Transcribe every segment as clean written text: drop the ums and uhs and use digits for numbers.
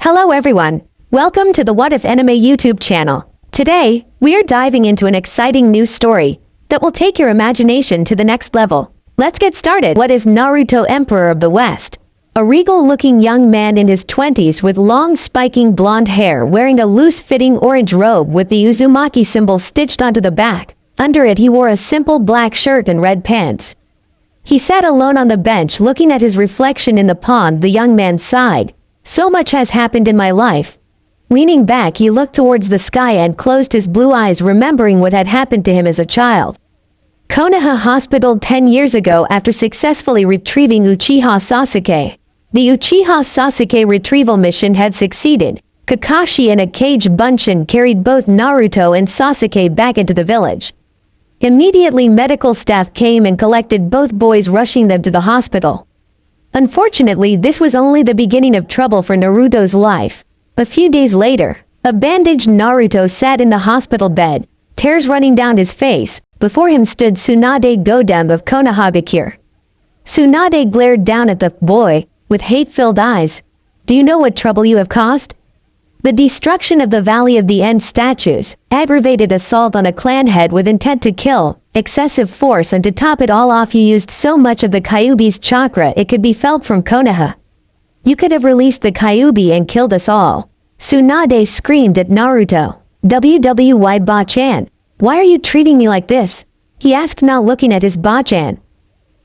Hello everyone, welcome to the What If Anime YouTube channel. Today, we are diving into an exciting new story that will take your imagination to the next level. Let's get started. What if Naruto, Emperor of the West? A regal-looking young man in his 20s with long spiking blonde hair, wearing a loose-fitting orange robe with the Uzumaki symbol stitched onto the back. Under it he wore a simple black shirt and red pants. He sat alone on the bench looking at his reflection in the pond. The young man sighed. So much has happened in my life. Leaning back, he looked towards the sky and closed his blue eyes, remembering what had happened to him as a child. Konoha hospitaled 10 years ago after successfully retrieving Uchiha Sasuke. The Uchiha Sasuke retrieval mission had succeeded. Kakashi and a cage bunshin carried both Naruto and Sasuke back into the village. Immediately, medical staff came and collected both boys, rushing them to the hospital. Unfortunately, this was only the beginning of trouble for Naruto's life. A few days later, a bandaged Naruto sat in the hospital bed, tears running down his face. Before him stood Tsunade Godem of Konohagakure. Tsunade glared down at the boy with hate-filled eyes. "Do you know what trouble you have caused?" The destruction of the Valley of the End statues, aggravated assault on a clan head with intent to kill, excessive force, and to top it all off, you used so much of the Kyuubi's chakra it could be felt from Konoha. "You could have released the Kyuubi and killed us all." Tsunade screamed at Naruto. "WWY Ba-chan, why are you treating me like this?" he asked, not looking at his Ba-chan.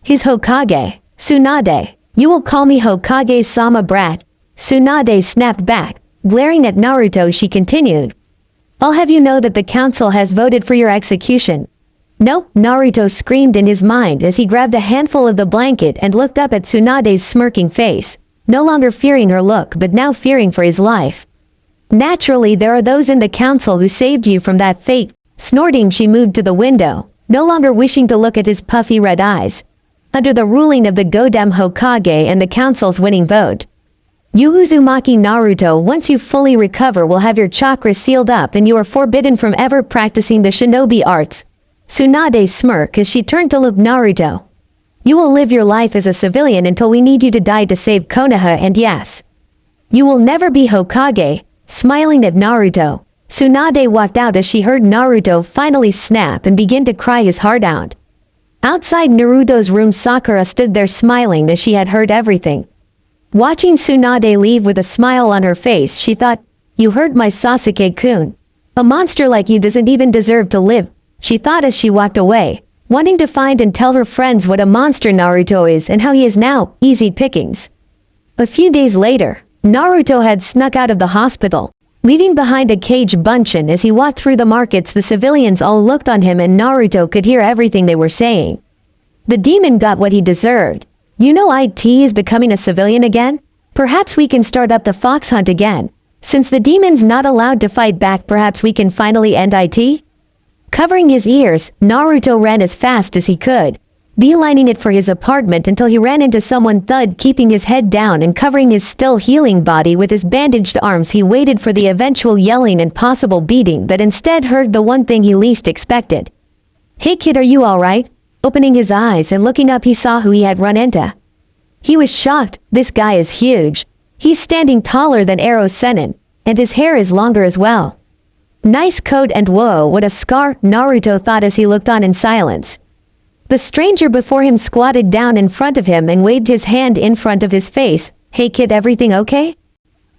"His Hokage." "Tsunade, you will call me Hokage-sama, brat." Tsunade snapped back. Glaring at Naruto, she continued, "I'll have you know that the council has voted for your execution." "No," Naruto screamed in his mind as he grabbed a handful of the blanket and looked up at Tsunade's smirking face, no longer fearing her look but now fearing for his life. "Naturally, there are those in the council who saved you from that fate." Snorting, she moved to the window, no longer wishing to look at his puffy red eyes. "Under the ruling of the Godem Hokage and the council's winning vote, you Uzumaki Naruto, once you fully recover, will have your chakra sealed up and you are forbidden from ever practicing the shinobi arts." Tsunade smirked as she turned to look Naruto. "You will live your life as a civilian until we need you to die to save Konoha, and yes, you will never be Hokage." Smiling at Naruto, Tsunade walked out as she heard Naruto finally snap and begin to cry his heart out. Outside Naruto's room, Sakura stood there smiling as she had heard everything. Watching Tsunade leave with a smile on her face, she thought, "You hurt my Sasuke-kun. A monster like you doesn't even deserve to live," she thought as she walked away, wanting to find and tell her friends what a monster Naruto is and how he is now easy pickings. A few days later, Naruto had snuck out of the hospital, leaving behind a cage bunshin. As he walked through the markets, the civilians all looked on him and Naruto could hear everything they were saying. The demon got what he deserved. "You know, IT is becoming a civilian again? Perhaps we can start up the fox hunt again. Since the demon's not allowed to fight back, perhaps we can finally end IT?" Covering his ears, Naruto ran as fast as he could, beelining it for his apartment until he ran into someone. Thud, keeping his head down and covering his still healing body with his bandaged arms, he waited for the eventual yelling and possible beating, but instead heard the one thing he least expected. "Hey kid, are you alright?" Opening his eyes and looking up, he saw who he had run into. He was shocked. This guy is huge. He's standing taller than Ero Sennin, and his hair is longer as well. Nice coat, and whoa, what a scar, Naruto thought as he looked on in silence. The stranger before him squatted down in front of him and waved his hand in front of his face. "Hey kid, everything okay?"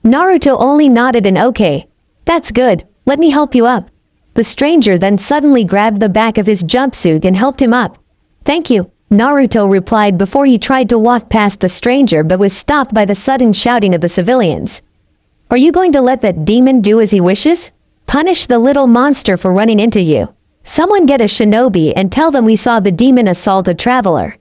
Naruto only nodded an okay. "That's good, let me help you up." The stranger then suddenly grabbed the back of his jumpsuit and helped him up. "Thank you," Naruto replied before he tried to walk past the stranger but was stopped by the sudden shouting of the civilians. "Are you going to let that demon do as he wishes? Punish the little monster for running into you. Someone get a shinobi and tell them we saw the demon assault a traveler."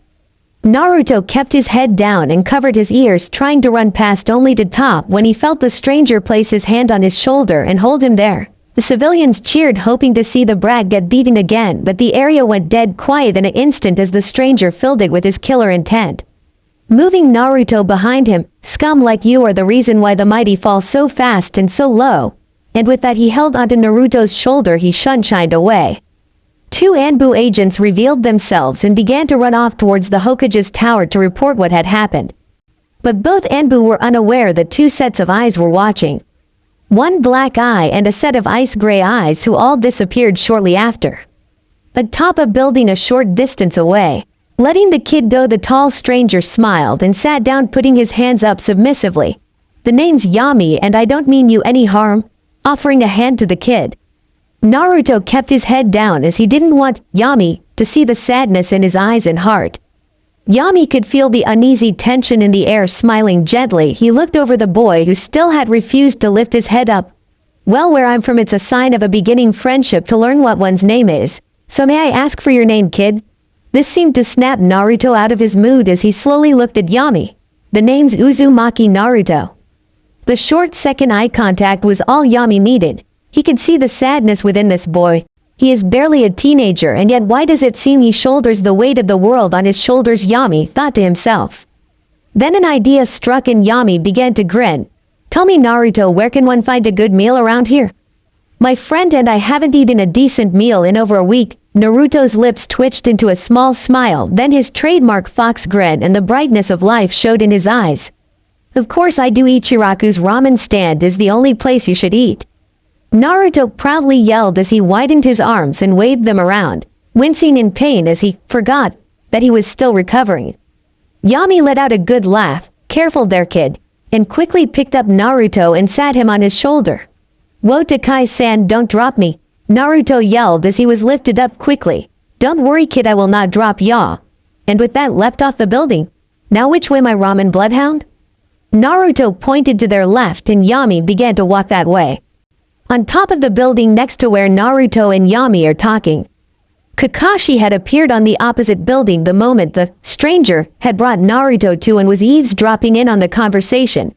Naruto kept his head down and covered his ears, trying to run past, only to stop when he felt the stranger place his hand on his shoulder and hold him there. The civilians cheered, hoping to see the brat get beaten again, but the area went dead quiet in an instant as the stranger filled it with his killer intent. Moving Naruto behind him, "Scum like you are the reason why the mighty fall so fast and so low." And with that, he held onto Naruto's shoulder. He shunshined away. Two Anbu agents revealed themselves and began to run off towards the Hokage's tower to report what had happened. But both Anbu were unaware that two sets of eyes were watching. One black eye and a set of ice gray eyes who all disappeared shortly after. Atop a building a short distance away. Letting the kid go, the tall stranger smiled and sat down, putting his hands up submissively. The name's Yami and I don't mean you any harm, offering a hand to the kid. Naruto kept his head down as he didn't want Yami to see the sadness in his eyes and heart. Yami could feel the uneasy tension in the air. Smiling gently, he looked over the boy who still had refused to lift his head up. Well, where I'm from it's a sign of a beginning friendship to learn what one's name is. So may I ask for your name, kid? This seemed to snap Naruto out of his mood as he slowly looked at Yami. The name's Uzumaki Naruto. The short second eye contact was all Yami needed. He could see the sadness within this boy. He is barely a teenager, and yet why does it seem he shoulders the weight of the world on his shoulders? Yami thought to himself. Then an idea struck and Yami began to grin. Tell me, Naruto, where can one find a good meal around here? My friend and I haven't eaten a decent meal in over a week. Naruto's lips twitched into a small smile, then his trademark fox grin and the brightness of life showed in his eyes. Of course I do. Ichiraku's ramen stand is the only place you should eat. Naruto proudly yelled as he widened his arms and waved them around, wincing in pain as he forgot that he was still recovering. Yami let out a good laugh. Careful there, kid, and quickly picked up Naruto and sat him on his shoulder. Wo Takai-san, don't drop me, Naruto yelled as he was lifted up quickly. Don't worry, kid, I will not drop ya. And with that leapt off the building. Now which way, my ramen bloodhound? Naruto pointed to their left and Yami began to walk that way. On top of the building next to where Naruto and Yami are talking, Kakashi had appeared on the opposite building the moment the stranger had brought Naruto to and was eavesdropping in on the conversation.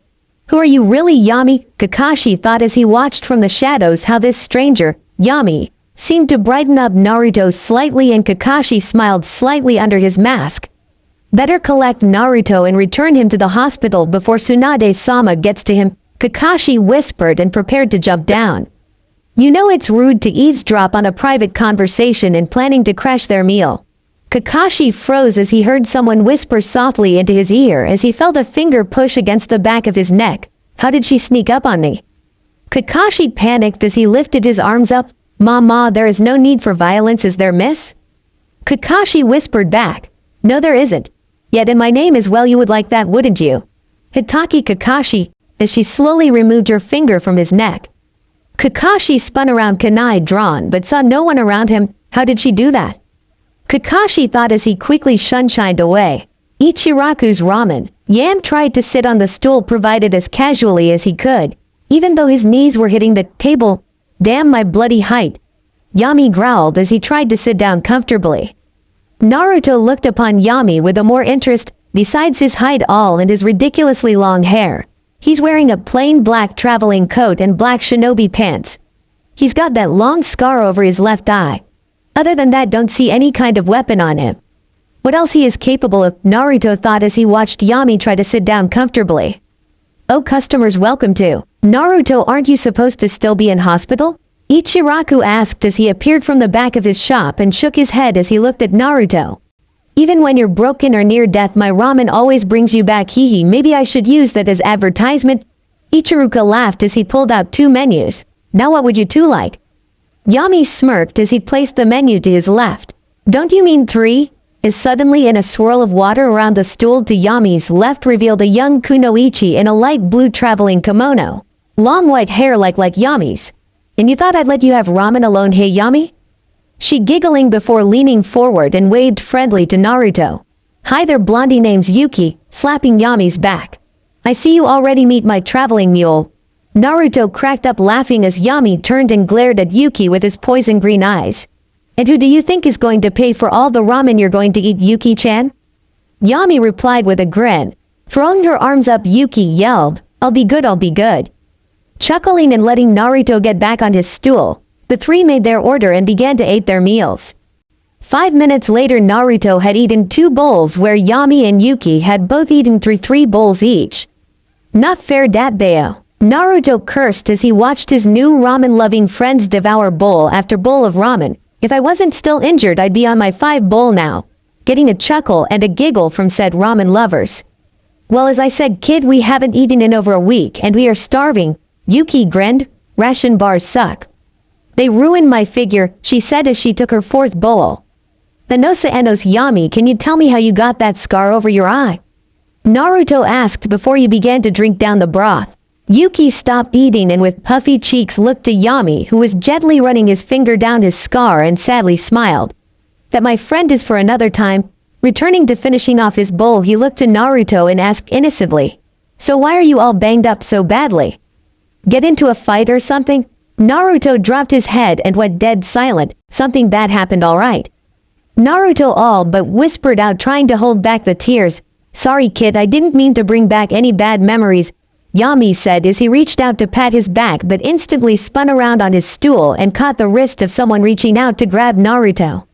Who are you really, Yami? Kakashi thought as he watched from the shadows how this stranger, Yami, seemed to brighten up Naruto slightly, and Kakashi smiled slightly under his mask. Better collect Naruto and return him to the hospital before Tsunade-sama gets to him, Kakashi whispered and prepared to jump down. You know it's rude to eavesdrop on a private conversation and planning to crash their meal. Kakashi froze as he heard someone whisper softly into his ear as he felt a finger push against the back of his neck. How did she sneak up on me? Kakashi panicked as he lifted his arms up. Mama, there is no need for violence, is there, miss? Kakashi whispered back. No, there isn't. Yet in my name as well, you would like that, wouldn't you? Hitaki Kakashi, as she slowly removed her finger from his neck. Kakashi spun around, kunai drawn, but saw no one around him. How did she do that? Kakashi thought as he quickly shunshined away. Ichiraku's ramen. Yam tried to sit on the stool provided as casually as he could, even though his knees were hitting the table. Damn my bloody height. Yami growled as he tried to sit down comfortably. Naruto looked upon Yami with a more interest. Besides his height all and his ridiculously long hair, he's wearing a plain black traveling coat and black shinobi pants. He's got that long scar over his left eye. Other than that, don't see any kind of weapon on him. What else he is capable of, Naruto thought as he watched Yami try to sit down comfortably. Oh, customers, welcome to. Naruto, aren't you supposed to still be in hospital? Ichiraku asked as he appeared from the back of his shop and shook his head as he looked at Naruto. Even when you're broken or near death, my ramen always brings you back, hehe. Maybe I should use that as advertisement. Ichiraku laughed as he pulled out 2 menus. Now what would you two like? Yami smirked as he placed the menu to his left. Don't you mean 3? As suddenly in a swirl of water around the stool to Yami's left revealed a young kunoichi in a light blue traveling kimono. Long white hair like Yami's. And you thought I'd let you have ramen alone, hey Yami? She giggling before leaning forward and waved friendly to Naruto. Hi there, blondie, name's Yuki, slapping Yami's back. I see you already meet my traveling mule. Naruto cracked up laughing as Yami turned and glared at Yuki with his poison green eyes. And who do you think is going to pay for all the ramen you're going to eat, Yuki-chan? Yami replied with a grin. Throwing her arms up, Yuki yelled, I'll be good, I'll be good. Chuckling and letting Naruto get back on his stool, the 3 made their order and began to eat their meals. 5 minutes later, Naruto had eaten 2 bowls where Yami and Yuki had both eaten 3 bowls each. Not fair, dat bayo. Naruto cursed as he watched his new ramen-loving friends devour bowl after bowl of ramen. If I wasn't still injured, I'd be on my 5th bowl now. Getting a chuckle and a giggle from said ramen lovers. Well, as I said, kid, we haven't eaten in over a week and we are starving. Yuki grinned. Ration bars suck. They ruined my figure, she said as she took her fourth bowl. Thanosa Enos Yami, can you tell me how you got that scar over your eye? Naruto asked before he began to drink down the broth. Yuki stopped eating and with puffy cheeks looked to Yami, who was gently running his finger down his scar, and sadly smiled. That, my friend, is for another time. Returning to finishing off his bowl, he looked to Naruto and asked innocently, so why are you all banged up so badly? Get into a fight or something? Naruto dropped his head and went dead silent. Something bad happened, all right. Naruto all but whispered out, trying to hold back the tears. Sorry kid, I didn't mean to bring back any bad memories, Yami said as he reached out to pat his back but instantly spun around on his stool and caught the wrist of someone reaching out to grab Naruto.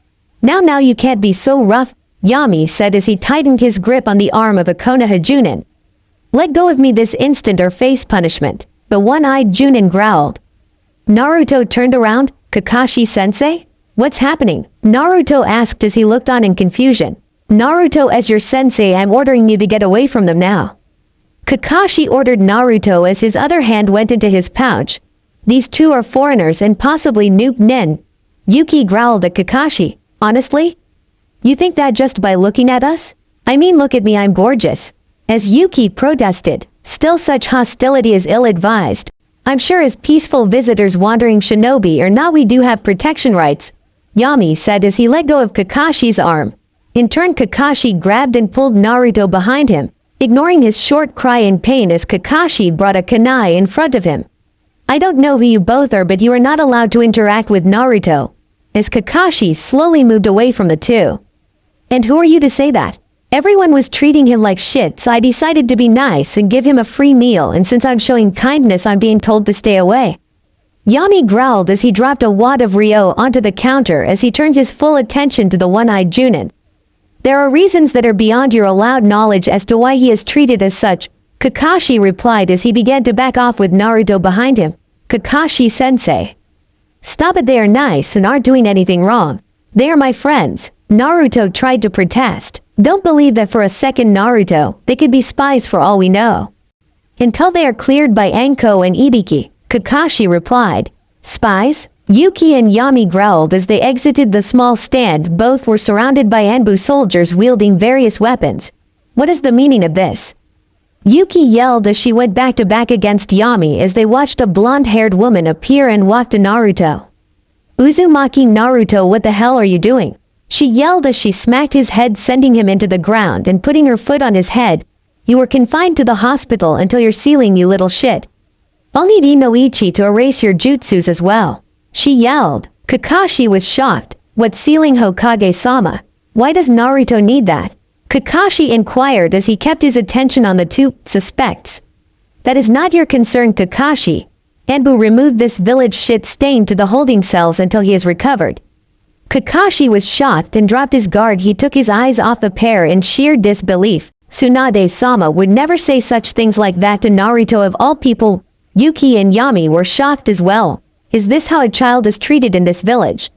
Now you can't be so rough, Yami said as he tightened his grip on the arm of Konoha Junin. Let go of me this instant or face punishment, the one-eyed Junin growled. Naruto turned around. Kakashi-sensei? What's happening? Naruto asked as he looked on in confusion. Naruto, as your sensei, I'm ordering you to get away from them now. Kakashi ordered Naruto as his other hand went into his pouch. These two are foreigners and possibly noob nin. Yuki growled at Kakashi. Honestly? You think that just by looking at us? I mean, look at me, I'm gorgeous. As Yuki protested, still such hostility is ill-advised. I'm sure as peaceful visitors wandering shinobi or not, we do have protection rights, Yami said as he let go of Kakashi's arm. In turn, Kakashi grabbed and pulled Naruto behind him, ignoring his short cry in pain as Kakashi brought a kunai in front of him. I don't know who you both are, but you are not allowed to interact with Naruto, as Kakashi slowly moved away from the two. And who are you to say that? Everyone was treating him like shit, so I decided to be nice and give him a free meal, and since I'm showing kindness, I'm being told to stay away. Yami growled as he dropped a wad of Ryo onto the counter as he turned his full attention to the one-eyed Junin. There are reasons that are beyond your allowed knowledge as to why he is treated as such, Kakashi replied as he began to back off with Naruto behind him. Kakashi-sensei. Stop it, they are nice and aren't doing anything wrong. They are my friends, Naruto tried to protest. Don't believe that for a second, Naruto, they could be spies for all we know. Until they are cleared by Anko and Ibiki, Kakashi replied. Spies? Yuki and Yami growled as they exited the small stand. Both were surrounded by Anbu soldiers wielding various weapons. What is the meaning of this? Yuki yelled as she went back to back against Yami as they watched a blonde-haired woman appear and walk to Naruto. Uzumaki, Naruto, what the hell are you doing? She yelled as she smacked his head, sending him into the ground and putting her foot on his head. You were confined to the hospital until your sealing, you little shit. I'll need Inoichi to erase your jutsus as well, she yelled. Kakashi was shocked. What sealing, Hokage-sama? Why does Naruto need that? Kakashi inquired as he kept his attention on the two suspects. That is not your concern, Kakashi. Anbu removed this village shit stain to the holding cells until he is recovered. Kakashi was shocked and dropped his guard. He took his eyes off the pair in sheer disbelief. Tsunade-sama would never say such things like that to Naruto of all people. Yuki and Yami were shocked as well. Is this how a child is treated in this village?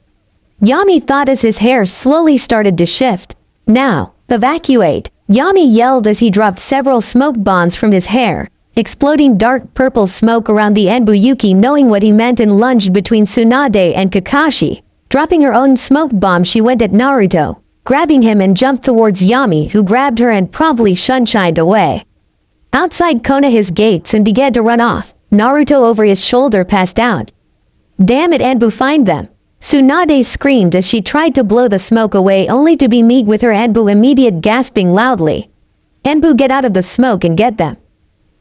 Yami thought as his hair slowly started to shift. Now, evacuate, Yami yelled as he dropped several smoke bombs from his hair, exploding dark purple smoke around the Anbu. Yuki, knowing what he meant, and lunged between Tsunade and Kakashi. Dropping her own smoke bomb, she went at Naruto, grabbing him and jumped towards Yami, who grabbed her and promptly shunshined away. Outside Konoha's gates and began to run off. Naruto over his shoulder passed out. Damn it, Anbu, find them! Tsunade screamed as she tried to blow the smoke away, only to be met with her Anbu immediate gasping loudly. Anbu, get out of the smoke and get them!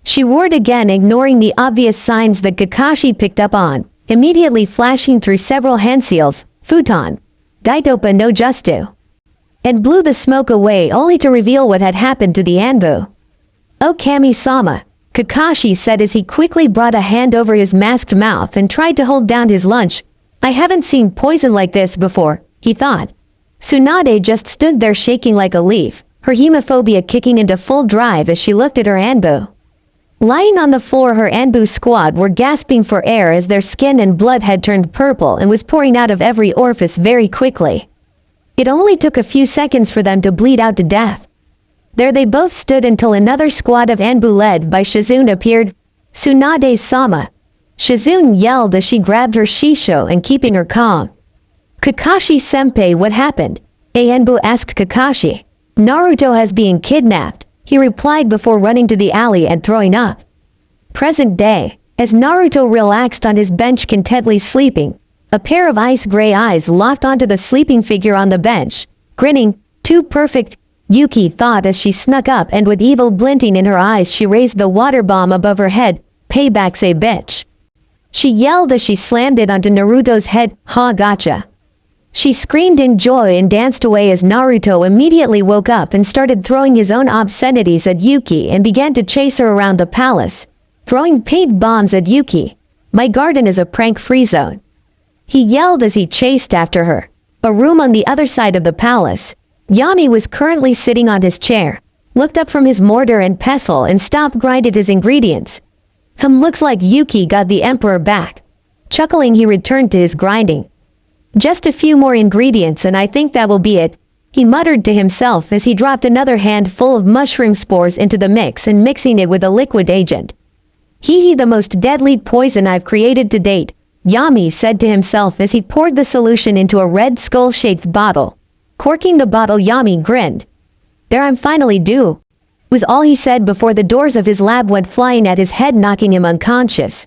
She roared again, ignoring the obvious signs that Kakashi picked up on, immediately flashing through several hand seals, futon, daitopa no justu, and blew the smoke away, only to reveal what had happened to the Anbu. Oh, Kami-sama, Kakashi said as he quickly brought a hand over his masked mouth and tried to hold down his lunch. I haven't seen poison like this before, he thought. Tsunade just stood there shaking like a leaf, her hemophobia kicking into full drive as she looked at her Anbu. Lying on the floor, her Anbu squad were gasping for air as their skin and blood had turned purple and was pouring out of every orifice very quickly. It only took a few seconds for them to bleed out to death. There they both stood until another squad of Anbu led by Shizune appeared. Tsunade-sama. Shizune yelled as she grabbed her shisho and keeping her calm. Kakashi-senpai, what happened? Anbu asked Kakashi. Naruto has been kidnapped, he replied before running to the alley and throwing up. Present day, as Naruto relaxed on his bench contentedly sleeping, a pair of ice-gray eyes locked onto the sleeping figure on the bench. Grinning, too perfect, Yuki thought as she snuck up and with evil glinting in her eyes she raised the water bomb above her head. Payback's a bitch. She yelled as she slammed it onto Naruto's head. Ha gotcha. She screamed in joy and danced away as Naruto immediately woke up and started throwing his own obscenities at Yuki and began to chase her around the palace, throwing paint bombs at Yuki. My garden is a prank-free zone. He yelled as he chased after her. A room on the other side of the palace. Yami was currently sitting on his chair, looked up from his mortar and pestle and stopped grinding his ingredients. Looks like Yuki got the emperor back. Chuckling, he returned to his grinding. Just a few more ingredients and I think that will be it, he muttered to himself as he dropped another handful of mushroom spores into the mix and mixing it with a liquid agent. Hee, the most deadly poison I've created to date, Yami said to himself as he poured the solution into a red skull-shaped bottle. Corking the bottle, Yami grinned. There, I'm finally due, was all he said before the doors of his lab went flying at his head, knocking him unconscious.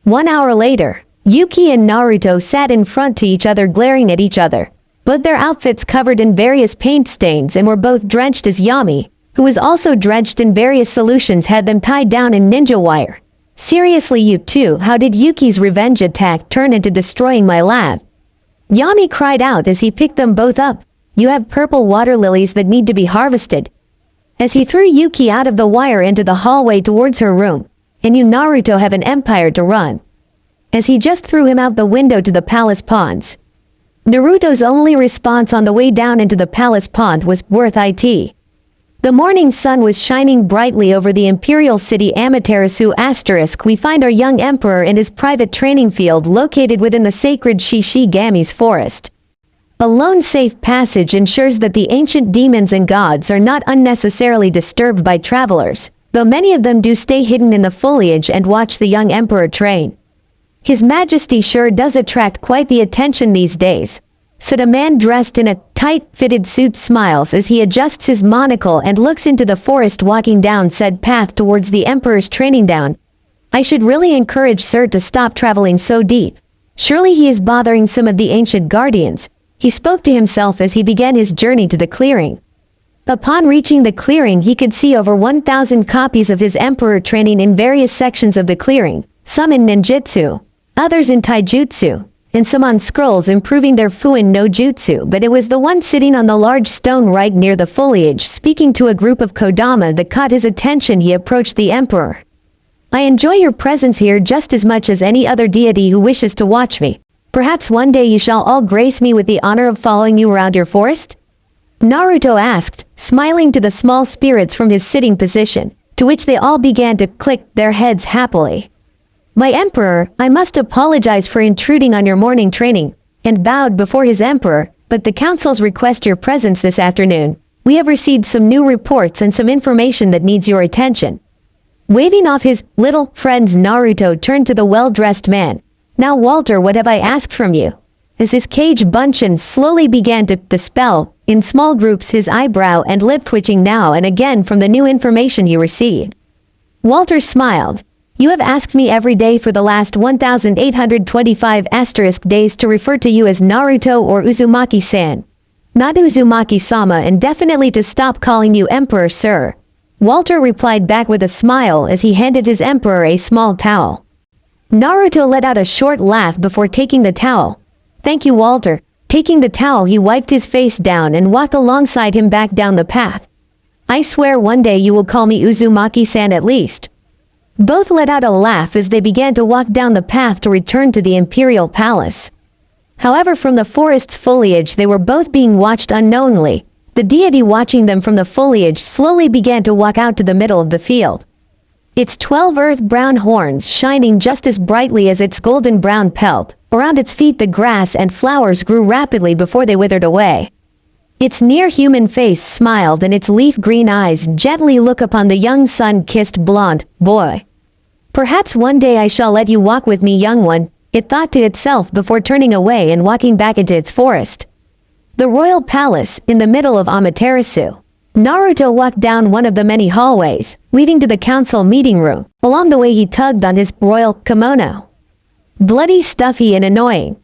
1 hour later, Yuki and Naruto sat in front to each other glaring at each other, both their outfits covered in various paint stains and were both drenched as Yami, who was also drenched in various solutions, had them tied down in ninja wire. Seriously, you two, how did Yuki's revenge attack turn into destroying my lab? Yami cried out as he picked them both up. You have purple water lilies that need to be harvested. As he threw Yuki out of the wire into the hallway towards her room, and you Naruto have an empire to run. As he just threw him out the window to the palace ponds. Naruto's only response on the way down into the palace pond was, worth it. The morning sun was shining brightly over the imperial city Amaterasu *. We find our young emperor in his private training field located within the sacred Shishigami's forest. A lone safe passage ensures that the ancient demons and gods are not unnecessarily disturbed by travelers, though many of them do stay hidden in the foliage and watch the young emperor train. His Majesty sure does attract quite the attention these days, said a man dressed in a tight-fitted suit, smiles as he adjusts his monocle and looks into the forest, walking down said path towards the emperor's training down. I should really encourage sir to stop traveling so deep. Surely he is bothering some of the ancient guardians, he spoke to himself as he began his journey to the clearing. Upon reaching the clearing, he could see over 1,000 copies of his emperor training in various sections of the clearing, some in ninjutsu, others in taijutsu, and some on scrolls improving their fuin no jutsu, but it was the one sitting on the large stone right near the foliage speaking to a group of Kodama that caught his attention. He approached the emperor. I enjoy your presence here just as much as any other deity who wishes to watch me. Perhaps one day you shall all grace me with the honor of following you around your forest? Naruto asked, smiling to the small spirits from his sitting position, to which they all began to click their heads happily. My emperor, I must apologize for intruding on your morning training, and bowed before his emperor, but the councils request your presence this afternoon. We have received some new reports and some information that needs your attention. Waving off his little friends, Naruto turned to the well-dressed man. Now Walter, what have I asked from you? As his cage bunchen slowly began to dispel, in small groups, his eyebrow and lip twitching now and again from the new information he received. Walter smiled. You have asked me every day for the last 1,825 * days to refer to you as Naruto or Uzumaki-san. Not Uzumaki-sama, and definitely to stop calling you Emperor, sir. Walter replied back with a smile as he handed his emperor a small towel. Naruto let out a short laugh before taking the towel. Thank you, Walter. Taking the towel, he wiped his face down and walked alongside him back down the path. I swear one day you will call me Uzumaki-san at least. Both let out a laugh as they began to walk down the path to return to the imperial palace. However, from the forest's foliage they were both being watched unknowingly. The deity watching them from the foliage slowly began to walk out to the middle of the field. Its 12 earth-brown horns shining just as brightly as its golden-brown pelt. Around its feet the grass and flowers grew rapidly before they withered away. Its near-human face smiled and its leaf-green eyes gently looked upon the young sun-kissed blonde boy. "Perhaps one day I shall let you walk with me, young one," it thought to itself before turning away and walking back into its forest. The royal palace, in the middle of Amaterasu. Naruto walked down one of the many hallways, leading to the council meeting room. Along the way he tugged on his royal kimono. Bloody, stuffy, and annoying.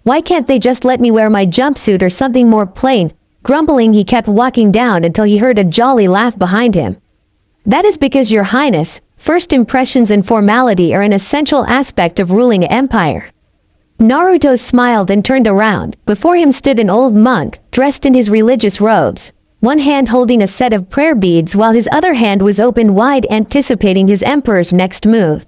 "Why can't they just let me wear my jumpsuit or something more plain?" Grumbling, he kept walking down until he heard a jolly laugh behind him. "That is because, Your Highness, first impressions and formality are an essential aspect of ruling an empire." Naruto smiled and turned around. Before him stood an old monk, dressed in his religious robes, one hand holding a set of prayer beads while his other hand was open wide, anticipating his emperor's next move.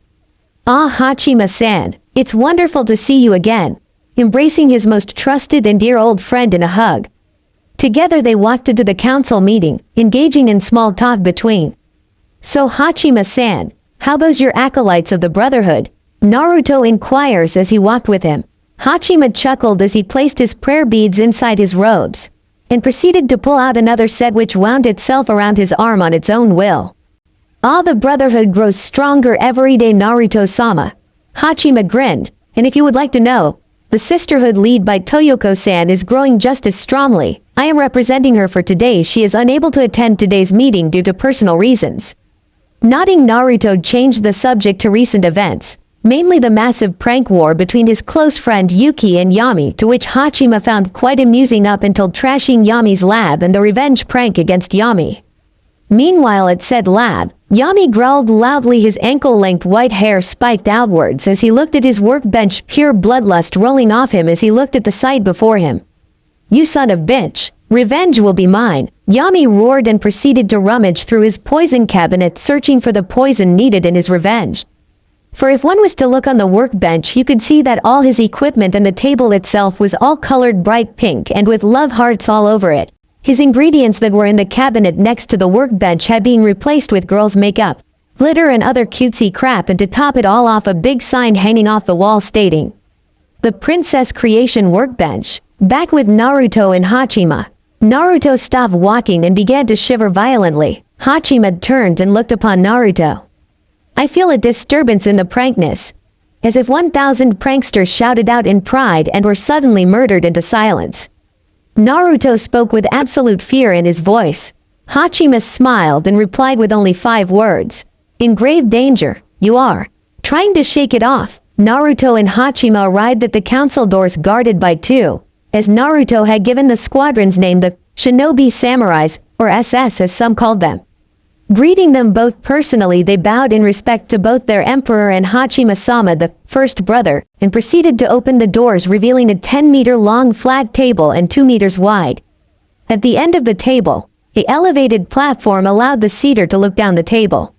"Ah, Hachima-san, it's wonderful to see you again," embracing his most trusted and dear old friend in a hug. Together they walked into the council meeting, engaging in small talk between. "So Hachima-san, how those your acolytes of the Brotherhood?" Naruto inquires as he walked with him. Hachima chuckled as he placed his prayer beads inside his robes, and proceeded to pull out another set which wound itself around his arm on its own will. "Ah, the Brotherhood grows stronger every day, Naruto-sama." Hachima grinned, "And if you would like to know, the sisterhood led by Toyoko-san is growing just as strongly. I am representing her for today. She is unable to attend today's meeting due to personal reasons." Nodding, Naruto changed the subject to recent events, mainly the massive prank war between his close friend Yuki and Yami, to which Hachima found quite amusing up until trashing Yami's lab and the revenge prank against Yami. Meanwhile at said lab, Yami growled loudly, his ankle-length white hair spiked outwards as he looked at his workbench, pure bloodlust rolling off him as he looked at the sight before him. "You son of bitch, revenge will be mine," Yami roared and proceeded to rummage through his poison cabinet, searching for the poison needed in his revenge. For if one was to look on the workbench, you could see that all his equipment and the table itself was all colored bright pink and with love hearts all over it. His ingredients that were in the cabinet next to the workbench had been replaced with girls' makeup, glitter and other cutesy crap, and to top it all off, a big sign hanging off the wall stating, "The Princess Creation Workbench." Back with Naruto and Hachima. Naruto stopped walking and began to shiver violently. Hachima turned and looked upon Naruto. "I feel a disturbance in the prankness," as if 1,000 pranksters shouted out in pride and were suddenly murdered into silence. Naruto spoke with absolute fear in his voice. Hachima smiled and replied with only 5 words. "In grave danger, you are." Trying to shake it off, Naruto and Hachima arrived at the council doors guarded by 2, as Naruto had given the squadron's name the Shinobi Samurais, or SS as some called them. Greeting them both personally, they bowed in respect to both their emperor and Hachima-sama, the first brother, and proceeded to open the doors, revealing a 10-meter-long flag table and 2 meters wide. At the end of the table, an elevated platform allowed the seater to look down the table,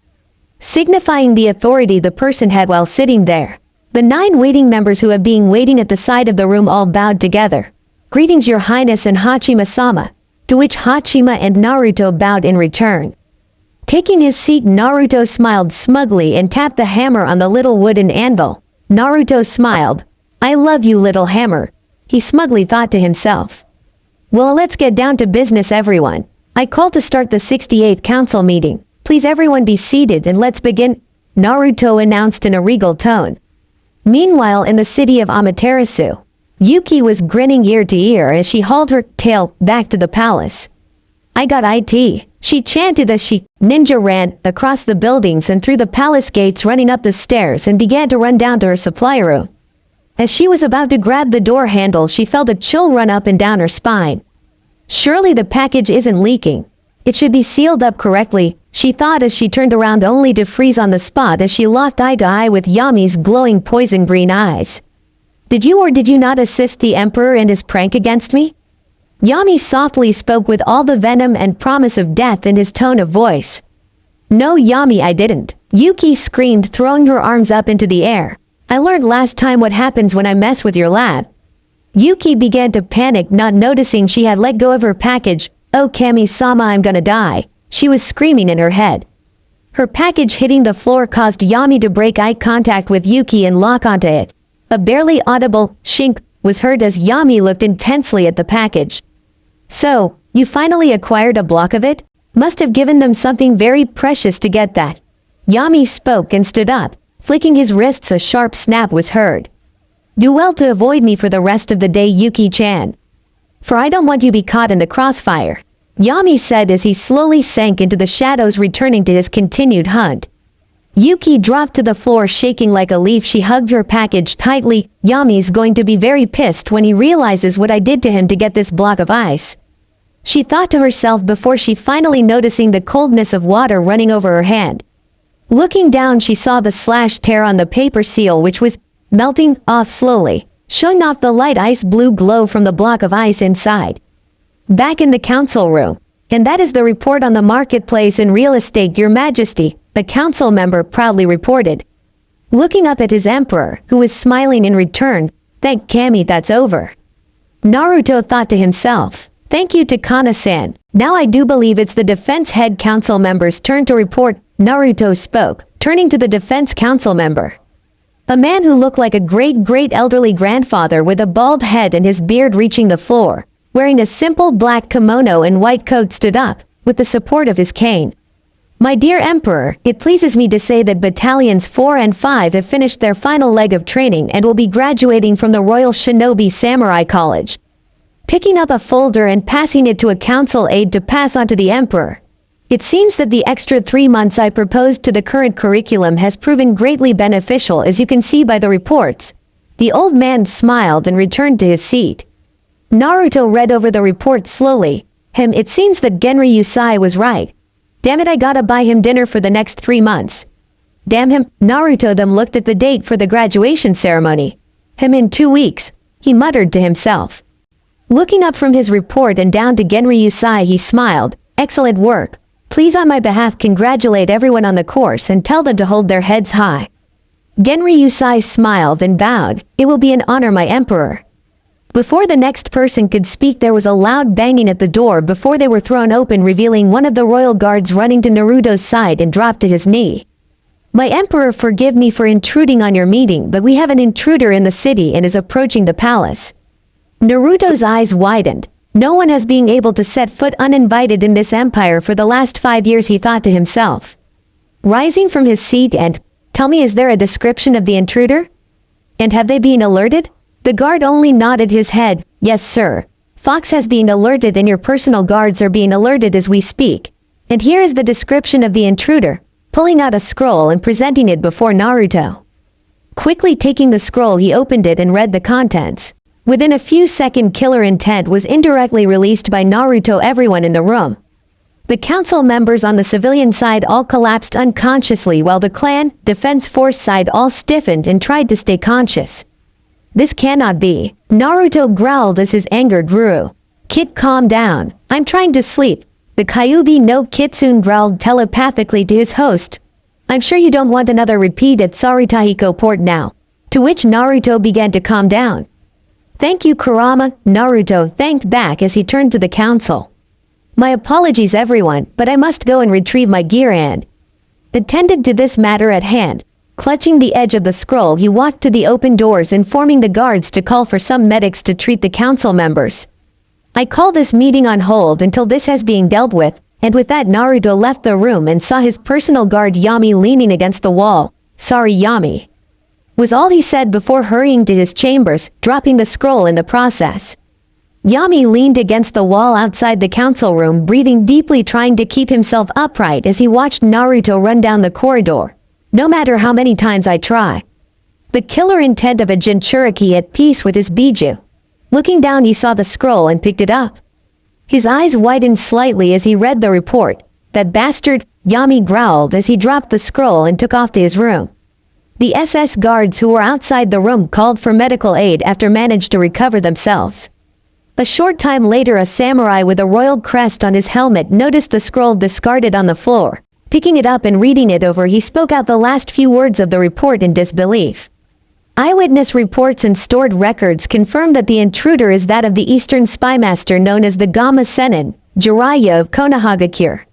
signifying the authority the person had while sitting there. The 9 waiting members who had been waiting at the side of the room all bowed together. "Greetings, Your Highness and Hachima-sama," to which Hachima and Naruto bowed in return. Taking his seat, Naruto smiled smugly and tapped the hammer on the little wooden anvil. Naruto smiled. "I love you, little hammer," he smugly thought to himself. "Well, let's get down to business, everyone. I call to start the 68th council meeting. Please everyone be seated and let's begin," Naruto announced in a regal tone. Meanwhile in the city of Amaterasu, Yuki was grinning ear to ear as she hauled her tail back to the palace. "I got it," she chanted as she ninja ran across the buildings and through the palace gates, running up the stairs and began to run down to her supply room. As she was about to grab the door handle, she felt a chill run up and down her spine. Surely the package isn't leaking. It should be sealed up correctly, she thought as she turned around only to freeze on the spot as she locked eye to eye with Yami's glowing poison green eyes. "Did you or did you not assist the Emperor in his prank against me?" Yami softly spoke with all the venom and promise of death in his tone of voice. "No, Yami, I didn't," Yuki screamed, throwing her arms up into the air. "I learned last time what happens when I mess with your lab." Yuki began to panic, not noticing she had let go of her package. "Oh, Kami-sama, I'm gonna die," she was screaming in her head. Her package hitting the floor caused Yami to break eye contact with Yuki and lock onto it. A barely audible shink was heard as Yami looked intensely at the package. "So, You finally acquired a block of it? Must have given them something very precious to get that. Yami spoke and stood up. Flicking his wrists, a sharp snap was heard. Do well to avoid me for the rest of the day, Yuki-chan. For I don't want you to be caught in the crossfire. Yami said as he slowly sank into the shadows, returning to his continued hunt. Yuki dropped to the floor shaking like a leaf. She hugged her package tightly. Yami's going to be very pissed when he realizes what I did to him to get this block of ice. She thought to herself before she finally noticing the coldness of water running over her hand. Looking down, she saw the slash tear on the paper seal, which was melting off slowly, showing off the light ice blue glow from the block of ice inside. Back in the council room. And that is the report on the marketplace and real estate, Your Majesty, a council member proudly reported. Looking up at his emperor, who was smiling in return. Thank Kami, that's over. Naruto thought to himself. Thank you to Kana-san. Now I do believe it's the defense head council member's turn to report. Naruto spoke, turning to the defense council member. A man who looked like a great elderly grandfather with a bald head and his beard reaching the floor, wearing a simple black kimono and white coat, stood up, with the support of his cane. My dear Emperor, it pleases me to say that Battalions 4 and 5 have finished their final leg of training and will be graduating from the Royal Shinobi Samurai College. Picking up a folder and passing it to a council aide to pass on to the Emperor. It seems that the extra 3 months I proposed to the current curriculum has proven greatly beneficial, as you can see by the reports. The old man smiled and returned to his seat. Naruto read over the report slowly. It seems that Genri Yusai was right. Damn it, I gotta buy him dinner for the next 3 months. Damn him. Naruto then looked at the date for the graduation ceremony. In 2 weeks, he muttered to himself. Looking up from his report and down to Genri Yusai, he smiled. Excellent work. Please on my behalf congratulate everyone on the course and tell them to hold their heads high. Genri Yusai smiled and bowed. It will be an honor, my emperor. Before the next person could speak, there was a loud banging at the door before they were thrown open, revealing one of the royal guards running to Naruto's side and dropped to his knee. My emperor, forgive me for intruding on your meeting, but we have an intruder in the city and is approaching the palace. Naruto's eyes widened. No one has been able to set foot uninvited in this empire for the last 5 years, he thought to himself. Rising from his seat and, tell me, is there a description of the intruder? And have they been alerted? The guard only nodded his head. Yes, sir. Fox has been alerted and your personal guards are being alerted as we speak. And here is the description of the intruder, pulling out a scroll and presenting it before Naruto. Quickly taking the scroll, he opened it and read the contents. Within a few seconds, killer intent was indirectly released by Naruto. Everyone in the room. The council members on the civilian side all collapsed unconsciously, while the clan, defense force side all stiffened and tried to stay conscious. This cannot be. Naruto growled as his anger grew. Kid, calm down. I'm trying to sleep. The Kyuubi no Kitsune growled telepathically to his host. I'm sure you don't want another repeat at Saritahiko port now. To which Naruto began to calm down. Thank you, Kurama, Naruto thanked back as he turned to the council. My apologies everyone, but I must go and retrieve my gear and attended to this matter at hand. Clutching the edge of the scroll, he walked to the open doors, informing the guards to call for some medics to treat the council members. I call this meeting on hold until this has been dealt with, and with that Naruto left the room and saw his personal guard Yami leaning against the wall. Sorry, Yami, was all he said before hurrying to his chambers, dropping the scroll in the process. Yami leaned against the wall outside the council room, breathing deeply, trying to keep himself upright as he watched Naruto run down the corridor. No matter how many times I try. The killer intent of a Jinchuriki at peace with his Biju. Looking down, he saw the scroll and picked it up. His eyes widened slightly as he read the report. That bastard, Yami growled as he dropped the scroll and took off to his room. The SS guards who were outside the room called for medical aid after managed to recover themselves. A short time later, a samurai with a royal crest on his helmet noticed the scroll discarded on the floor. Picking it up and reading it over, he spoke out the last few words of the report in disbelief. Eyewitness reports and stored records confirm that the intruder is that of the Eastern spymaster known as the Gamma Sennin, Jiraiya of Konohagakure.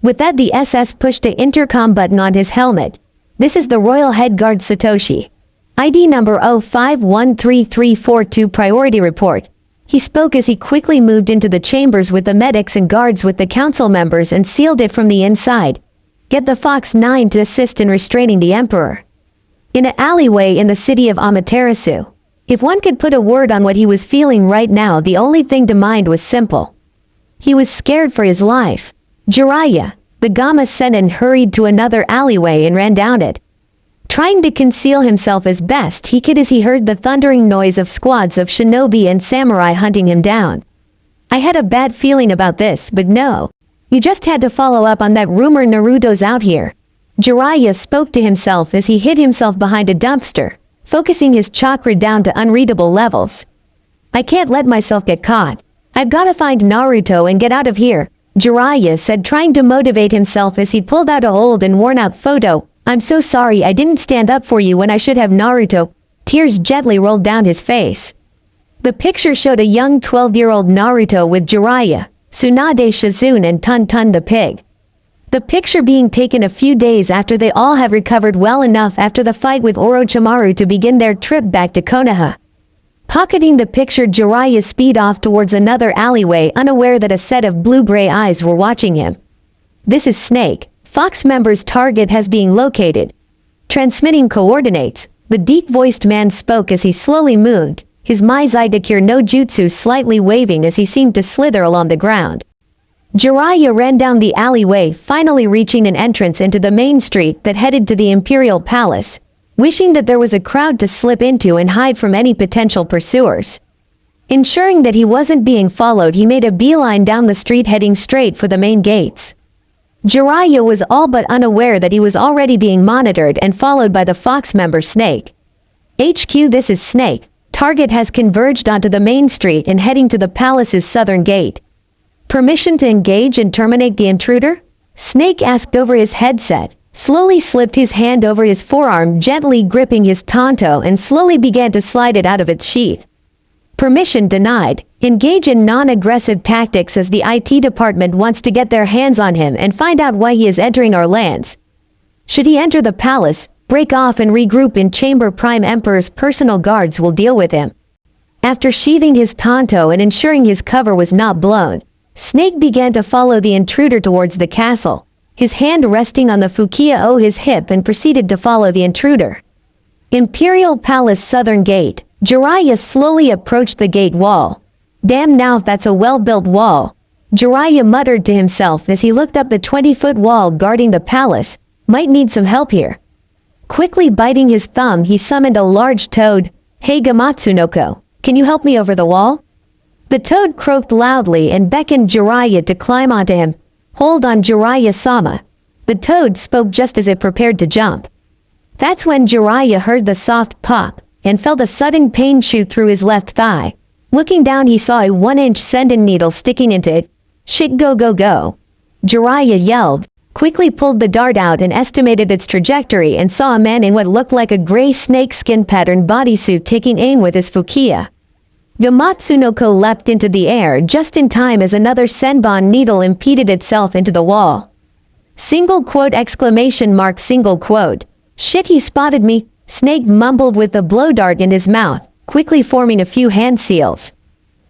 With that, the SS pushed the intercom button on his helmet. This is the Royal Head Guard Satoshi. ID number 05133342 priority report. He spoke as he quickly moved into the chambers with the medics and guards with the council members and sealed it from the inside. Get the Fox 9 to assist in restraining the Emperor. In an alleyway in the city of Amaterasu. If one could put a word on what he was feeling right now, the only thing to mind was simple. He was scared for his life. Jiraiya, the Gamma Sennin, hurried to another alleyway and ran down it. Trying to conceal himself as best he could as he heard the thundering noise of squads of shinobi and samurai hunting him down. I had a bad feeling about this, but no. You just had to follow up on that rumor Naruto's out here. Jiraiya spoke to himself as he hid himself behind a dumpster, focusing his chakra down to unreadable levels. I can't let myself get caught. I've got to find Naruto and get out of here, Jiraiya said, trying to motivate himself as he pulled out an old and worn-out photo. I'm so sorry I didn't stand up for you when I should have. Naruto. Tears gently rolled down his face. The picture showed a young 12-year-old Naruto with Jiraiya, Tsunade Shizune and Tun the pig. The picture being taken a few days after they all have recovered well enough after the fight with Orochimaru to begin their trip back to Konoha. Pocketing the picture, Jiraiya speed off towards another alleyway, unaware that a set of blue-gray eyes were watching him. This is Snake. Fox member's target has been located. Transmitting coordinates, the deep-voiced man spoke as he slowly moved, his Maizai no Jutsu slightly waving as he seemed to slither along the ground. Jiraiya ran down the alleyway, finally reaching an entrance into the main street that headed to the Imperial Palace, wishing that there was a crowd to slip into and hide from any potential pursuers. Ensuring that he wasn't being followed, he made a beeline down the street heading straight for the main gates. Jiraiya was all but unaware that he was already being monitored and followed by the Fox member Snake. HQ, this is Snake. Target has converged onto the main street and heading to the palace's southern gate. Permission to engage and terminate the intruder? Snake asked over his headset, slowly slipped his hand over his forearm, gently gripping his tanto, and slowly began to slide it out of its sheath. Permission denied. Engage in non-aggressive tactics as the IT department wants to get their hands on him and find out why he is entering our lands. Should he enter the palace, break off and regroup in chamber. Prime Emperor's personal guards will deal with him. After sheathing his tanto and ensuring his cover was not blown, Snake began to follow the intruder towards the castle, his hand resting on the Fukiya o his hip, and proceeded to follow the intruder. Imperial Palace Southern Gate. Jiraiya slowly approached the gate wall. Damn, now that's a well-built wall. Jiraiya muttered to himself as he looked up the 20-foot wall guarding the palace. Might need some help here. Quickly biting his thumb, he summoned a large toad. Hey Gamatsunoko, can you help me over the wall? The toad croaked loudly and beckoned Jiraiya to climb onto him. Hold on, Jiraiya-sama. The toad spoke just as it prepared to jump. That's when Jiraiya heard the soft pop and felt a sudden pain shoot through his left thigh. Looking down, he saw a 1-inch sending needle sticking into it. Shit, go, go, go. Jiraiya yelled, quickly pulled the dart out and estimated its trajectory, and saw a man in what looked like a gray snakeskin pattern bodysuit taking aim with his Fukiya. Gamatsunoko leapt into the air just in time as another senbon needle impeded itself into the wall. Single quote, exclamation mark, single quote. Shit, he spotted me, Snake mumbled with the blow dart in his mouth, quickly forming a few hand seals.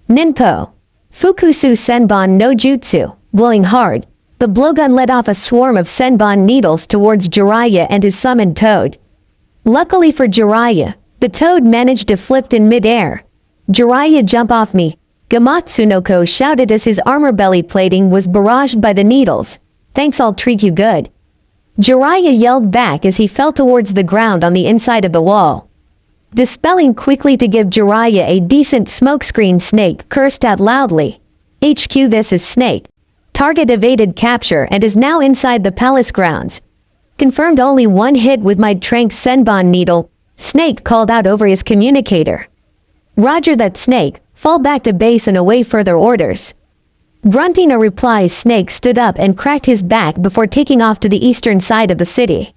Ninpo. Fukusu senbon no jutsu. Blowing hard, the blowgun let off a swarm of senbon needles towards Jiraiya and his summoned toad. Luckily for Jiraiya, the toad managed to flip in mid-air. Jiraiya, jump off me, Gamatsunoko shouted as his armor belly plating was barraged by the needles. Thanks, I'll treat you good. Jiraiya yelled back as he fell towards the ground on the inside of the wall. Dispelling quickly to give Jiraiya a decent smokescreen, Snake cursed out loudly. HQ, this is Snake. Target evaded capture and is now inside the palace grounds. Confirmed, only one hit with my Trank Senbon needle, Snake called out over his communicator. Roger that, Snake. Fall back to base and await further orders. Grunting a reply, Snake stood up and cracked his back before taking off to the eastern side of the city.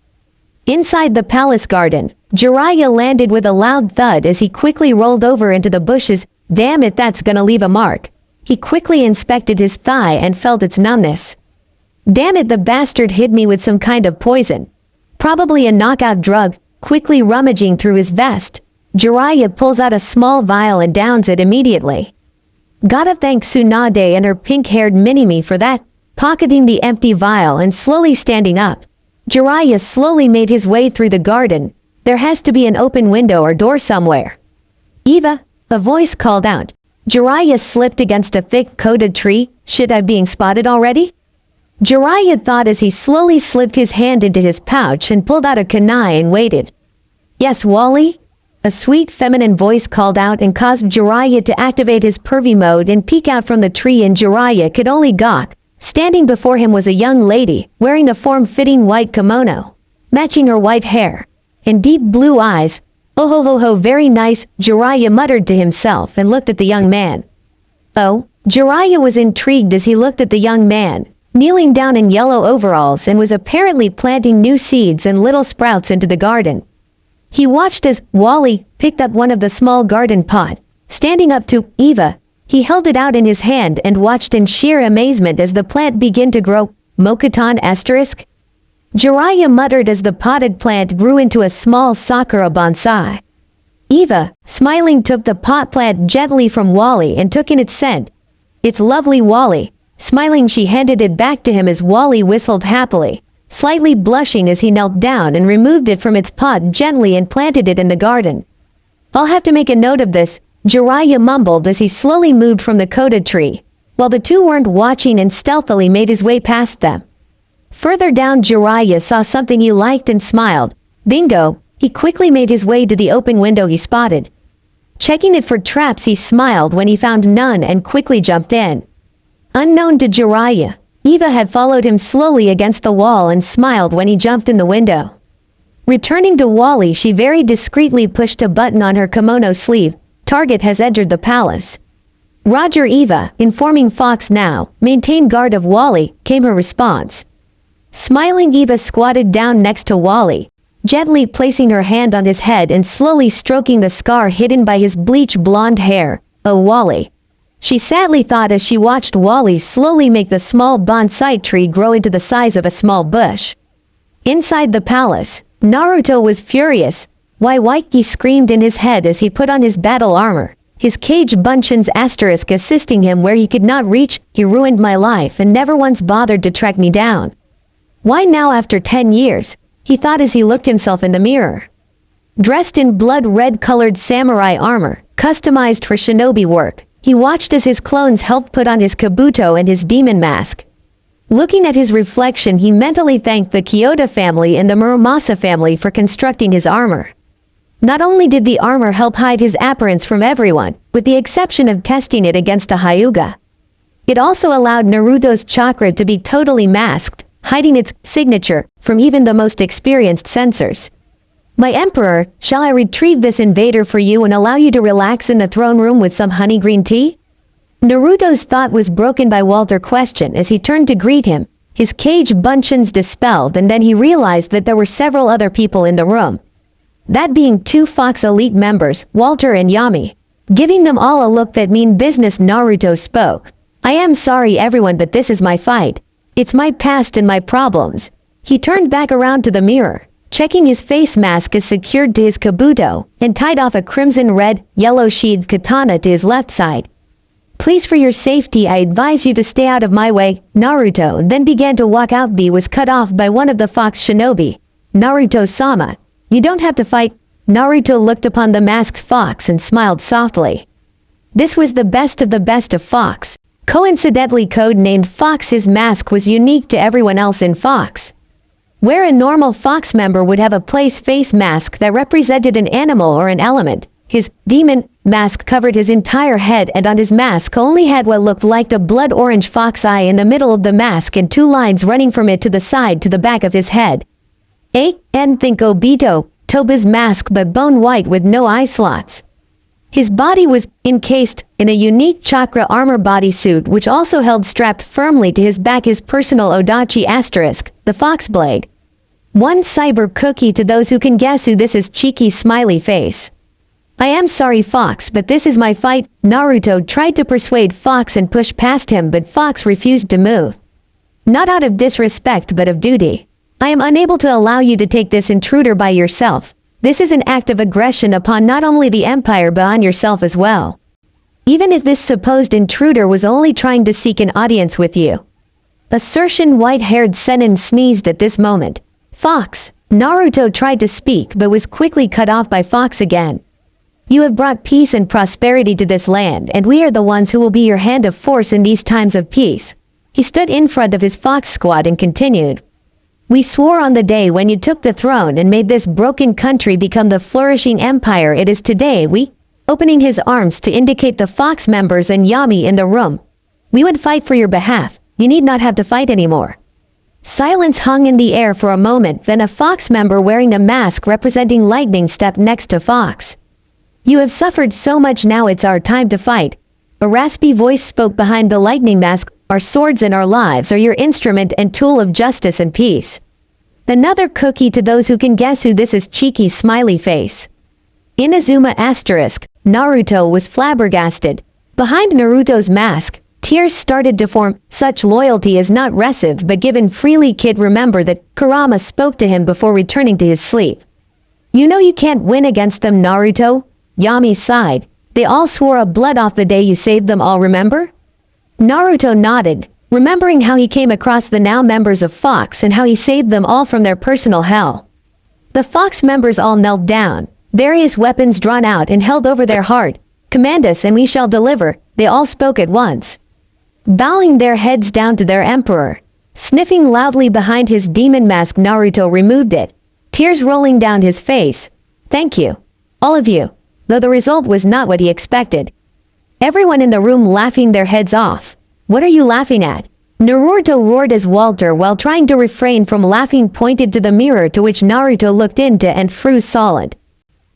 Inside the palace garden, Jiraiya landed with a loud thud as he quickly rolled over into the bushes. Damn it, that's gonna leave a mark. He quickly inspected his thigh and felt its numbness. Damn it, the bastard hit me with some kind of poison. Probably a knockout drug. Quickly rummaging through his vest, Jiraiya pulls out a small vial and downs it immediately. Gotta thank Tsunade and her pink-haired mini-me for that. Pocketing the empty vial and slowly standing up, Jiraiya slowly made his way through the garden. There has to be an open window or door somewhere. Eva, a voice called out. Jiraiya slipped against a thick-coated tree. Should I being spotted already? Jiraiya thought as he slowly slipped his hand into his pouch and pulled out a kunai and waited. Yes, Wally? A sweet feminine voice called out and caused Jiraiya to activate his pervy mode and peek out from the tree, and Jiraiya could only gawk. Standing before him was a young lady, wearing the form-fitting white kimono, matching her white hair, and deep blue eyes. Oh ho ho ho, very nice, Jiraiya muttered to himself and looked at the young man. Oh, Jiraiya was intrigued as he looked at the young man, kneeling down in yellow overalls and was apparently planting new seeds and little sprouts into the garden. He watched as Wally picked up one of the small garden pot. Standing up to Eva, he held it out in his hand and watched in sheer amazement as the plant began to grow. Mokuton asterisk? Jiraiya muttered as the potted plant grew into a small Sakura bonsai. Eva, smiling, took the pot plant gently from Wally and took in its scent. It's lovely, Wally. Smiling, she handed it back to him as Wally whistled happily, slightly blushing as he knelt down and removed it from its pot gently and planted it in the garden. I'll have to make a note of this, Jiraiya mumbled as he slowly moved from the coated tree, while the two weren't watching and stealthily made his way past them. Further down, Jiraiya saw something he liked and smiled. Bingo! He quickly made his way to the open window he spotted. Checking it for traps, he smiled when he found none and quickly jumped in. Unknown to Jiraiya, Eva had followed him slowly against the wall and smiled when he jumped in the window. Returning to Wally, she very discreetly pushed a button on her kimono sleeve. Target has entered the palace. Roger, Eva, informing Fox now. Maintain guard of Wally, came her response. Smiling, Eva squatted down next to Wally, gently placing her hand on his head and slowly stroking the scar hidden by his bleach blonde hair. Oh, Wally. She sadly thought as she watched Wally slowly make the small bonsai tree grow into the size of a small bush. Inside the palace, Naruto was furious. Why, Waiki screamed in his head as he put on his battle armor, his cage buncheons asterisk assisting him where he could not reach. He ruined my life and never once bothered to track me down. Why now after 10 years? He thought as he looked himself in the mirror. Dressed in blood-red colored samurai armor, customized for shinobi work, he watched as his clones helped put on his kabuto and his demon mask. Looking at his reflection, he mentally thanked the Kyoto family and the Muramasa family for constructing his armor. Not only did the armor help hide his appearance from everyone, with the exception of testing it against a Hyuga, it also allowed Naruto's chakra to be totally masked, hiding its signature from even the most experienced sensors. My emperor, shall I retrieve this invader for you and allow you to relax in the throne room with some honey green tea? Naruto's thought was broken by Walter's question as he turned to greet him, his cage buncheons dispelled, and then he realized that there were several other people in the room. That being 2 Fox Elite members, Walter and Yami. Giving them all a look that mean business, Naruto spoke. I am sorry everyone, but this is my fight. It's my past and my problems. He turned back around to the mirror, checking his face mask is secured to his kabuto, and tied off a crimson red, yellow sheathed katana to his left side. Please, for your safety, I advise you to stay out of my way. Naruto then began to walk out. B was cut off by one of the Fox shinobi. Naruto-sama, you don't have to fight. Naruto looked upon the masked fox and smiled softly. This was the best of Fox. Coincidentally code-named Fox, his mask was unique to everyone else in Fox. Where a normal Fox member would have a place face mask that represented an animal or an element, his demon mask covered his entire head, and on his mask only had what looked like a blood orange fox eye in the middle of the mask and 2 lines running from it to the side to the back of his head. Think Obito, Toba's mask but bone white with no eye slots. His body was encased in a unique chakra armor bodysuit which also held strapped firmly to his back his personal Odachi asterisk, the fox blade. One cyber cookie to those who can guess who this is. Cheeky smiley face. I am sorry Fox, but this is my fight. Naruto tried to persuade Fox and push past him, but Fox refused to move. Not out of disrespect but of duty. I am unable to allow you to take this intruder by yourself. This is an act of aggression upon not only the Empire but on yourself as well. even if this supposed intruder was only trying to seek an audience with you. Assertion. White-haired Senin sneezed at this moment. Fox. Naruto tried to speak but was quickly cut off by Fox again. You have brought peace and prosperity to this land, and we are the ones who will be your hand of force in these times of peace. He stood in front of his Fox squad and continued. We swore on the day when you took the throne and made this broken country become the flourishing empire it is today, opening his arms to indicate the Fox members and Yami in the room. We would fight for your behalf. You need not have to fight anymore. Silence hung in the air for a moment, then a Fox member wearing a mask representing lightning stepped next to Fox. You have suffered so much, now it's our time to fight. A raspy voice spoke behind the lightning mask. Our swords and our lives are your instrument and tool of justice and peace. Another cookie to those who can guess who this is. Cheeky smiley face. Inazuma asterisk. Naruto was flabbergasted. Behind Naruto's mask, tears started to form. Such loyalty is not received but given freely. Kid, remember that Kurama spoke to him before returning to his sleep. You know you can't win against them, Naruto. Yami sighed. They all swore a blood off the day you saved them all, remember? Naruto nodded, remembering how he came across the now members of Fox and how he saved them all from their personal hell. The Fox members all knelt down, various weapons drawn out and held over their heart. Command us and we shall deliver, they all spoke at once. Bowing their heads down to their emperor. Sniffing loudly behind his demon mask, Naruto removed it, tears rolling down his face. Thank you, all of you, though the result was not what he expected. Everyone in the room laughing their heads off. What are you laughing at? Naruto roared as Walter, while trying to refrain from laughing, pointed to the mirror, to which Naruto looked into and froze solid.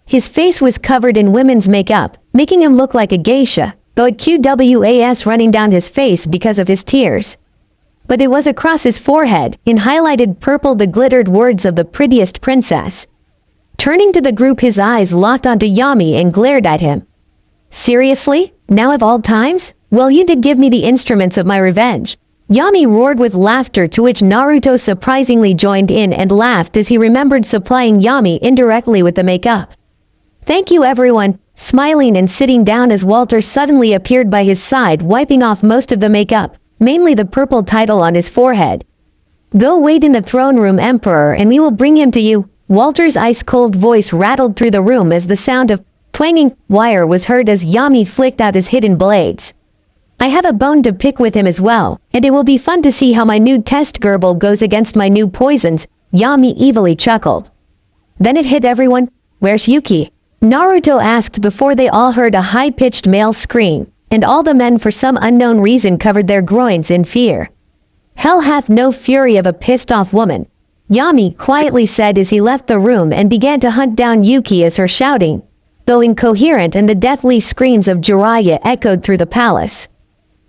His face was covered in women's makeup, making him look like a geisha, though it QWAS running down his face because of his tears. But it was across his forehead, in highlighted purple, the glittered words of the prettiest princess. Turning to the group, his eyes locked onto Yami and glared at him. Seriously? Now of all times? Well, you did give me the instruments of my revenge. Yami roared with laughter, to which Naruto surprisingly joined in and laughed as he remembered supplying Yami indirectly with the makeup. Thank you, everyone, smiling and sitting down as Walter suddenly appeared by his side, wiping off most of the makeup, mainly the purple title on his forehead. Go wait in the throne room, Emperor, and we will bring him to you. Walter's ice-cold voice rattled through the room as the sound of twanging wire was heard as Yami flicked out his hidden blades. I have a bone to pick with him as well, and it will be fun to see how my new test gerbil goes against my new poisons, Yami evilly chuckled. Then it hit everyone. Where's Yuki? Naruto asked before they all heard a high-pitched male scream, and all the men for some unknown reason covered their groins in fear. Hell hath no fury of a pissed-off woman, Yami quietly said as he left the room and began to hunt down Yuki as her shouting, though incoherent, and the deathly screams of Jiraiya echoed through the palace.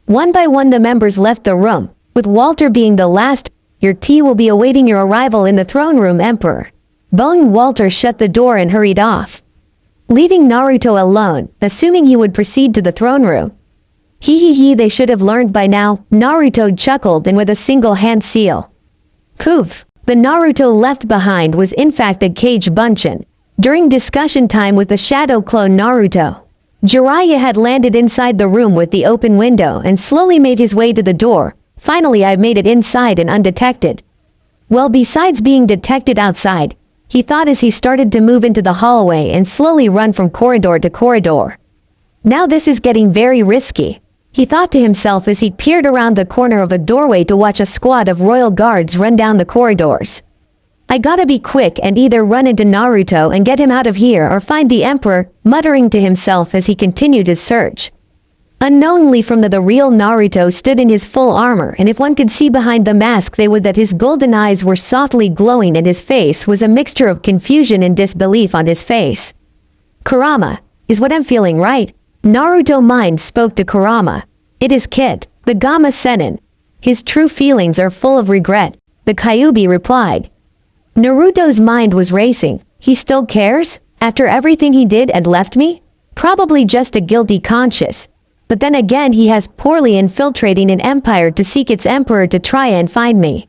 One by one the members left the room, with Walter being the last. Your tea will be awaiting your arrival in the throne room, Emperor. Bone. Walter shut the door and hurried off, leaving Naruto alone, assuming he would proceed to the throne room. He, they should have learned by now, Naruto chuckled, and with a single hand seal. Poof. The Naruto left behind was in fact a cage bunchin. During discussion time with the shadow clone Naruto, Jiraiya had landed inside the room with the open window and slowly made his way to the door. Finally, I've made it inside and undetected. Well, besides being detected outside, he thought as he started to move into the hallway and slowly run from corridor to corridor. Now this is getting very risky, he thought to himself as he peered around the corner of a doorway to watch a squad of royal guards run down the corridors. I gotta be quick and either run into Naruto and get him out of here or find the Emperor, muttering to himself as he continued his search. Unknowingly from the real Naruto stood in his full armor, and if one could see behind the mask they would that his golden eyes were softly glowing and his face was a mixture of confusion and disbelief on his face. Kurama, is what I'm feeling right? Naruto mind spoke to Kurama. It is Kid, the Gamma Sennin. His true feelings are full of regret, the Kyuubi replied. Naruto's mind was racing. He still cares? After everything he did and left me? Probably just a guilty conscience. But then again he has poorly infiltrating an empire to seek its emperor to try and find me.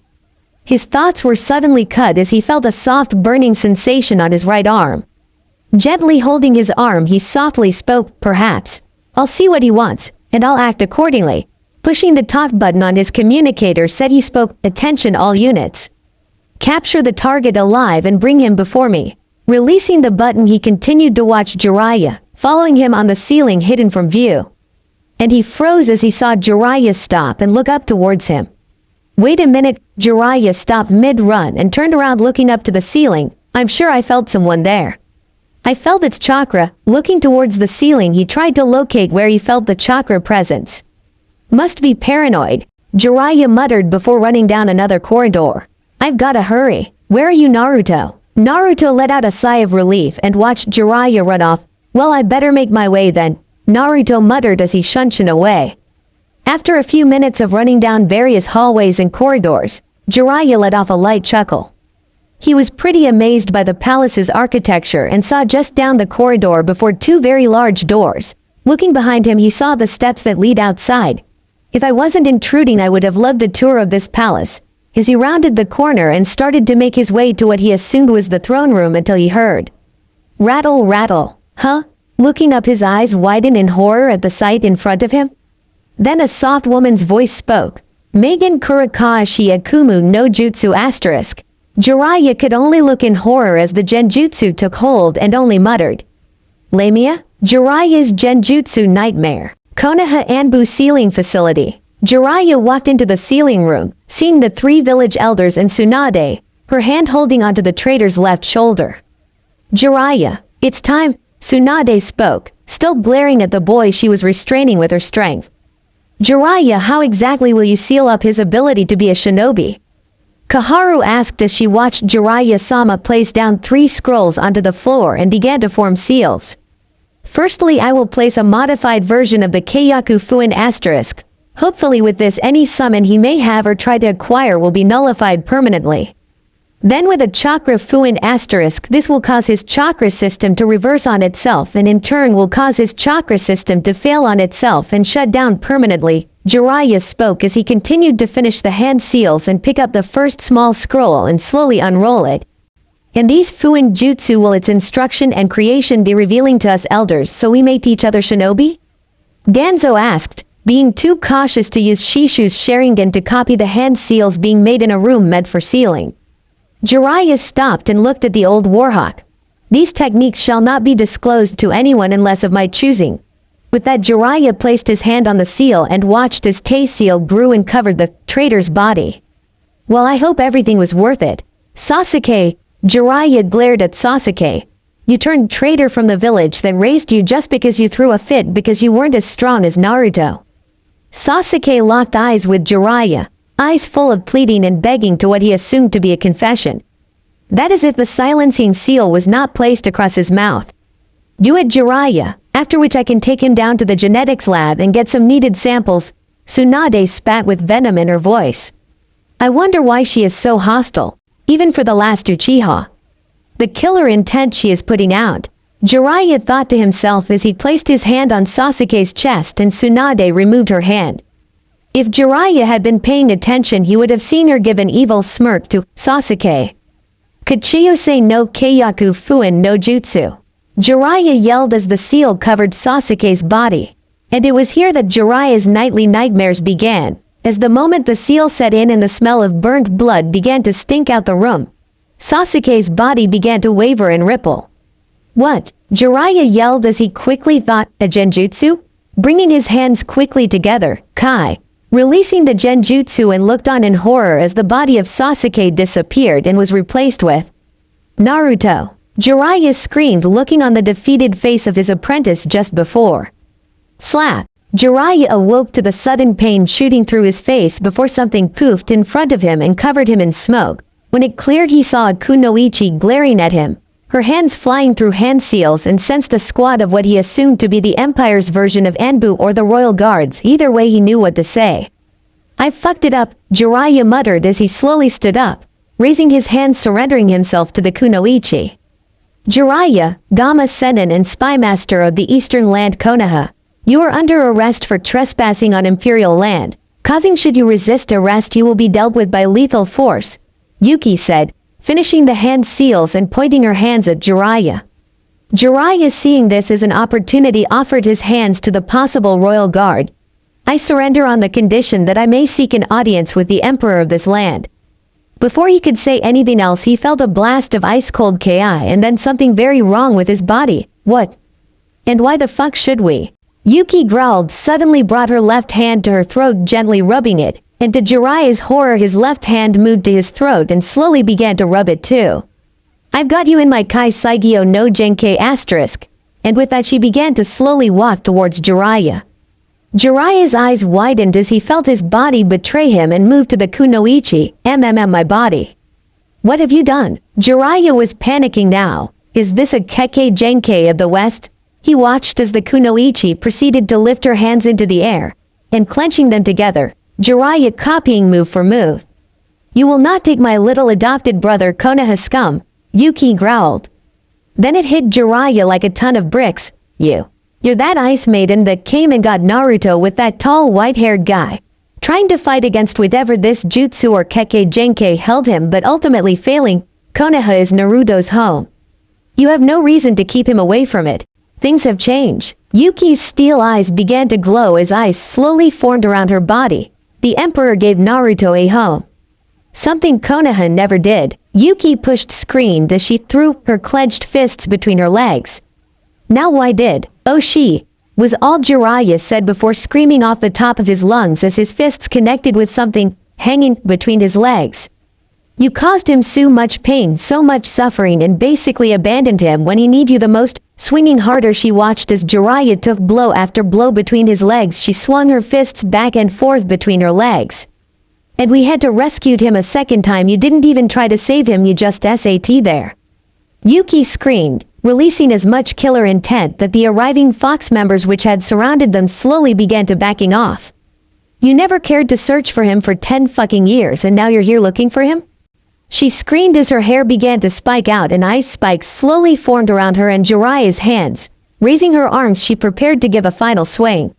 His thoughts were suddenly cut as he felt a soft burning sensation on his right arm. Gently holding his arm he softly spoke, perhaps. I'll see what he wants, and I'll act accordingly. Pushing the talk button on his communicator said he spoke, "Attention all units. Capture the target alive and bring him before me." Releasing the button, he continued to watch Jiraiya, following him on the ceiling hidden from view. And he froze as he saw Jiraiya stop and look up towards him. "Wait a minute." Jiraiya stopped mid-run and turned around looking up to the ceiling. "I'm sure I felt someone there. I felt its chakra." Looking towards the ceiling, he tried to locate where he felt the chakra presence. "Must be paranoid," Jiraiya muttered before running down another corridor. "I've gotta hurry. Where are you, Naruto?" Naruto let out a sigh of relief and watched Jiraiya run off. "Well, I better make my way then," Naruto muttered as he shunshed away. After a few minutes of running down various hallways and corridors, Jiraiya let off a light chuckle. He was pretty amazed by the palace's architecture and saw just down the corridor before two very large doors. Looking behind him, he saw the steps that lead outside. "If I wasn't intruding, I would have loved a tour of this palace." As he rounded the corner and started to make his way to what he assumed was the throne room until he heard rattle, rattle. "Huh?" Looking up, his eyes widened in horror at the sight in front of him. Then a soft woman's voice spoke. "Megan Kurakashi Akumu no Jutsu asterisk." Jiraiya could only look in horror as the genjutsu took hold and only muttered, "Lamia?" Jiraiya's genjutsu nightmare. Konoha Anbu ceiling facility. Jiraiya walked into the ceiling room, seeing the three village elders and Tsunade, her hand holding onto the traitor's left shoulder. "Jiraiya, it's time," Tsunade spoke, still glaring at the boy she was restraining with her strength. "Jiraiya, how exactly will you seal up his ability to be a shinobi?" Kaharu asked as she watched Jiraiya-sama place down 3 scrolls onto the floor and began to form seals. "Firstly, I will place a modified version of the Keiyaku Fuin asterisk. Hopefully with this, any summon he may have or try to acquire will be nullified permanently. Then with a chakra Fuin asterisk, this will cause his chakra system to reverse on itself and in turn will cause his chakra system to fail on itself and shut down permanently." Jiraiya spoke as he continued to finish the hand seals and pick up the first small scroll and slowly unroll it. "In these Fuin Jutsu will its instruction and creation be revealing to us elders so we may teach other shinobi?" Danzo asked, being too cautious to use Shishu's Sharingan to copy the hand seals being made in a room meant for sealing. Jiraiya stopped and looked at the old warhawk. "These techniques shall not be disclosed to anyone unless of my choosing." With that, Jiraiya placed his hand on the seal and watched as Tay seal grew and covered the traitor's body. "Well, I hope everything was worth it." "Sasuke," Jiraiya glared at Sasuke. "You turned traitor from the village that raised you just because you threw a fit because you weren't as strong as Naruto." Sasuke locked eyes with Jiraiya, eyes full of pleading and begging to what he assumed to be a confession. That is if the silencing seal was not placed across his mouth. "Do it, Jiraiya, after which I can take him down to the genetics lab and get some needed samples." Tsunade spat with venom in her voice. "I wonder why she is so hostile, even for the last Uchiha. The killer intent she is putting out." Jiraiya thought to himself as he placed his hand on Sasuke's chest and Tsunade removed her hand. If Jiraiya had been paying attention, he would have seen her give an evil smirk to Sasuke. "Kachiyose no Keiyaku Fuin no Jutsu." Jiraiya yelled as the seal covered Sasuke's body. And it was here that Jiraiya's nightly nightmares began, as the moment the seal set in and the smell of burnt blood began to stink out the room. Sasuke's body began to waver and ripple. "What?" Jiraiya yelled as he quickly thought, "A genjutsu?" Bringing his hands quickly together, Kai, releasing the genjutsu and looked on in horror as the body of Sasuke disappeared and was replaced with Naruto. Jiraiya screamed, looking on the defeated face of his apprentice just before. Slap! Jiraiya awoke to the sudden pain shooting through his face before something poofed in front of him and covered him in smoke. When it cleared, he saw a kunoichi glaring at him, her hands flying through hand seals, and sensed a squad of what he assumed to be the Empire's version of Anbu or the Royal Guards. Either way, he knew what to say. "I fucked it up," Jiraiya muttered as he slowly stood up, raising his hands, surrendering himself to the kunoichi. "Jiraiya, Gama Sennin and Spymaster of the Eastern Land Konoha, you are under arrest for trespassing on Imperial land, causing should you resist arrest you will be dealt with by lethal force," Yuki said, finishing the hand seals and pointing her hands at Jiraiya. Jiraiya, seeing this as an opportunity, offered his hands to the possible royal guard. I surrender on the condition that I may seek an audience with the emperor of this land. Before he could say anything else, he felt a blast of ice-cold ki and then something very wrong with his body. What? And why the fuck should we? Yuki growled, suddenly brought her left hand to her throat, gently rubbing it, and to Jiraiya's horror his left hand moved to his throat and slowly began to rub it too. I've got you in my Kai Saigyo no Genkei asterisk. And with that she began to slowly walk towards Jiraiya. Jiraiya's eyes widened as he felt his body betray him and moved to the kunoichi, my body. What have you done? Jiraiya was panicking now. Is this a Kekkei Genkei of the West? He watched as the kunoichi proceeded to lift her hands into the air, and clenching them together, Jiraiya copying move for move. You will not take my little adopted brother Konoha scum, Yuki growled. Then it hit Jiraiya like a ton of bricks. You're that ice maiden that came and got Naruto with that tall white-haired guy, trying to fight against whatever this jutsu or Kekkei Genkei held him but ultimately failing. Konoha is Naruto's home. You have no reason to keep him away from it. Things have changed. Yuki's steel eyes began to glow as ice slowly formed around her body. The emperor gave Naruto a home. Something Konoha never did. Yuki screamed as she threw her clenched fists between her legs. Now why did? Oh, she was all Jiraiya said before screaming off the top of his lungs as his fists connected with something hanging between his legs. You caused him so much pain, so much suffering, and basically abandoned him when he needed you the most. Swinging harder, she watched as Jiraiya took blow after blow between his legs. She swung her fists back and forth between her legs. And we had to rescue him a second time. You didn't even try to save him, you just sat there. Yuki screamed, releasing as much killer intent that the arriving Fox members which had surrounded them slowly began to backing off. You never cared to search for him for 10 fucking years and now you're here looking for him? She screamed as her hair began to spike out and ice spikes slowly formed around her and Jiraiya's hands. Raising her arms, she prepared to give a final swing.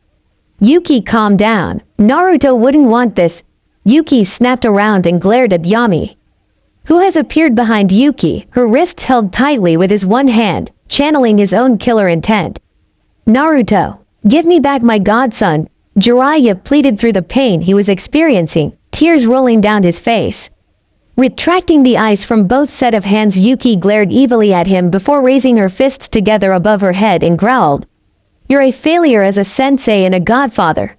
Yuki, calm down. Naruto wouldn't want this. Yuki snapped around and glared at Yami, who has appeared behind Yuki, her wrists held tightly with his one hand, channeling his own killer intent. Naruto, give me back my godson. Jiraiya pleaded through the pain he was experiencing, tears rolling down his face. Retracting the ice from both set of hands, Yuki glared evilly at him before raising her fists together above her head and growled. You're a failure as a sensei and a godfather.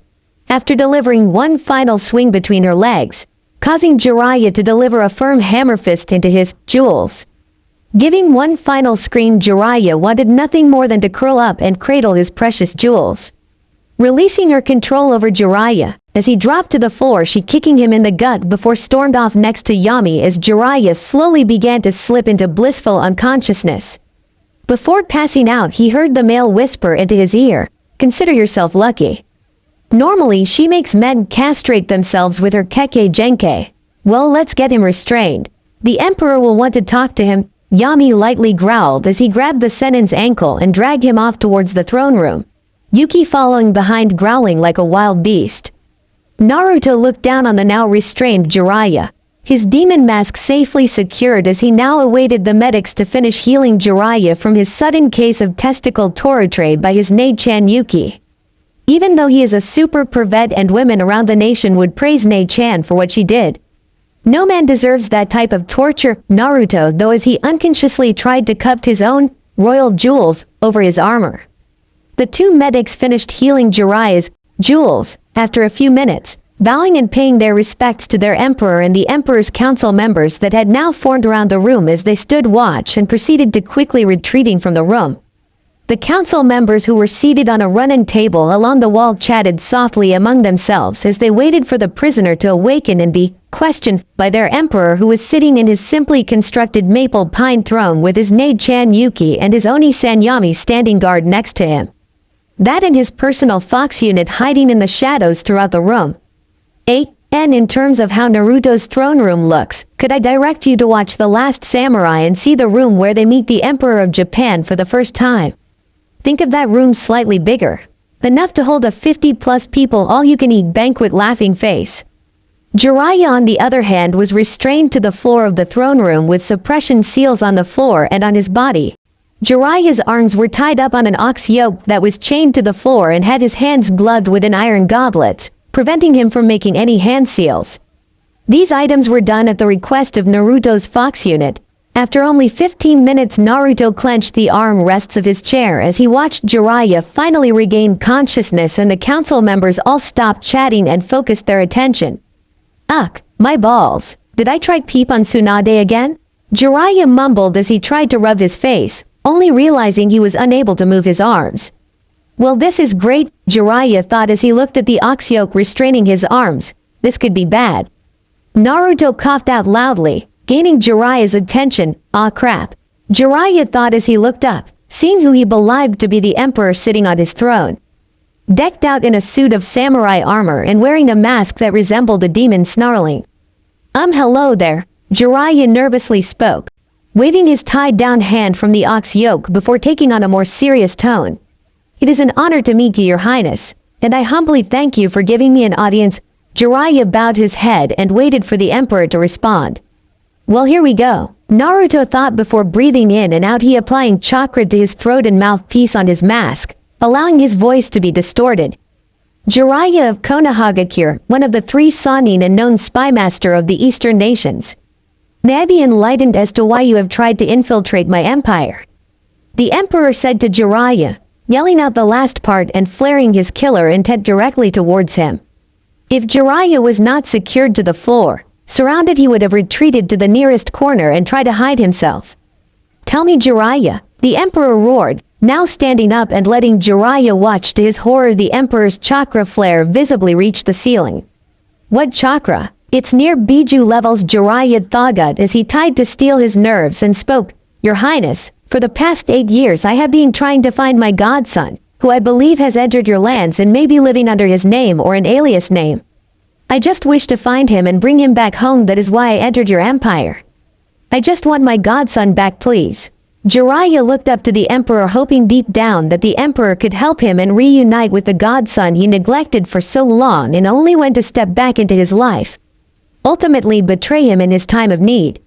After delivering one final swing between her legs, causing Jiraiya to deliver a firm hammer fist into his jewels. Giving one final scream, Jiraiya wanted nothing more than to curl up and cradle his precious jewels. Releasing her control over Jiraiya, as he dropped to the floor, she kicking him in the gut before stormed off next to Yami as Jiraiya slowly began to slip into blissful unconsciousness. Before passing out, he heard the male whisper into his ear, "Consider yourself lucky." Normally, she makes men castrate themselves with her Kekkei Genkei. Well, let's get him restrained. The emperor will want to talk to him. Yami lightly growled as he grabbed the Senin's ankle and dragged him off towards the throne room. Yuki following behind, growling like a wild beast. Naruto looked down on the now restrained Jiraiya, his demon mask safely secured as he now awaited the medics to finish healing Jiraiya from his sudden case of testicle torture by his Nei-chan Yuki. Even though he is a super pervert and women around the nation would praise Nei-chan for what she did, no man deserves that type of torture. Naruto, though, as he unconsciously tried to cup his own royal jewels over his armor. The two medics finished healing Jiraiya's jewels after a few minutes, bowing and paying their respects to their emperor and the emperor's council members that had now formed around the room as they stood watch and proceeded to quickly retreating from the room. The council members who were seated on a running table along the wall chatted softly among themselves as they waited for the prisoner to awaken and be questioned by their emperor, who was sitting in his simply constructed maple pine throne with his Nei-chan Yuki and his Oni-san Yami standing guard next to him. That and his personal fox unit hiding in the shadows throughout the room. And in terms of how Naruto's throne room looks, could I direct you to watch The Last Samurai and see the room where they meet the Emperor of Japan for the first time. Think of that room slightly bigger, enough to hold a 50+ people all-you-can-eat banquet. Laughing face. Jiraiya, on the other hand, was restrained to the floor of the throne room with suppression seals on the floor and on his body. Jiraiya's arms were tied up on an ox yoke that was chained to the floor and had his hands gloved with an iron goblet, preventing him from making any hand seals. These items were done at the request of Naruto's Fox unit. After only 15 minutes, Naruto clenched the arm rests of his chair as he watched Jiraiya finally regain consciousness, and the council members all stopped chatting and focused their attention. Ugh, my balls. Did I try peep on Tsunade again? Jiraiya mumbled as he tried to rub his face, only realizing he was unable to move his arms. Well, this is great, Jiraiya thought as he looked at the ox yoke restraining his arms. This could be bad. Naruto coughed out loudly, gaining Jiraiya's attention. Ah crap. Jiraiya thought as he looked up, seeing who he believed to be the emperor sitting on his throne. Decked out in a suit of samurai armor and wearing a mask that resembled a demon snarling. Hello there, Jiraiya nervously spoke, waving his tied-down hand from the ox yoke before taking on a more serious tone. It is an honor to meet you, Your Highness, and I humbly thank you for giving me an audience. Jiraiya bowed his head and waited for the emperor to respond. Well, here we go, Naruto thought before breathing in and out, he applying chakra to his throat and mouthpiece on his mask, allowing his voice to be distorted. Jiraiya of Konohagakure, one of the 3 Sannin and known spymaster of the eastern nations. May I be enlightened as to why you have tried to infiltrate my empire? The emperor said to Jiraiya, yelling out the last part and flaring his killer intent directly towards him. If Jiraiya was not secured to the floor, surrounded, he would have retreated to the nearest corner and tried to hide himself. Tell me, Jiraiya, the emperor roared, now standing up and letting Jiraiya watch. To his horror, the emperor's chakra flare visibly reached the ceiling. What chakra? It's near Biju levels, Jiraiya thought as he tried to steal his nerves and spoke. Your Highness, for the past 8 years I have been trying to find my godson, who I believe has entered your lands and may be living under his name or an alias name. I just wish to find him and bring him back home. That is why I entered your empire. I just want my godson back, please. Jiraiya looked up to the emperor, hoping deep down that the emperor could help him and reunite with the godson he neglected for so long and only went to step back into his life, ultimately betray him in his time of need.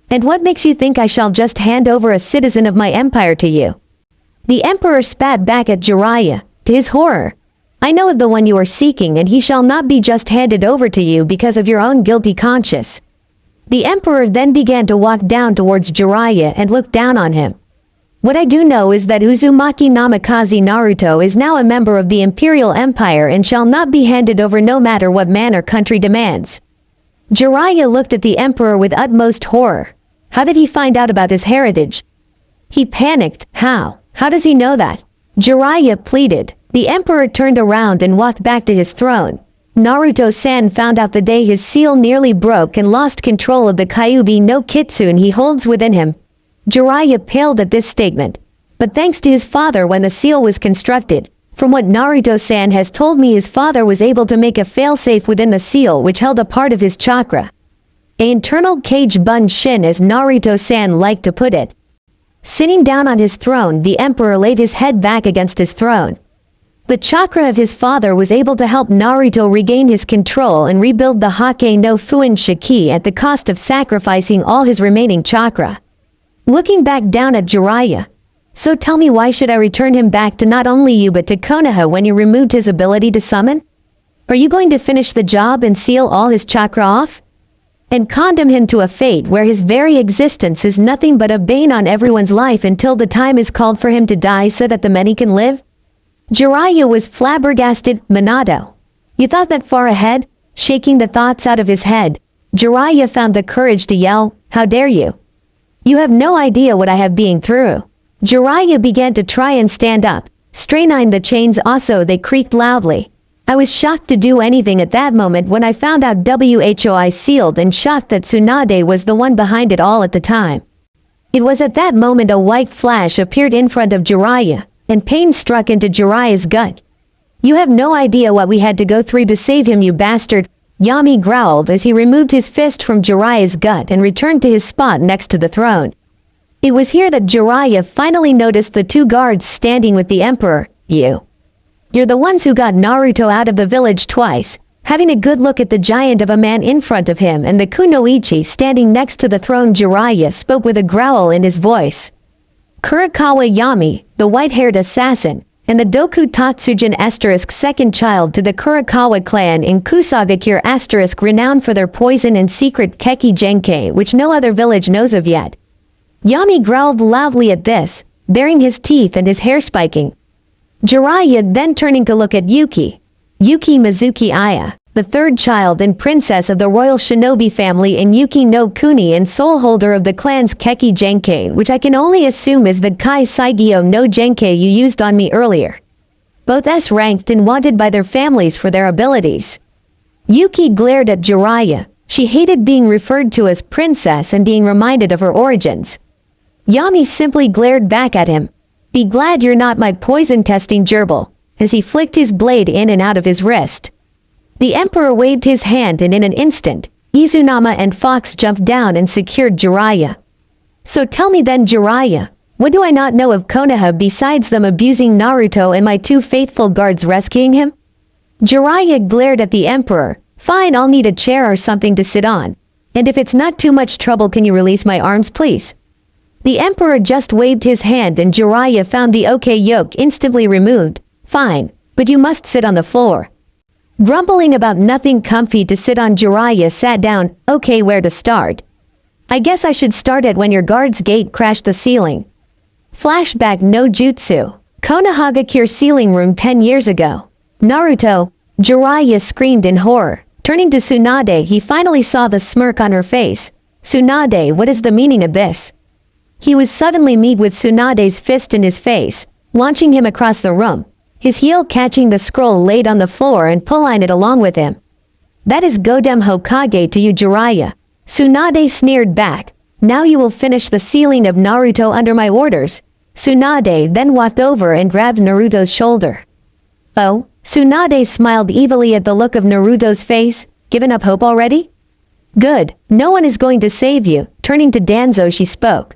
And what makes you think I shall just hand over a citizen of my empire to you? The emperor spat back at Jiraiya, to his horror. I know of the one you are seeking, and he shall not be just handed over to you because of your own guilty conscience. The emperor then began to walk down towards Jiraiya and look down on him. What I do know is that Uzumaki Namikaze Naruto is now a member of the Imperial Empire and shall not be handed over no matter what man or country demands. Jiraiya looked at the emperor with utmost horror. How did he find out about his heritage? He panicked. How? How does he know that? Jiraiya pleaded. The emperor turned around and walked back to his throne. Naruto-san found out the day his seal nearly broke and lost control of the Kyuubi no Kitsune he holds within him. Jiraiya paled at this statement. But thanks to his father, when the seal was constructed, from what Naruto-san has told me, his father was able to make a failsafe within the seal which held a part of his chakra. An internal cage bunshin, as Naruto-san liked to put it. Sitting down on his throne, the emperor laid his head back against his throne. The chakra of his father was able to help Naruto regain his control and rebuild the Hake no Fuin Shiki at the cost of sacrificing all his remaining chakra. Looking back down at Jiraiya. So tell me, why should I return him back to not only you but to Konoha when you removed his ability to summon? Are you going to finish the job and seal all his chakra off? And condemn him to a fate where his very existence is nothing but a bane on everyone's life until the time is called for him to die so that the many can live? Jiraiya was flabbergasted. Minato, you thought that far ahead? Shaking the thoughts out of his head, Jiraiya found the courage to yell, how dare you? You have no idea what I have been through. Jiraiya began to try and stand up, straining the chains. Also, they creaked loudly. I was shocked to do anything at that moment when I found out WHOI sealed, and shocked that Tsunade was the one behind it all at the time. It was at that moment a white flash appeared in front of Jiraiya, and pain struck into Jiraiya's gut. You have no idea what we had to go through to save him, you bastard, Yami growled as he removed his fist from Jiraiya's gut and returned to his spot next to the throne. It was here that Jiraiya finally noticed the 2 guards standing with the emperor. You're the ones who got Naruto out of the village twice. Having a good look at the giant of a man in front of him and the kunoichi standing next to the throne, Jiraiya spoke with a growl in his voice. Kurikawa Yami, the white-haired assassin, and the Doku Tatsujin * second child to the Kurikawa clan in Kusagakure * renowned for their poison and secret Keki Genkai which no other village knows of yet. Yami growled loudly at this, baring his teeth and his hair spiking. Jiraiya then turning to look at Yuki Mizuki Aya, the third child and princess of the royal shinobi family in Yuki no Kuni and sole holder of the clan's Keki Genkai, which I can only assume is the Kai Saigyo no Genkai you used on me earlier. Both S-ranked and wanted by their families for their abilities. Yuki glared at Jiraiya. She hated being referred to as princess and being reminded of her origins. Yami simply glared back at him. Be glad you're not my poison-testing gerbil, as he flicked his blade in and out of his wrist. The emperor waved his hand and in an instant, Izunama and Fox jumped down and secured Jiraiya. So tell me then, Jiraiya, what do I not know of Konoha besides them abusing Naruto and my two faithful guards rescuing him? Jiraiya glared at the emperor. Fine, I'll need a chair or something to sit on. And if it's not too much trouble, can you release my arms, please? The emperor just waved his hand and Jiraiya found the okay yoke instantly removed. Fine, but you must sit on the floor. Grumbling about nothing comfy to sit on, Jiraiya sat down. Okay, where to start? I guess I should start at when your guard's gate crashed the ceiling. Flashback no jutsu. Konohagakure ceiling room 10 years ago. Naruto, Jiraiya screamed in horror. Turning to Tsunade, he finally saw the smirk on her face. Tsunade, what is the meaning of this? He was suddenly met with Tsunade's fist in his face, launching him across the room, his heel catching the scroll laid on the floor and pulling it along with him. That is Godem Hokage to you, Jiraiya. Tsunade sneered back. Now you will finish the sealing of Naruto under my orders. Tsunade then walked over and grabbed Naruto's shoulder. Oh, Tsunade smiled evilly at the look of Naruto's face. Given up hope already? Good, no one is going to save you. Turning to Danzo, she spoke.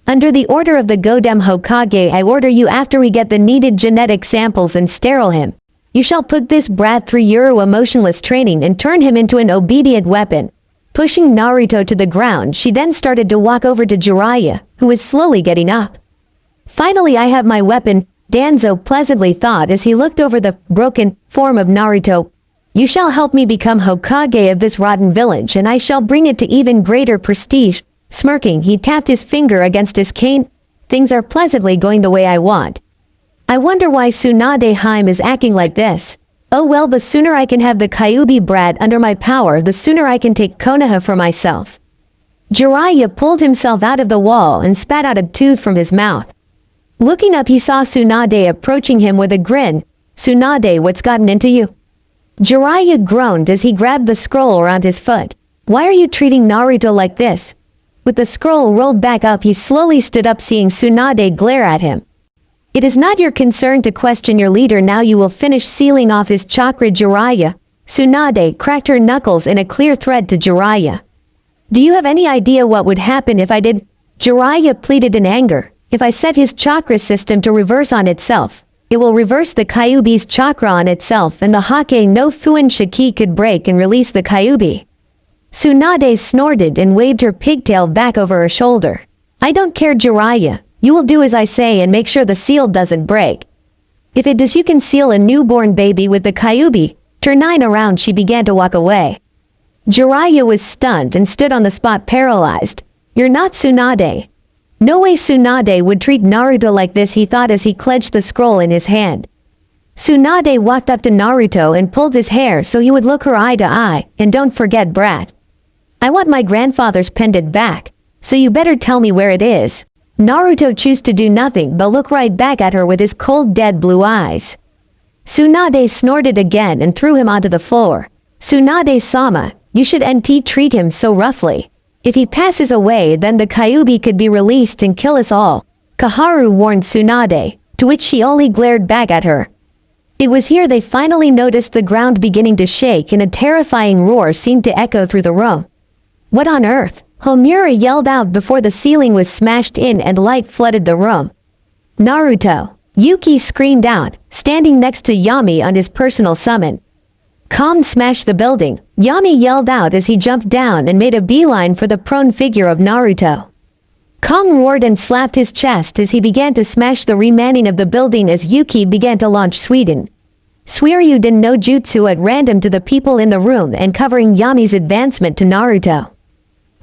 Under the order of the Godem Hokage, I order you, after we get the needed genetic samples and sterile him, you shall put this brat through Euro emotionless training and turn him into an obedient weapon. Pushing Naruto to the ground, she then started to walk over to Jiraiya, who was slowly getting up. Finally, I have my weapon, Danzo pleasantly thought as he looked over the broken form of Naruto. You shall help me become Hokage of this rotten village, and I shall bring it to even greater prestige. Smirking, he tapped his finger against his cane. Things are pleasantly going the way I want. I wonder why Tsunade Haim is acting like this. Oh well, the sooner I can have the Kyuubi brat under my power, the sooner I can take Konoha for myself. Jiraiya pulled himself out of the wall and spat out a tooth from his mouth. Looking up, he saw Tsunade approaching him with a grin. Tsunade, what's gotten into you? Jiraiya groaned as he grabbed the scroll around his foot. Why are you treating Naruto like this? With the scroll rolled back up, he slowly stood up, seeing Tsunade glare at him. It is not your concern to question your leader. Now you will finish sealing off his chakra, Jiraiya. Tsunade cracked her knuckles in a clear threat to Jiraiya. Do you have any idea what would happen if I did? Jiraiya pleaded in anger. If I set his chakra system to reverse on itself, it will reverse the Kyuubi's chakra on itself, and the Hake no Fuin Shiki could break and release the Kyuubi. Tsunade snorted and waved her pigtail back over her shoulder. I don't care, Jiraiya. You will do as I say and make sure the seal doesn't break. If it does, you can seal a newborn baby with the Kyuubi. Turning around, she began to walk away. Jiraiya was stunned and stood on the spot, paralyzed. You're not Tsunade. No way Tsunade would treat Naruto like this, he thought as he clenched the scroll in his hand. Tsunade walked up to Naruto and pulled his hair so he would look her eye to eye. And don't forget, brat. I want my grandfather's pendant back, so you better tell me where it is. Naruto chose to do nothing but look right back at her with his cold, dead blue eyes. Tsunade snorted again and threw him onto the floor. Tsunade-sama, you should NT treat him so roughly. If he passes away, then the Kyuubi could be released and kill us all. Kaharu warned Tsunade, to which she only glared back at her. It was here they finally noticed the ground beginning to shake and a terrifying roar seemed to echo through the room. What on earth? Homura yelled out before the ceiling was smashed in and light flooded the room. Naruto! Yuki screamed out, standing next to Yami on his personal summon. Calm smashed the building, Yami yelled out as he jumped down and made a beeline for the prone figure of Naruto. Kong roared and slapped his chest as he began to smash the remaining of the building as Yuki began to launch Suiryuden no Jutsu at random to the people in the room and covering Yami's advancement to Naruto.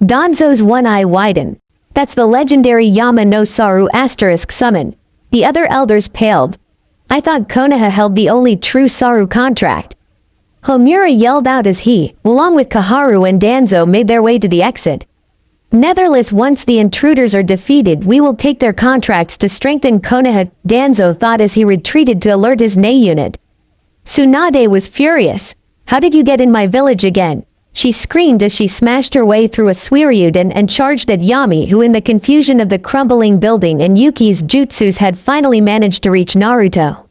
Danzo's one eye widened. That's the legendary Yama no Saru * summon. The other elders paled. I thought Konoha held the only true Saru contract. Homura yelled out as he, along with Kaharu and Danzo, made their way to the exit. Netherless, once the intruders are defeated, we will take their contracts to strengthen Konoha, Danzo thought as he retreated to alert his Nei unit. Tsunade was furious. How did you get in my village again? She screamed as she smashed her way through a Suiryuden and charged at Yami, who in the confusion of the crumbling building and Yuki's jutsus had finally managed to reach Naruto.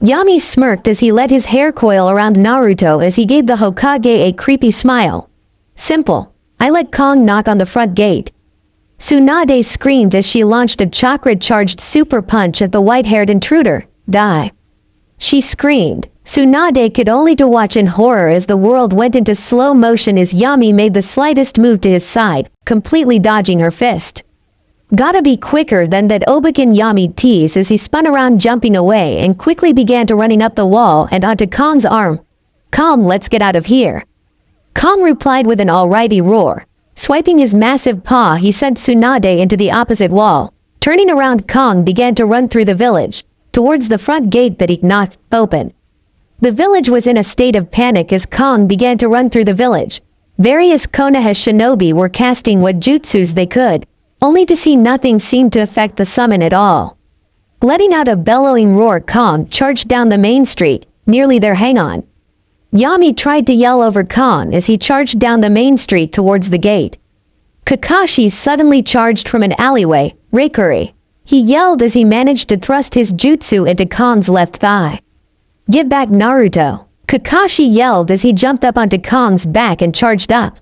Yami smirked as he let his hair coil around Naruto as he gave the Hokage a creepy smile. Simple. I let Kong knock on the front gate. Tsunade screamed as she launched a chakra-charged super punch at the white-haired intruder. Die. She screamed. Tsunade could only to watch in horror as the world went into slow motion as Yami made the slightest move to his side, completely dodging her fist. Gotta be quicker than that, Obaken Yami teased as he spun around, jumping away and quickly began to running up the wall and onto Kong's arm. Kong, let's get out of here. Kong replied with an alrighty roar. Swiping his massive paw, he sent Tsunade into the opposite wall. Turning around, Kong began to run through the village, towards the front gate that he knocked open. The village was in a state of panic as Kong began to run through the village. Various Konoha shinobi were casting what jutsus they could, only to see nothing seemed to affect the summon at all. Letting out a bellowing roar, Kong charged down the main street, nearly there. Hang on. Yami tried to yell over Kong as he charged down the main street towards the gate. Kakashi suddenly charged from an alleyway. Reikuri. He yelled as he managed to thrust his jutsu into Kong's left thigh. Give back Naruto. Kakashi yelled as he jumped up onto Kong's back and charged up.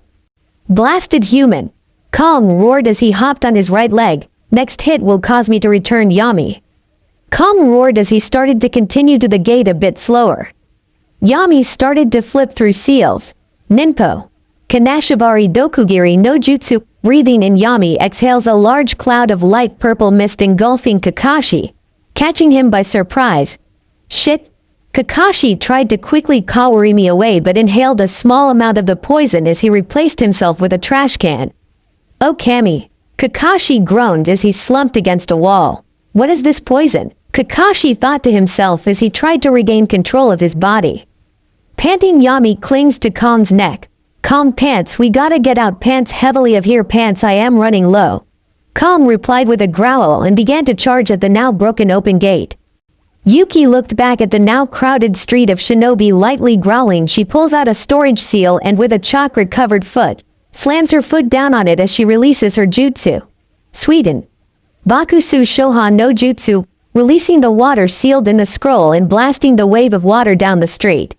Blasted human. Kong roared as he hopped on his right leg. Next hit will cause me to return Yami. Kong roared as he started to continue to the gate a bit slower. Yami started to flip through seals. Ninpo. Kanashibari Dokugiri no Jutsu. Breathing in, Yami exhales a large cloud of light purple mist engulfing Kakashi, catching him by surprise. Shit. Kakashi tried to quickly Kawarimi away but inhaled a small amount of the poison as he replaced himself with a trash can. Oh Kami. Kakashi groaned as he slumped against a wall. What is this poison? Kakashi thought to himself as he tried to regain control of his body. Panting, Yami clings to Kong's neck. Kong, pants, we gotta get out. Pants, heavily of here. Pants, I am running low. Kong replied with a growl and began to charge at the now broken open gate. Yuki looked back at the now crowded street of shinobi. Lightly growling, she pulls out a storage seal and with a chakra-covered foot, slams her foot down on it as she releases her jutsu. Sweden. Bakusu Shohan no Jutsu, releasing the water sealed in the scroll and blasting the wave of water down the street.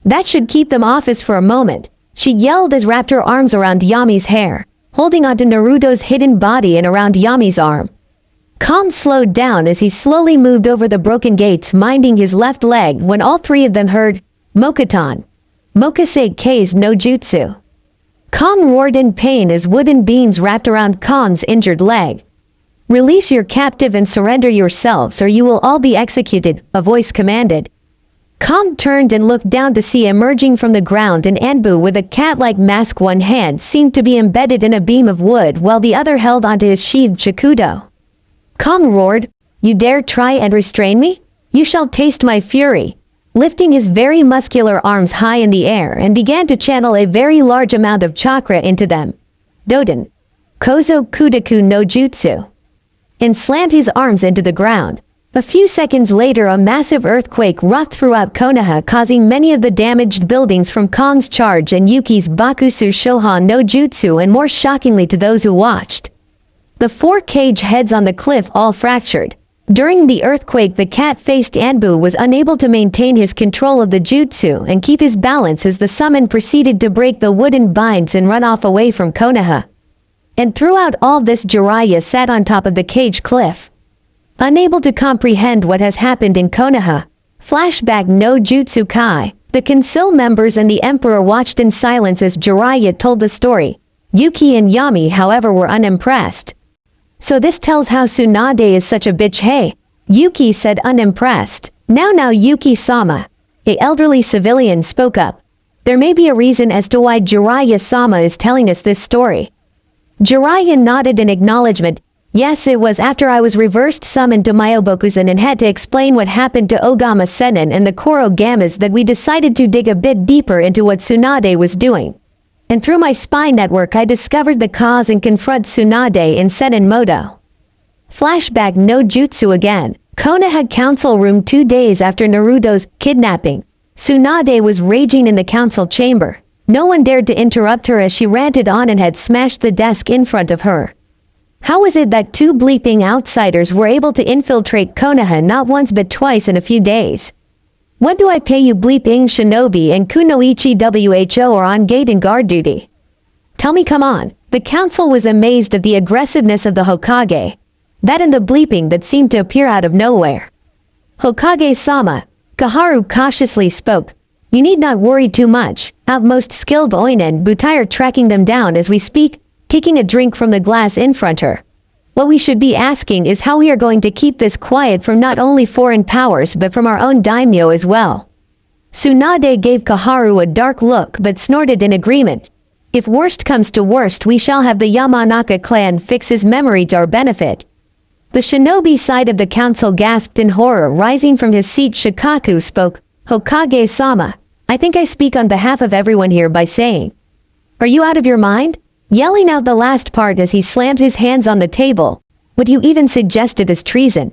That should keep them off for a moment, she yelled as wrapped her arms around Yami's hair, holding onto Naruto's hidden body and around Yami's arm. Kong slowed down as he slowly moved over the broken gates, minding his left leg, when all three of them heard, Mokuton. Mokase K's no Jutsu. Kong roared in pain as wooden beams wrapped around Kong's injured leg. Release your captive and surrender yourselves or you will all be executed, a voice commanded. Kong turned and looked down to see emerging from the ground an Anbu with a cat-like mask. One hand seemed to be embedded in a beam of wood while the other held onto his sheathed Chikudo. Kong roared, you dare try and restrain me? You shall taste my fury. Lifting his very muscular arms high in the air and began to channel a very large amount of chakra into them. Doden. Kozo Kudaku no Jutsu. And slammed his arms into the ground. A few seconds later, a massive earthquake rocked throughout Konoha, causing many of the damaged buildings from Kong's charge and Yuki's Bakusu Shohan no Jutsu, and more shockingly to those who watched, the four cage heads on the cliff all fractured. During the earthquake, the cat-faced Anbu was unable to maintain his control of the jutsu and keep his balance as the summon proceeded to break the wooden binds and run off away from Konoha. And throughout all this, Jiraiya sat on top of the cage cliff, unable to comprehend what has happened in Konoha. Flashback no Jutsu Kai. The council members and the emperor watched in silence as Jiraiya told the story. Yuki and Yami, however, were unimpressed. So this tells how Tsunade is such a bitch. Hey, Yuki said unimpressed. Now Yuki-sama, a elderly civilian spoke up. There may be a reason as to why Jiraiya-sama is telling us this story. Jiraiya nodded in acknowledgement. Yes, it was after I was reversed summoned to Myobokuzen and had to explain what happened to Ogama Senin and the Korogamas that we decided to dig a bit deeper into what Tsunade was doing. And through my spy network I discovered the cause and confront Tsunade in Senin Moto. Flashback no jutsu again. Konoha Council Room 2 days after Naruto's kidnapping. Tsunade was raging in the council chamber. No one dared to interrupt her as she ranted on and had smashed the desk in front of her. How was it that two bleeping outsiders were able to infiltrate Konoha not once but twice in a few days? What do I pay you bleeping shinobi and kunoichi who are on gate and guard duty? Tell me, come on. The council was amazed at the aggressiveness of the Hokage. That and the bleeping that seemed to appear out of nowhere. Hokage-sama, Kaharu cautiously spoke. You need not worry too much. Outmost skilled Oin and Butai are tracking them down as we speak, taking a drink from the glass in front her. What we should be asking is how we are going to keep this quiet from not only foreign powers but from our own daimyo as well. Tsunade gave Kaharu a dark look but snorted in agreement. If worst comes to worst, we shall have the Yamanaka clan fix his memory to our benefit. The shinobi side of the council gasped in horror. Rising from his seat, Shikaku spoke. Hokage-sama, I think I speak on behalf of everyone here by saying, are you out of your mind? Yelling out the last part as he slammed his hands on the table. What you even suggested is treason.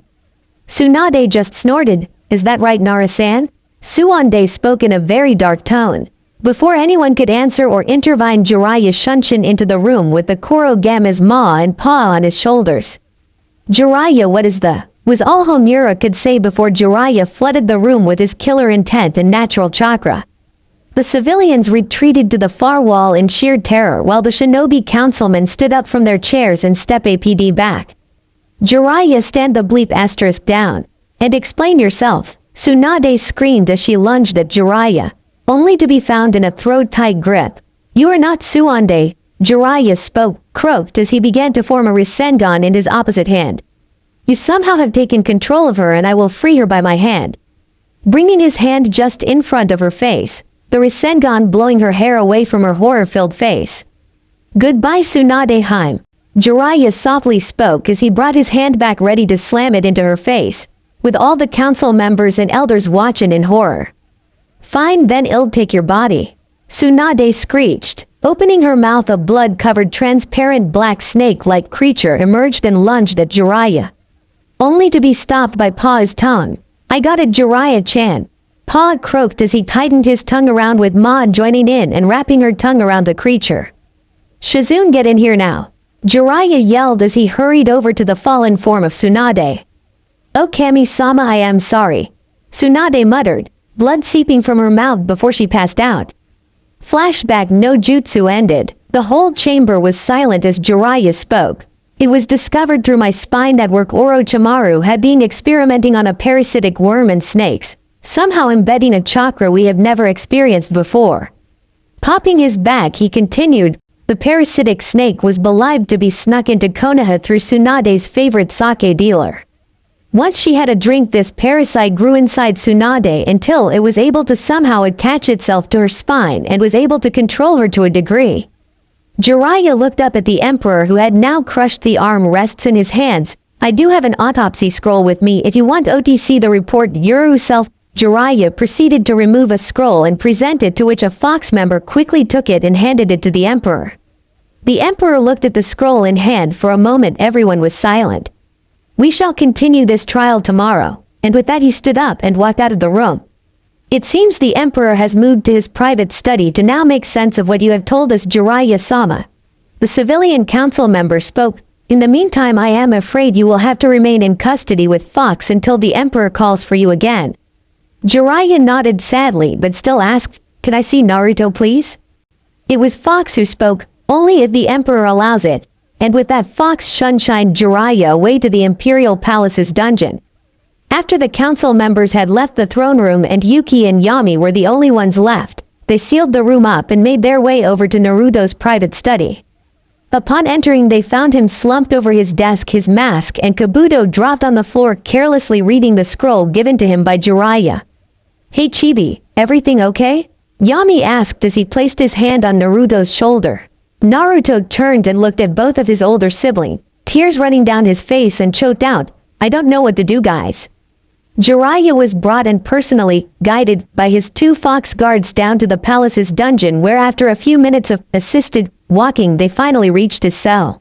Tsunade just snorted. Is that right, Nara-san? Suande spoke in a very dark tone. Before anyone could answer or intervene, Jiraiya shunshin into the room with the Korogama's maw and paw on his shoulders. Jiraiya, what is the... was all Homura could say before Jiraiya flooded the room with his killer intent and natural chakra. The civilians retreated to the far wall in sheer terror while the shinobi councilmen stood up from their chairs and step APD back. Jiraiya, stand the bleep asterisk down. And explain yourself. Tsunade screamed as she lunged at Jiraiya, only to be found in a throat-tight grip. You are not Suande, Jiraiya spoke, croaked as he began to form a Rasengan in his opposite hand. You somehow have taken control of her and I will free her by my hand. Bringing his hand just in front of her face, the Rasengan blowing her hair away from her horror-filled face. Goodbye Tsunade Heim, Jiraiya softly spoke as he brought his hand back ready to slam it into her face, with all the council members and elders watching in horror. Fine, then I'll take your body. Tsunade screeched. Opening her mouth, a blood-covered transparent black snake-like creature emerged and lunged at Jiraiya. Only to be stopped by Pa's tongue. I got it, Jiraiya-chan. Pa croaked as he tightened his tongue around with Ma joining in and wrapping her tongue around the creature. Shizune, get in here now. Jiraiya yelled as he hurried over to the fallen form of Tsunade. Oh Kami-sama, I am sorry. Tsunade muttered, blood seeping from her mouth before she passed out. Flashback no jutsu ended. The whole chamber was silent as Jiraiya spoke. It was discovered through my spy network Orochimaru had been experimenting on a parasitic worm and snakes, somehow embedding a chakra we have never experienced before. Popping his back, he continued, the parasitic snake was believed to be snuck into Konoha through Tsunade's favorite sake dealer. Once she had a drink, this parasite grew inside Tsunade until it was able to somehow attach itself to her spine and was able to control her to a degree. Jiraiya looked up at the Emperor, who had now crushed the arm rests in his hands. I do have an autopsy scroll with me if you want OTC the report yourself. Jiraiya proceeded to remove a scroll and present it, to which a Fox member quickly took it and handed it to the Emperor. The Emperor looked at the scroll in hand. For a moment everyone was silent. We shall continue this trial tomorrow, and with that he stood up and walked out of the room. It seems the Emperor has moved to his private study to now make sense of what you have told us, Jiraiya-sama. The civilian council member spoke. In the meantime, I am afraid you will have to remain in custody with Fox until the Emperor calls for you again. Jiraiya nodded sadly but still asked, can I see Naruto please? It was Fox who spoke, only if the Emperor allows it. And with that, Fox shunshined Jiraiya away to the Imperial Palace's dungeon. After the council members had left the throne room and Yuki and Yami were the only ones left, they sealed the room up and made their way over to Naruto's private study. Upon entering, they found him slumped over his desk, his mask and kabuto dropped on the floor, carelessly reading the scroll given to him by Jiraiya. "Hey Chibi, everything okay?" Yami asked as he placed his hand on Naruto's shoulder. Naruto turned and looked at both of his older siblings, tears running down his face, and choked out, "I don't know what to do, guys." Jiraiya was brought and personally guided by his 2 fox guards down to the palace's dungeon, where after a few minutes of assisted walking they finally reached his cell.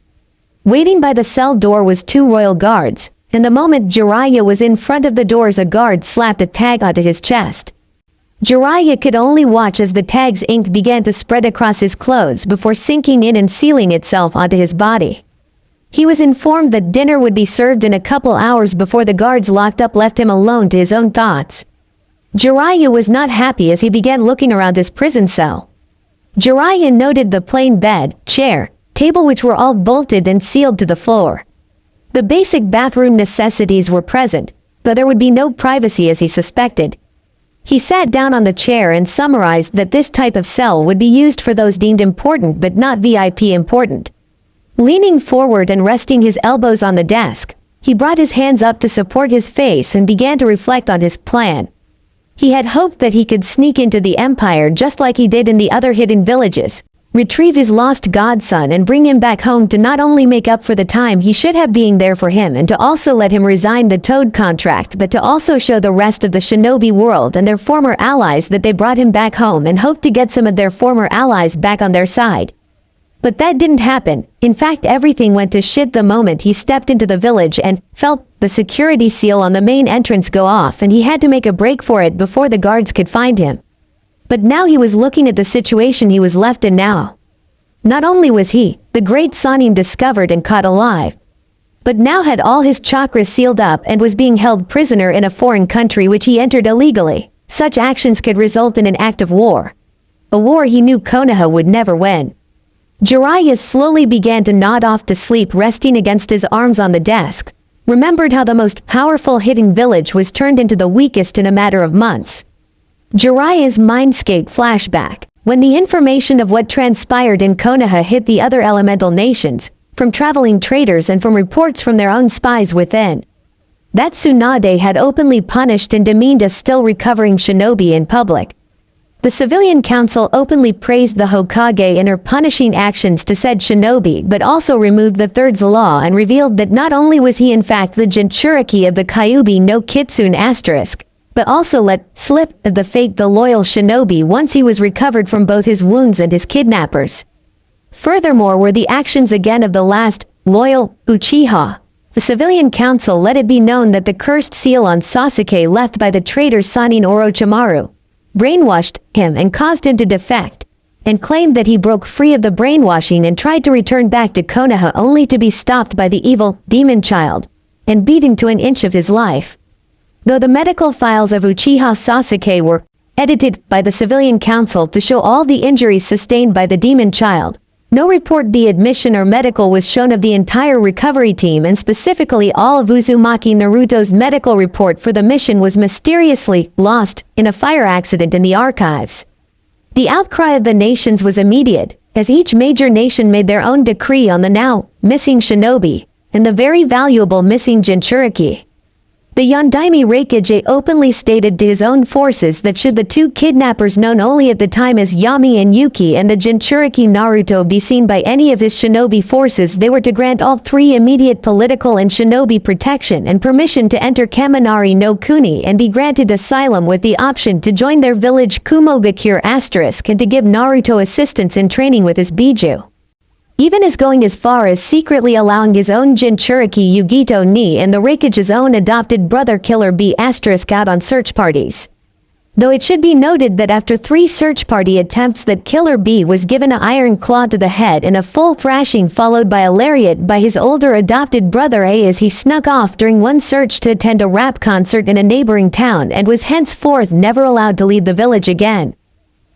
Waiting by the cell door was 2 royal guards, and the moment Jiraiya was in front of the doors, a guard slapped a tag onto his chest. Jiraiya could only watch as the tag's ink began to spread across his clothes before sinking in and sealing itself onto his body. He was informed that dinner would be served in a couple hours before the guards locked up left him alone to his own thoughts. Jiraiya was not happy as he began looking around his prison cell. Jiraiya noted the plain bed, chair, table which were all bolted and sealed to the floor. The basic bathroom necessities were present, but there would be no privacy as he suspected. He sat down on the chair and summarized that this type of cell would be used for those deemed important but not VIP important. Leaning forward and resting his elbows on the desk, he brought his hands up to support his face and began to reflect on his plan. He had hoped that he could sneak into the Empire just like he did in the other hidden villages, retrieve his lost godson and bring him back home to not only make up for the time he should have being there for him and to also let him resign the Toad contract, but to also show the rest of the shinobi world and their former allies that they brought him back home and hoped to get some of their former allies back on their side. But that didn't happen. In fact, everything went to shit the moment he stepped into the village and felt the security seal on the main entrance go off, and he had to make a break for it before the guards could find him. But now he was looking at the situation he was left in now. Not only was he, the great Sannin, discovered and caught alive, but now had all his chakras sealed up and was being held prisoner in a foreign country which he entered illegally. Such actions could result in an act of war. A war he knew Konoha would never win. Jiraiya slowly began to nod off to sleep, resting against his arms on the desk. Remembered how the most powerful hidden village was turned into the weakest in a matter of months. Jiraiya's mindscape flashback, when the information of what transpired in Konoha hit the other elemental nations, from traveling traders and from reports from their own spies within. That Tsunade had openly punished and demeaned a still recovering shinobi in public. The civilian council openly praised the Hokage in her punishing actions to said shinobi, but also removed the Third's law and revealed that not only was he in fact the Jinchuriki of the Kyuubi no Kitsune asterisk, but also let slip of the fate the loyal shinobi once he was recovered from both his wounds and his kidnappers. Furthermore were the actions again of the last loyal Uchiha. The civilian council let it be known that the cursed seal on Sasuke left by the traitor Sannin Orochimaru brainwashed him and caused him to defect, and claimed that he broke free of the brainwashing and tried to return back to Konoha only to be stopped by the evil demon child and beaten to an inch of his life. Though the medical files of Uchiha Sasuke were edited by the civilian council to show all the injuries sustained by the demon child, no report, be admission or medical, was shown of the entire recovery team, and specifically all of Uzumaki Naruto's medical report for the mission was mysteriously lost in a fire accident in the archives. The outcry of the nations was immediate, as each major nation made their own decree on the now missing shinobi and the very valuable missing Jinchuriki. The Yondaime Reikage openly stated to his own forces that should the 2 kidnappers known only at the time as Yami and Yuki and the Jinchuriki Naruto be seen by any of his shinobi forces, they were to grant all 3 immediate political and shinobi protection and permission to enter Kaminari no Kuni and be granted asylum with the option to join their village Kumogakure asterisk and to give Naruto assistance in training with his Biju. Even as going as far as secretly allowing his own Jinchuriki Yugito Ni and the Reikage's own adopted brother Killer B asterisk out on search parties. Though it should be noted that after 3 search party attempts that Killer B was given an iron claw to the head and a full thrashing followed by a lariat by his older adopted brother A as he snuck off during one search to attend a rap concert in a neighboring town and was henceforth never allowed to leave the village again.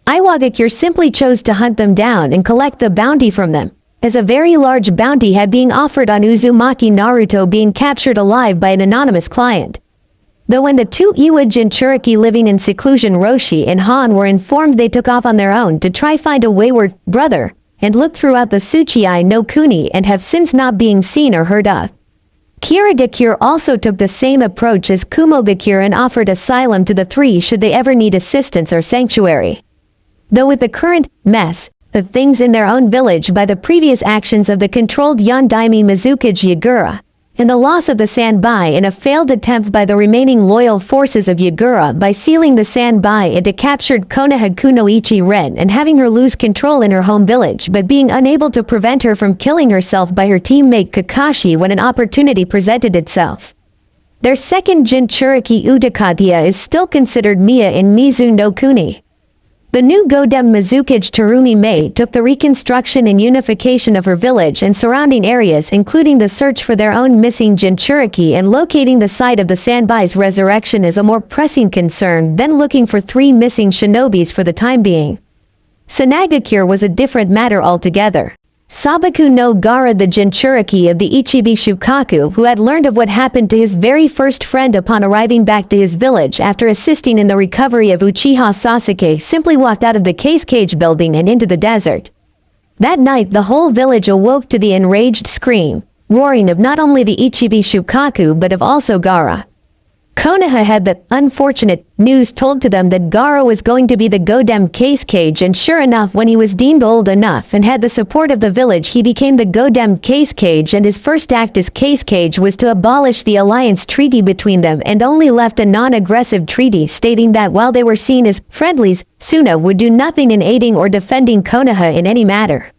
Iwagakure simply chose to hunt them down and collect the bounty from them, as a very large bounty had been offered on Uzumaki Naruto being captured alive by an anonymous client. Though when the 2 Iwa Jinchuriki living in seclusion Roshi and Han were informed, they took off on their own to try find a wayward brother, and looked throughout the Tsuchiai no Kuni and have since not being seen or heard of. Kirigakure also took the same approach as Kumogakure and offered asylum to the three should they ever need assistance or sanctuary. Though with the current mess of things in their own village by the previous actions of the controlled Yondaime Mizukage Yagura, and the loss of the Sanbai in a failed attempt by the remaining loyal forces of Yagura by sealing the Sanbai into captured Konoha Kunoichi Ren and having her lose control in her home village but being unable to prevent her from killing herself by her teammate Kakashi when an opportunity presented itself. Their second Jinchuriki Utakatiya is still considered Miya in Mizu no Kuni. The new Godem Mizukage Terumi Mei took the reconstruction and unification of her village and surrounding areas, including the search for their own missing Jinchuriki and locating the site of the Sanbai's resurrection as a more pressing concern than looking for 3 missing shinobis for the time being. Sanagakure was a different matter altogether. Sabaku no Gara, the Jinchuriki of the Ichibi Shukaku, who had learned of what happened to his very first friend upon arriving back to his village after assisting in the recovery of Uchiha Sasuke, simply walked out of the case cage building and into the desert. That night the whole village awoke to the enraged scream, roaring of not only the Ichibi Shukaku but of also Gara. Konoha had the unfortunate news told to them that Gara was going to be the Godem case cage, and sure enough, when he was deemed old enough and had the support of the village, he became the Godem case cage, and his first act as case cage was to abolish the alliance treaty between them and only left a non-aggressive treaty stating that while they were seen as friendlies, Suna would do nothing in aiding or defending Konoha in any matter.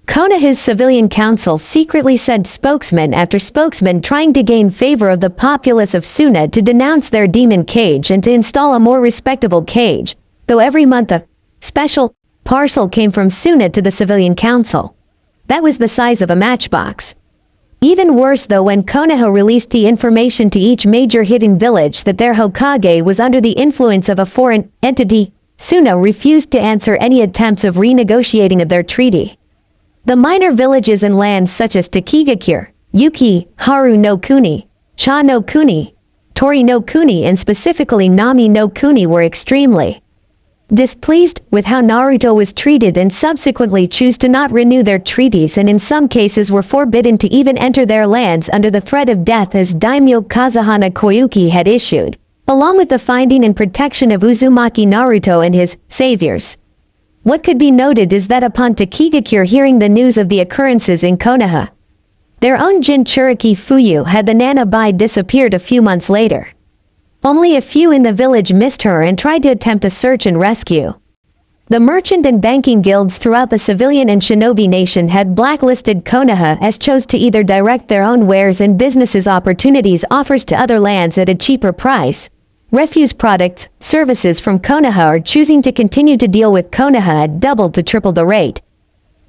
Konoha's civilian council secretly sent spokesman after spokesman trying to gain favor of the populace of Suna to denounce their demon cage and to install a more respectable cage, though every month a special parcel came from Suna to the civilian council. That was the size of a matchbox. Even worse though, when Konoha released the information to each major hidden village that their Hokage was under the influence of a foreign entity, Suna refused to answer any attempts of renegotiating of their treaty. The minor villages and lands such as Takigakure, Yuki, Haru no Kuni, Cha no Kuni, Tori no Kuni and specifically Nami no Kuni were extremely displeased with how Naruto was treated and subsequently chose to not renew their treaties, and in some cases were forbidden to even enter their lands under the threat of death as Daimyo Kazuhana Koyuki had issued, along with the finding and protection of Uzumaki Naruto and his saviors. What could be noted is that upon Takigakure hearing the news of the occurrences in Konoha, their own Jinchuriki Fuyu had the Nanabai disappeared a few months later. Only a few in the village missed her and tried to attempt a search and rescue. The merchant and banking guilds throughout the civilian and shinobi nation had blacklisted Konoha as chose to either direct their own wares and businesses opportunities offers to other lands at a cheaper price. Refuse products, services from Konoha are choosing to continue to deal with Konoha at double to triple the rate.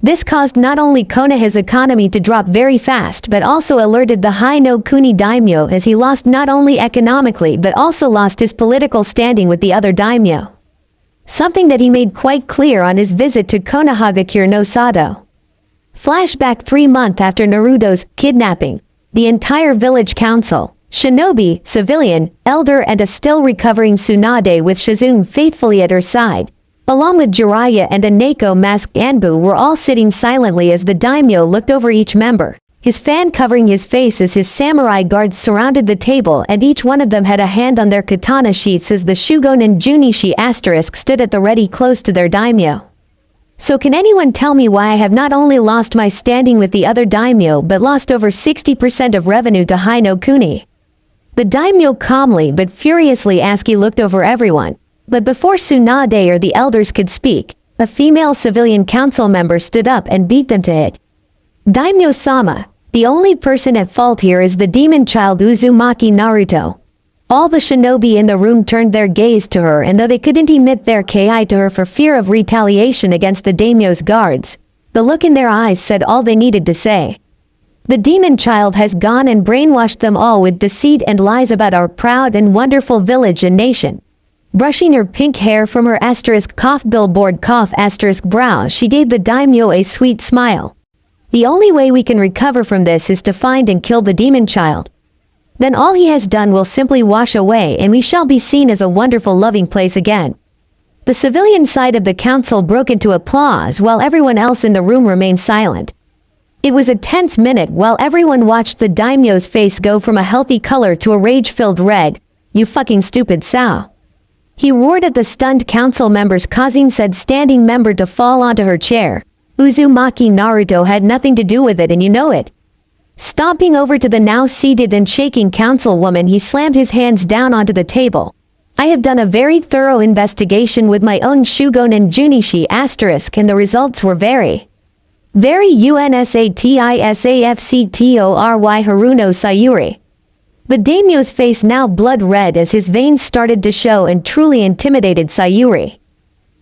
This caused not only Konoha's economy to drop very fast but also alerted the Hai no Kuni daimyo as he lost not only economically but also lost his political standing with the other daimyo. Something that he made quite clear on his visit to Konohagakure no Sado. Flashback 3 months after Naruto's kidnapping, the entire village council, shinobi, civilian, elder and a still recovering Tsunade with Shizune faithfully at her side, along with Jiraiya and a Neko masked Anbu, were all sitting silently as the daimyo looked over each member, his fan covering his face as his samurai guards surrounded the table and each one of them had a hand on their katana sheaths as the Shugonen Junishi asterisk stood at the ready close to their daimyo. So can anyone tell me why I have not only lost my standing with the other daimyo but lost over 60% of revenue to Hai no Kuni? The daimyo calmly but furiously asked. He looked over everyone, but before Tsunade or the elders could speak, a female civilian council member stood up and beat them to it. Daimyo-sama, the only person at fault here is the demon child Uzumaki Naruto. All the shinobi in the room turned their gaze to her, and though they couldn't emit their ki to her for fear of retaliation against the daimyo's guards, the look in their eyes said all they needed to say. The demon child has gone and brainwashed them all with deceit and lies about our proud and wonderful village and nation. Brushing her pink hair from her asterisk cough billboard cough asterisk brow, she gave the daimyo a sweet smile. The only way we can recover from this is to find and kill the demon child. Then all he has done will simply wash away and we shall be seen as a wonderful loving place again. The civilian side of the council broke into applause while everyone else in the room remained silent. It was a tense minute while everyone watched the daimyo's face go from a healthy color to a rage-filled red. "You fucking stupid sow." He roared at the stunned council members, causing said standing member to fall onto her chair. "Uzumaki Naruto had nothing to do with it, and you know it." Stomping over to the now seated and shaking councilwoman, he slammed his hands down onto the table. "I have done a very thorough investigation with my own Shugonen Junichi asterisk, and the results were very UNSATISAFCTORY Haruno Sayuri." The daimyo's face now blood red as his veins started to show and truly intimidated Sayuri.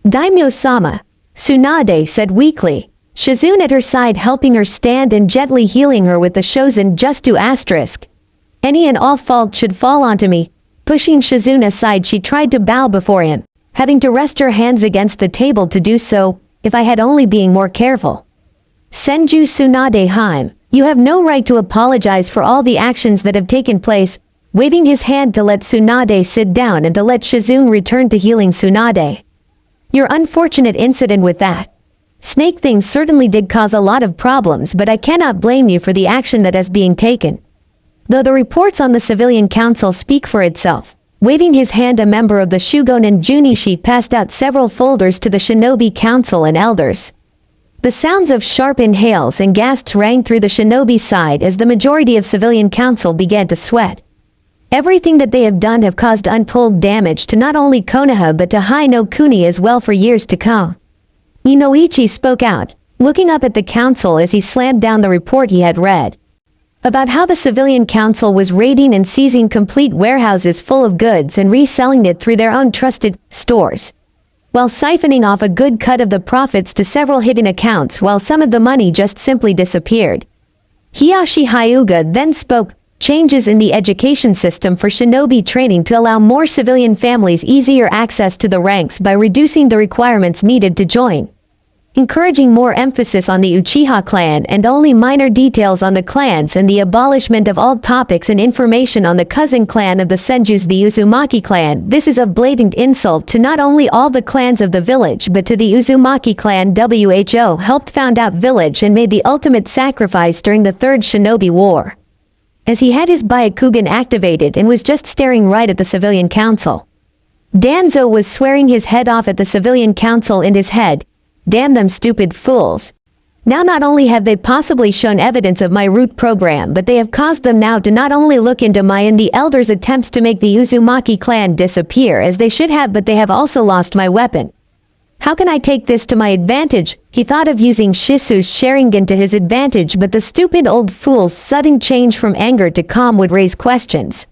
"Daimyo-sama," Tsunade said weakly, Shizune at her side helping her stand and gently healing her with the Shozen just to asterisk. "Any and all fault should fall onto me." Pushing Shizune aside, she tried to bow before him, having to rest her hands against the table to do so. "If I had only been more careful." Senju Tsunade Haim, you have no right to apologize for all the actions that have taken place, waving his hand to let Tsunade sit down and to let Shizune return to healing Tsunade. "Your unfortunate incident with that snake thing certainly did cause a lot of problems, but I cannot blame you for the action that is being taken. Though the reports on the civilian council speak for itself." Waving his hand, a member of the Shugonen Junichi passed out several folders to the shinobi council and elders. The sounds of sharp inhales and gasps rang through the shinobi side as the majority of civilian council began to sweat. Everything that they have done have caused untold damage to not only Konoha but to Hai no Kuni as well for years to come. Inoichi spoke out, looking up at the council as he slammed down the report he had read about how the civilian council was raiding and seizing complete warehouses full of goods and reselling it through their own trusted stores, while siphoning off a good cut of the profits to several hidden accounts, while some of the money just simply disappeared. Hiyashi Hyuga then spoke, changes in the education system for shinobi training to allow more civilian families easier access to the ranks by reducing the requirements needed to join, encouraging more emphasis on the Uchiha clan and only minor details on the clans, and the abolishment of all topics and information on the cousin clan of the Senjus, the Uzumaki clan. This is a blatant insult to not only all the clans of the village but to the Uzumaki clan. Who helped found out village and made the ultimate sacrifice during the Third Shinobi War, as he had his Byakugan activated and was just staring right at the civilian council. Danzo was swearing his head off at the civilian council in his head. "Damn them stupid fools. Now not only have they possibly shown evidence of my root program, but they have caused them now to not only look into my and the elders' attempts to make the Uzumaki clan disappear as they should have, but they have also lost my weapon. How can I take this to my advantage?" He thought of using Shisu's Sharingan to his advantage, but the stupid old fool's sudden change from anger to calm would raise questions.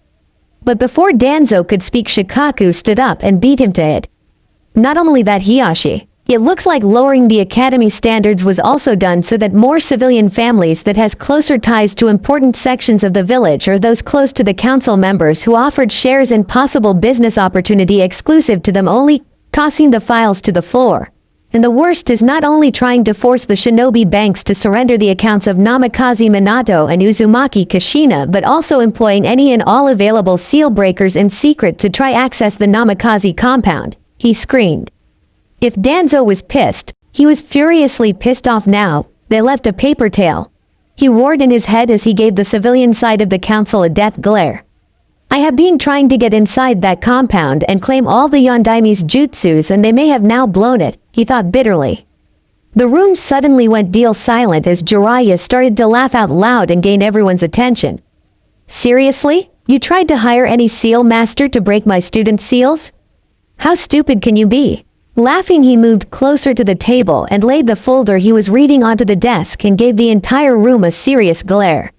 But before Danzo could speak, Shikaku stood up and beat him to it. Not only that, Hiyashi, it looks like lowering the academy standards was also done so that more civilian families that has closer ties to important sections of the village or those close to the council members who offered shares and possible business opportunity exclusive to them only, tossing the files to the floor. And the worst is not only trying to force the shinobi banks to surrender the accounts of Namikaze Minato and Uzumaki Kushina, but also employing any and all available seal breakers in secret to try access the Namikaze compound. He screamed. If Danzo was pissed, he was furiously pissed off now. They left a paper trail. He roared in his head as he gave the civilian side of the council a death glare. "I have been trying to get inside that compound and claim all the Yondaime's jutsus, and they may have now blown it," he thought bitterly. The room suddenly went dead silent as Jiraiya started to laugh out loud and gain everyone's attention. "Seriously? You tried to hire any seal master to break my students' seals? How stupid can you be?" Laughing, he moved closer to the table and laid the folder he was reading onto the desk and gave the entire room a serious glare.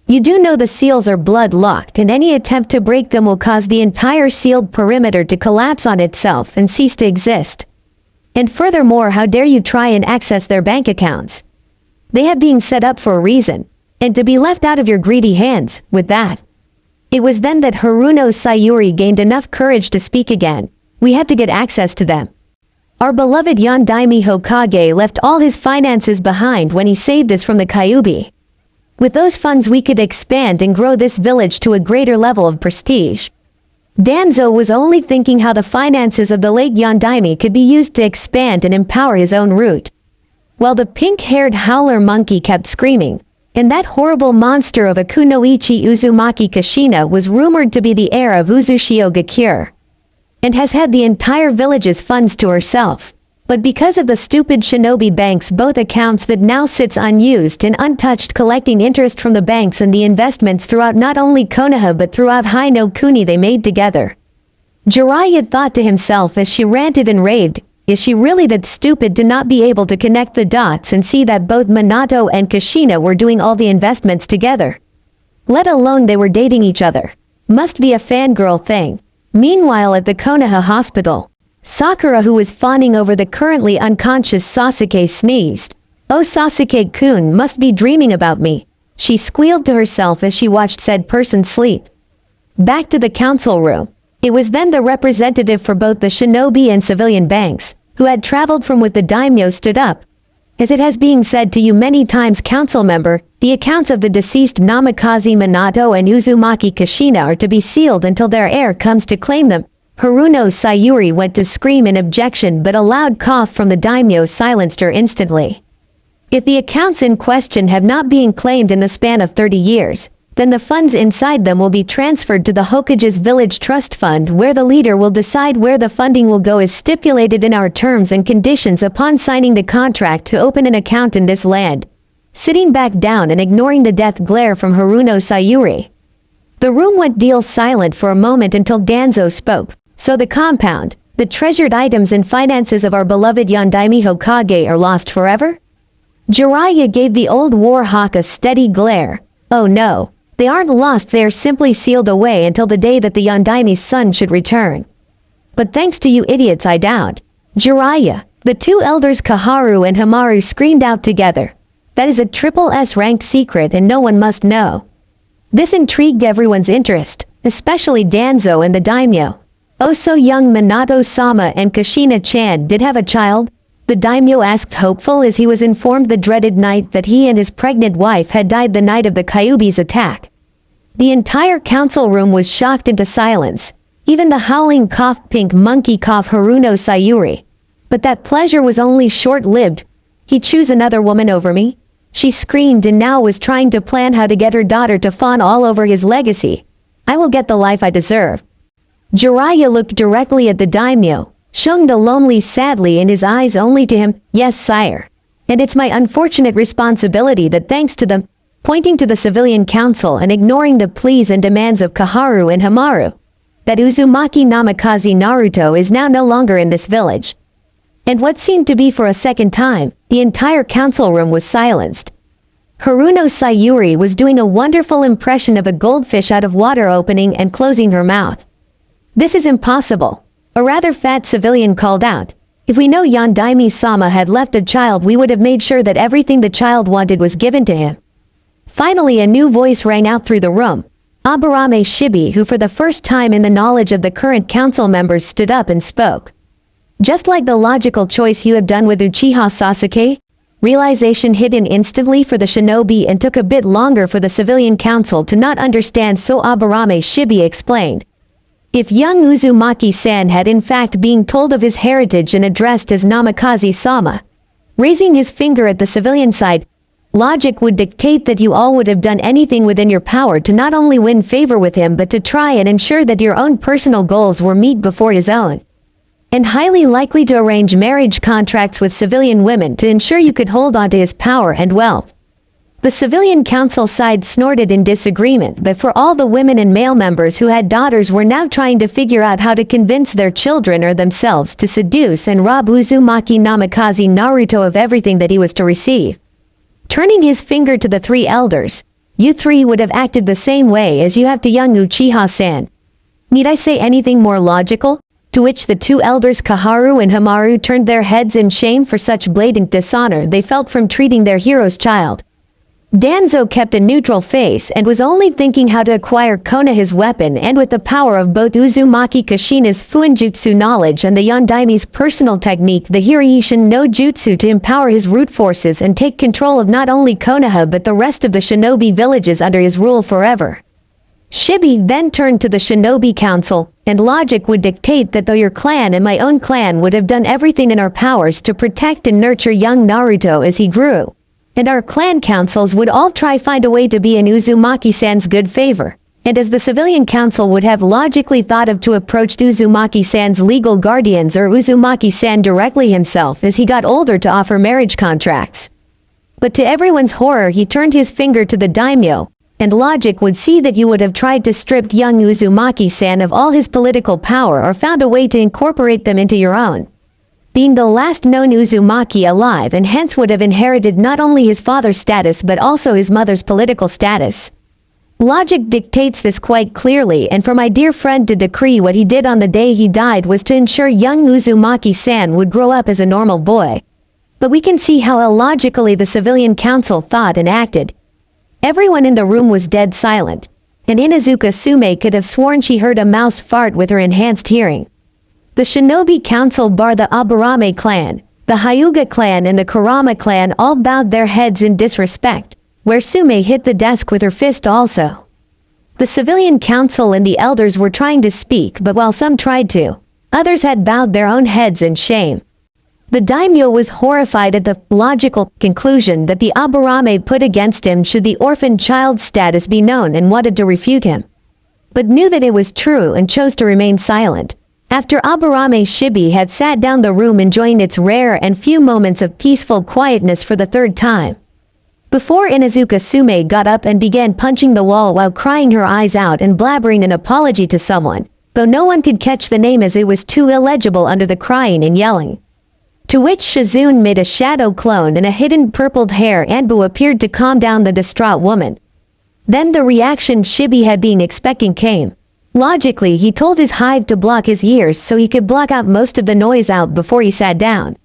"You do know the seals are blood-locked, and any attempt to break them will cause the entire sealed perimeter to collapse on itself and cease to exist. And furthermore, how dare you try and access their bank accounts? They have been set up for a reason, and to be left out of your greedy hands with that." It was then that Haruno Sayuri gained enough courage to speak again. "We have to get access to them. Our beloved Yondaime Hokage left all his finances behind when he saved us from the Kyuubi. With those funds we could expand and grow this village to a greater level of prestige." Danzo was only thinking how the finances of the late Yondaime could be used to expand and empower his own route. While the pink-haired howler monkey kept screaming, and that horrible monster of a Kunoichi Uzumaki Kushina was rumored to be the heir of Uzushio Gakure, and has had the entire village's funds to herself. But because of the stupid shinobi banks, both accounts that now sits unused and untouched, collecting interest from the banks and the investments throughout not only Konoha but throughout Hai no Kuni they made together. Jiraiya thought to himself as she ranted and raved, is she really that stupid to not be able to connect the dots and see that both Minato and Kushina were doing all the investments together? Let alone they were dating each other. Must be a fangirl thing. Meanwhile at the Konoha hospital, Sakura, who was fawning over the currently unconscious Sasuke, sneezed. "Oh, Sasuke-kun must be dreaming about me," she squealed to herself as she watched said person sleep. Back to the council room. It was then the representative for both the shinobi and civilian banks, who had traveled from with the daimyo, stood up. "As it has been said to you many times, council member, the accounts of the deceased Namikaze Minato and Uzumaki Kushina are to be sealed until their heir comes to claim them." Haruno Sayuri went to scream in objection, but a loud cough from the daimyo silenced her instantly. If the accounts in question have not been claimed in the span of 30 years, then the funds inside them will be transferred to the Hokage's Village Trust Fund, where the leader will decide where the funding will go as stipulated in our terms and conditions upon signing the contract to open an account in this land. Sitting back down and ignoring the death glare from Haruno Sayuri, the room went deal silent for a moment until Danzo spoke. "So the compound, the treasured items and finances of our beloved Yondaime Hokage are lost forever?" Jiraiya gave the old war hawk a steady glare. "Oh no, they aren't lost, they are simply sealed away until the day that the Yondaime's son should return." "But thanks to you idiots, I doubt." "Jiraiya," the two elders Kaharu and Hamaru screamed out together. "That is a triple S ranked secret and no one must know." This intrigued everyone's interest, especially Danzo and the daimyo. "Oh, so young Minato-sama and Kushina-chan did have a child?" the daimyo asked, hopeful, as he was informed the dreaded night that he and his pregnant wife had died the night of the Kyuubi's attack. The entire council room was shocked into silence, even the howling cough pink monkey cough Haruno Sayuri. But that pleasure was only short-lived. "He chose another woman over me?" she screamed, and now was trying to plan how to get her daughter to fawn all over his legacy. "I will get the life I deserve." Jiraiya looked directly at the daimyo, showing the lonely sadly in his eyes only to him. "Yes, sire. And it's my unfortunate responsibility that thanks to them," pointing to the civilian council and ignoring the pleas and demands of Kaharu and Hamaru, "that Uzumaki Namikaze Naruto is now no longer in this village." And what seemed to be for a second time, the entire council room was silenced. Haruno Sayuri was doing a wonderful impression of a goldfish out of water, opening and closing her mouth. "This is impossible," a rather fat civilian called out. "If we know Yondaime-sama had left a child, we would have made sure that everything the child wanted was given to him." Finally a new voice rang out through the room. Aburame Shibi, who for the first time in the knowledge of the current council members stood up and spoke. "Just like the logical choice you have done with Uchiha Sasuke?" Realization hit in instantly for the shinobi and took a bit longer for the civilian council to not understand, so Aburame Shibi explained. If young Uzumaki-san had in fact been told of his heritage and addressed as Namikaze-sama, raising his finger at the civilian side, logic would dictate that you all would have done anything within your power to not only win favor with him but to try and ensure that your own personal goals were met before his own. And highly likely to arrange marriage contracts with civilian women to ensure you could hold on to his power and wealth. The civilian council side snorted in disagreement, but for all the women and male members who had daughters were now trying to figure out how to convince their children or themselves to seduce and rob Uzumaki Namikaze Naruto of everything that he was to receive. Turning his finger to the three elders, "You three would have acted the same way as you have to young Uchiha-san. Need I say anything more logical?" To which the two elders Kaharu and Hamaru turned their heads in shame for such blatant dishonor they felt from treating their hero's child. Danzo kept a neutral face and was only thinking how to acquire Konoha's weapon, and with the power of both Uzumaki Kushina's Fuinjutsu knowledge and the Yondaime's personal technique, the Hiraishin no Jutsu, to empower his root forces and take control of not only Konoha but the rest of the shinobi villages under his rule forever. Shibi then turned to the Shinobi Council, and logic would dictate that though your clan and my own clan would have done everything in our powers to protect and nurture young Naruto as he grew, and our clan councils would all try find a way to be in Uzumaki-san's good favor, and as the civilian council would have logically thought of to approach Uzumaki-san's legal guardians or Uzumaki-san directly himself as he got older to offer marriage contracts. But to everyone's horror he turned his finger to the daimyo, and logic would see that you would have tried to strip young Uzumaki-san of all his political power or found a way to incorporate them into your own. Being the last known Uzumaki alive and hence would have inherited not only his father's status but also his mother's political status. Logic dictates this quite clearly, and for my dear friend to decree what he did on the day he died was to ensure young Uzumaki-san would grow up as a normal boy. But we can see how illogically the civilian council thought and acted. Everyone in the room was dead silent, and Inuzuka Sume could have sworn she heard a mouse fart with her enhanced hearing. The Shinobi Council bar the Aburame clan, the Hyuga clan and the Kurama clan all bowed their heads in disrespect, where Sume hit the desk with her fist also. The civilian council and the elders were trying to speak, but while some tried to, others had bowed their own heads in shame. The daimyo was horrified at the logical conclusion that the Aburame put against him should the orphan child status be known and wanted to refute him, but knew that it was true and chose to remain silent. After Aburame Shibi had sat down the room enjoying its rare and few moments of peaceful quietness for the third time, before Inuzuka Sume got up and began punching the wall while crying her eyes out and blabbering an apology to someone, though no one could catch the name as it was too illegible under the crying and yelling. To which Shizune made a shadow clone and a hidden purpled hair Anbu appeared to calm down the distraught woman. Then the reaction Shibi had been expecting came. Logically, he told his hive to block his ears so he could block out most of the noise out before he sat down.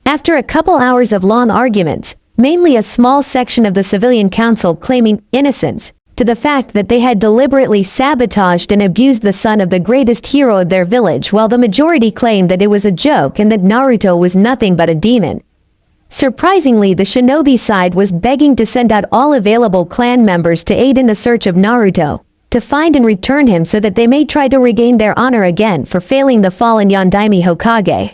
After a couple hours of long arguments, mainly a small section of the civilian council claiming innocence, to the fact that they had deliberately sabotaged and abused the son of the greatest hero of their village, while the majority claimed that it was a joke and that Naruto was nothing but a demon. Surprisingly, the shinobi side was begging to send out all available clan members to aid in the search of Naruto, to find and return him so that they may try to regain their honor again for failing the fallen Yondaime Hokage.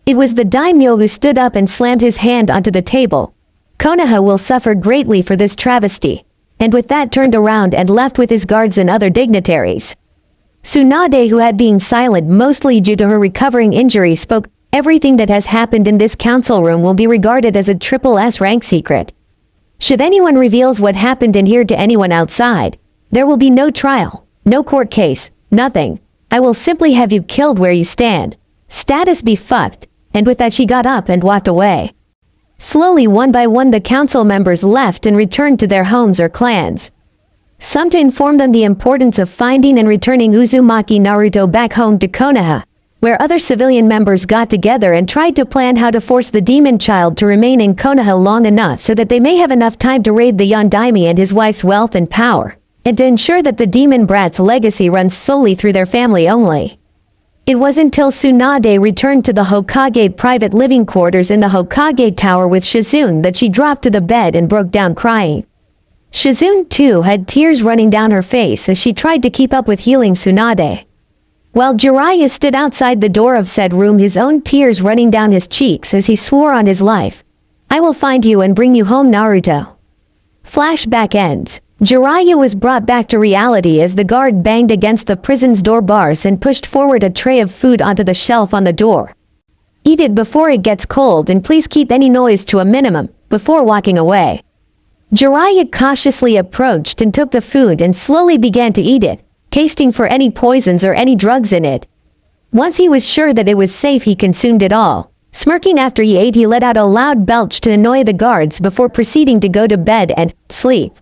It was the daimyo who stood up and slammed his hand onto the table. Konoha will suffer greatly for this travesty, and with that turned around and left with his guards and other dignitaries. Tsunade, who had been silent mostly due to her recovering injury, spoke. Everything that has happened in this council room will be regarded as a triple S rank secret. Should anyone reveals what happened in here to anyone outside, there will be no trial, no court case, nothing. I will simply have you killed where you stand. Status be fucked. And with that she got up and walked away. Slowly, one by one, the council members left and returned to their homes or clans. Some to inform them the importance of finding and returning Uzumaki Naruto back home to Konoha, where other civilian members got together and tried to plan how to force the demon child to remain in Konoha long enough so that they may have enough time to raid the Yondaime and his wife's wealth and power, and to ensure that the demon brat's legacy runs solely through their family only. It was until Tsunade returned to the Hokage private living quarters in the Hokage Tower with Shizune that she dropped to the bed and broke down crying. Shizune too had tears running down her face as she tried to keep up with healing Tsunade. While Jiraiya stood outside the door of said room, his own tears running down his cheeks as he swore on his life, "I will find you and bring you home, Naruto." Flashback ends. Jiraiya was brought back to reality as the guard banged against the prison's door bars and pushed forward a tray of food onto the shelf on the door. "Eat it before it gets cold, and please keep any noise to a minimum," before walking away. Jiraiya cautiously approached and took the food and slowly began to eat it, tasting for any poisons or any drugs in it. Once he was sure that it was safe, he consumed it all. Smirking after he ate, he let out a loud belch to annoy the guards before proceeding to go to bed and sleep.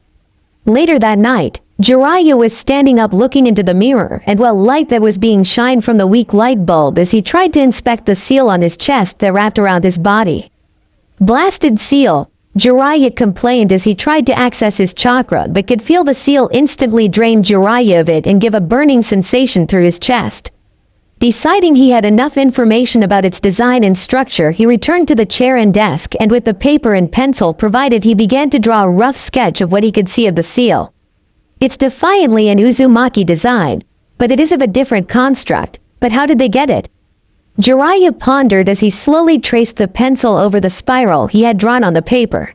Later that night, Jiraiya was standing up looking into the mirror and while light that was being shined from the weak light bulb as he tried to inspect the seal on his chest that wrapped around his body. "Blasted seal," Jiraiya complained as he tried to access his chakra but could feel the seal instantly drain Jiraiya of it and give a burning sensation through his chest. Deciding he had enough information about its design and structure, he returned to the chair and desk and with the paper and pencil provided he began to draw a rough sketch of what he could see of the seal. It's defiantly an Uzumaki design, but it is of a different construct. But how did they get it? Jiraiya pondered as he slowly traced the pencil over the spiral he had drawn on the paper.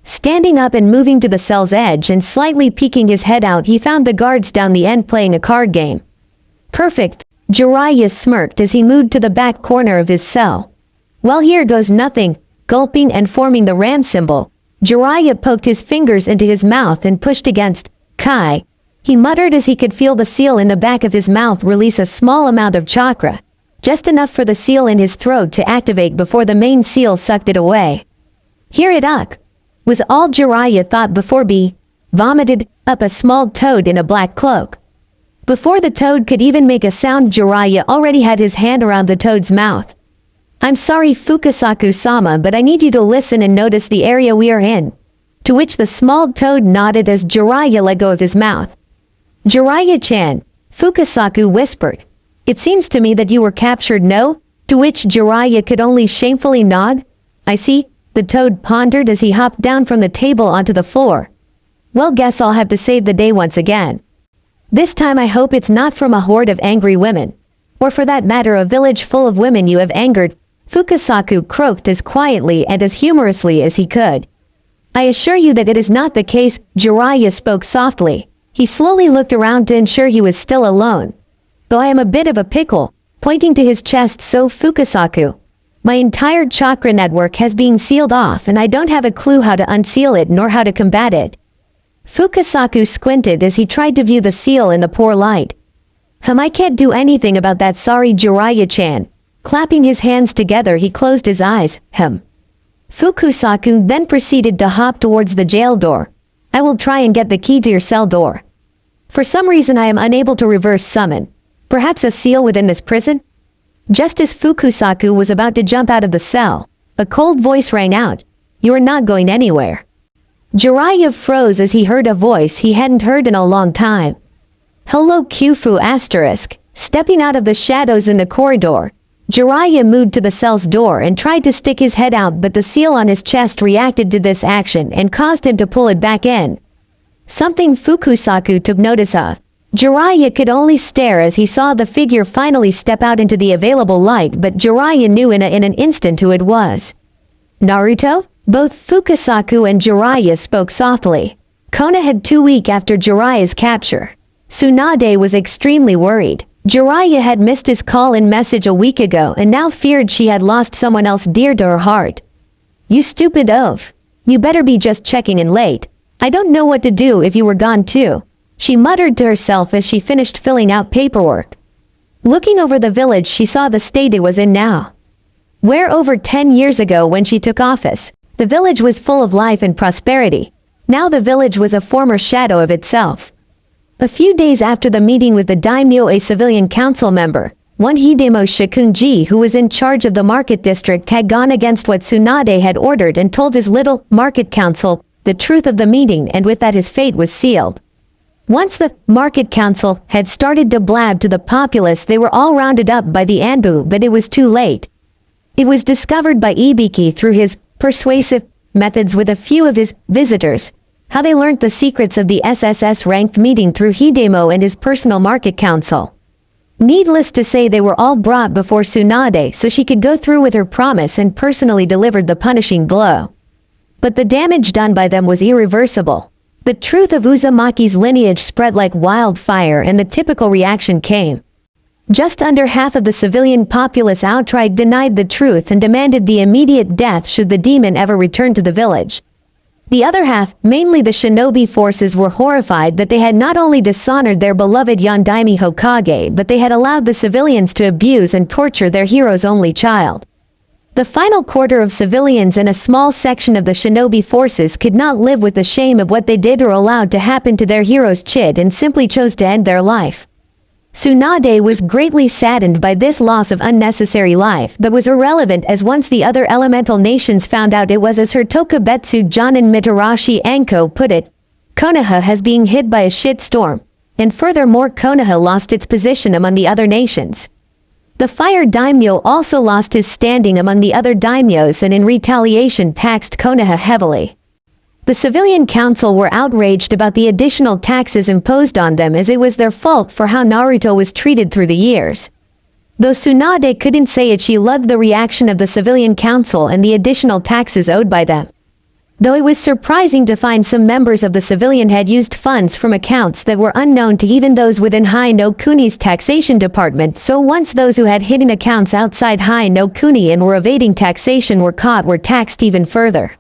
Standing up and moving to the cell's edge and slightly peeking his head out, he found the guards down the end playing a card game. Perfect, Jiraiya smirked as he moved to the back corner of his cell. Well, here goes nothing, gulping and forming the ram symbol. Jiraiya poked his fingers into his mouth and pushed against Kai. He muttered as he could feel the seal in the back of his mouth release a small amount of chakra, just enough for the seal in his throat to activate before the main seal sucked it away. Here it was all Jiraiya thought before he vomited up a small toad in a black cloak. Before the toad could even make a sound, Jiraiya already had his hand around the toad's mouth. I'm sorry, Fukasaku-sama, but I need you to listen and notice the area we are in. To which the small toad nodded as Jiraiya let go of his mouth. Jiraiya-chan, Fukasaku whispered. It seems to me that you were captured, no? To which Jiraiya could only shamefully nod. I see, the toad pondered as he hopped down from the table onto the floor. Well, guess I'll have to save the day once again. This time I hope it's not from a horde of angry women. Or for that matter a village full of women you have angered. Fukasaku croaked as quietly and as humorously as he could. I assure you that it is not the case, Jiraiya spoke softly. He slowly looked around to ensure he was still alone. Though I am a bit of a pickle, pointing to his chest, so Fukasaku. My entire chakra network has been sealed off and I don't have a clue how to unseal it nor how to combat it. Fukasaku squinted as he tried to view the seal in the poor light. I can't do anything about that, sorry, Jiraiya-chan. Clapping his hands together, he closed his eyes. Fukasaku then proceeded to hop towards the jail door. I will try and get the key to your cell door. For some reason I am unable to reverse summon. Perhaps a seal within this prison? Just as Fukasaku was about to jump out of the cell, a cold voice rang out. You are not going anywhere. Jiraiya froze as he heard a voice he hadn't heard in a long time. Hello, Kyufu asterisk. Stepping out of the shadows in the corridor, Jiraiya moved to the cell's door and tried to stick his head out, but the seal on his chest reacted to this action and caused him to pull it back in. Something Fukasaku took notice of. Jiraiya could only stare as he saw the figure finally step out into the available light, but Jiraiya knew in an instant who it was. Naruto? Both Fukasaku and Jiraiya spoke softly. Konoha had 2 weeks after Jiraiya's capture. Tsunade was extremely worried. Jiraiya had missed his call-in message a week ago and now feared she had lost someone else dear to her heart. You stupid oaf. You better be just checking in late. I don't know what to do if you were gone too. She muttered to herself as she finished filling out paperwork. Looking over the village, she saw the state it was in now. Where over 10 years ago when she took office, the village was full of life and prosperity. Now the village was a former shadow of itself. A few days after the meeting with the daimyo, a civilian council member, one Hidemo Shikunji, who was in charge of the market district, had gone against what Tsunade had ordered and told his little market council the truth of the meeting, and with that his fate was sealed. Once the market council had started to blab to the populace, they were all rounded up by the Anbu, but it was too late. It was discovered by Ibiki through his persuasive methods with a few of his visitors, how they learnt the secrets of the SSS ranked meeting through Hidemo and his personal market council. Needless to say, they were all brought before Tsunade so she could go through with her promise and personally delivered the punishing blow. But the damage done by them was irreversible. The truth of Uzumaki's lineage spread like wildfire and the typical reaction came. Just under half of the civilian populace outright denied the truth and demanded the immediate death should the demon ever return to the village. The other half, mainly the shinobi forces, were horrified that they had not only dishonored their beloved Yondaime Hokage, but they had allowed the civilians to abuse and torture their hero's only child. The final quarter of civilians and a small section of the shinobi forces could not live with the shame of what they did or allowed to happen to their hero's chid and simply chose to end their life. Tsunade was greatly saddened by this loss of unnecessary life, but was irrelevant as once the other elemental nations found out, it was as her Tokubetsu Jonin Mitarashi Anko put it, Konoha has been hit by a shit storm, and furthermore Konoha lost its position among the other nations. The fire daimyo also lost his standing among the other daimyos and in retaliation taxed Konoha heavily. The civilian council were outraged about the additional taxes imposed on them as it was their fault for how Naruto was treated through the years. Though Tsunade couldn't say it, she loved the reaction of the civilian council and the additional taxes owed by them. Though it was surprising to find some members of the civilian had used funds from accounts that were unknown to even those within High no Kuni's taxation department, so once those who had hidden accounts outside High no Kuni and were evading taxation were caught, were taxed even further.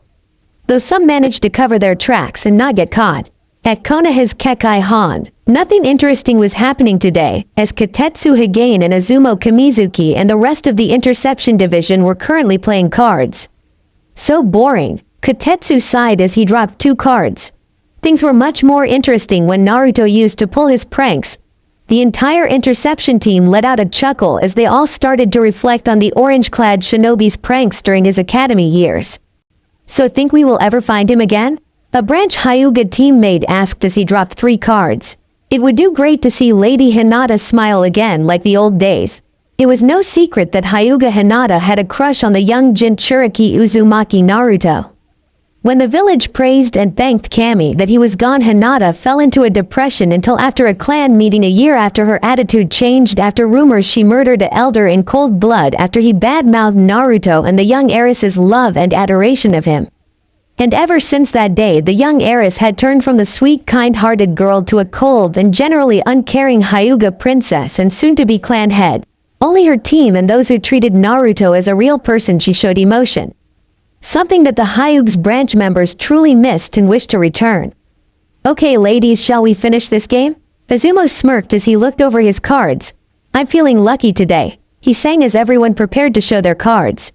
Though some managed to cover their tracks and not get caught. At Konoha's Kekai Han, nothing interesting was happening today, as Katetsu Higain and Azumo Kamizuki and the rest of the Interception Division were currently playing cards. So boring, Katetsu sighed as he dropped 2 cards. Things were much more interesting when Naruto used to pull his pranks. The entire Interception team let out a chuckle as they all started to reflect on the orange-clad shinobi's pranks during his academy years. So think we will ever find him again? A branch Hyuga teammate asked as he dropped 3 cards. It would do great to see Lady Hinata smile again like the old days. It was no secret that Hyuga Hinata had a crush on the young Jinchuriki Uzumaki Naruto. When the village praised and thanked Kami that he was gone, Hinata fell into a depression until after a clan meeting a year after her attitude changed after rumors she murdered an elder in cold blood after he badmouthed Naruto and the young heiress's love and adoration of him. And ever since that day, the young heiress had turned from the sweet, kind-hearted girl to a cold and generally uncaring Hyuga princess and soon-to-be clan head. Only her team and those who treated Naruto as a real person she showed emotion. Something that the Hyuga's branch members truly missed and wished to return. Okay ladies, shall we finish this game? Azumo smirked as he looked over his cards. I'm feeling lucky today, he sang as everyone prepared to show their cards.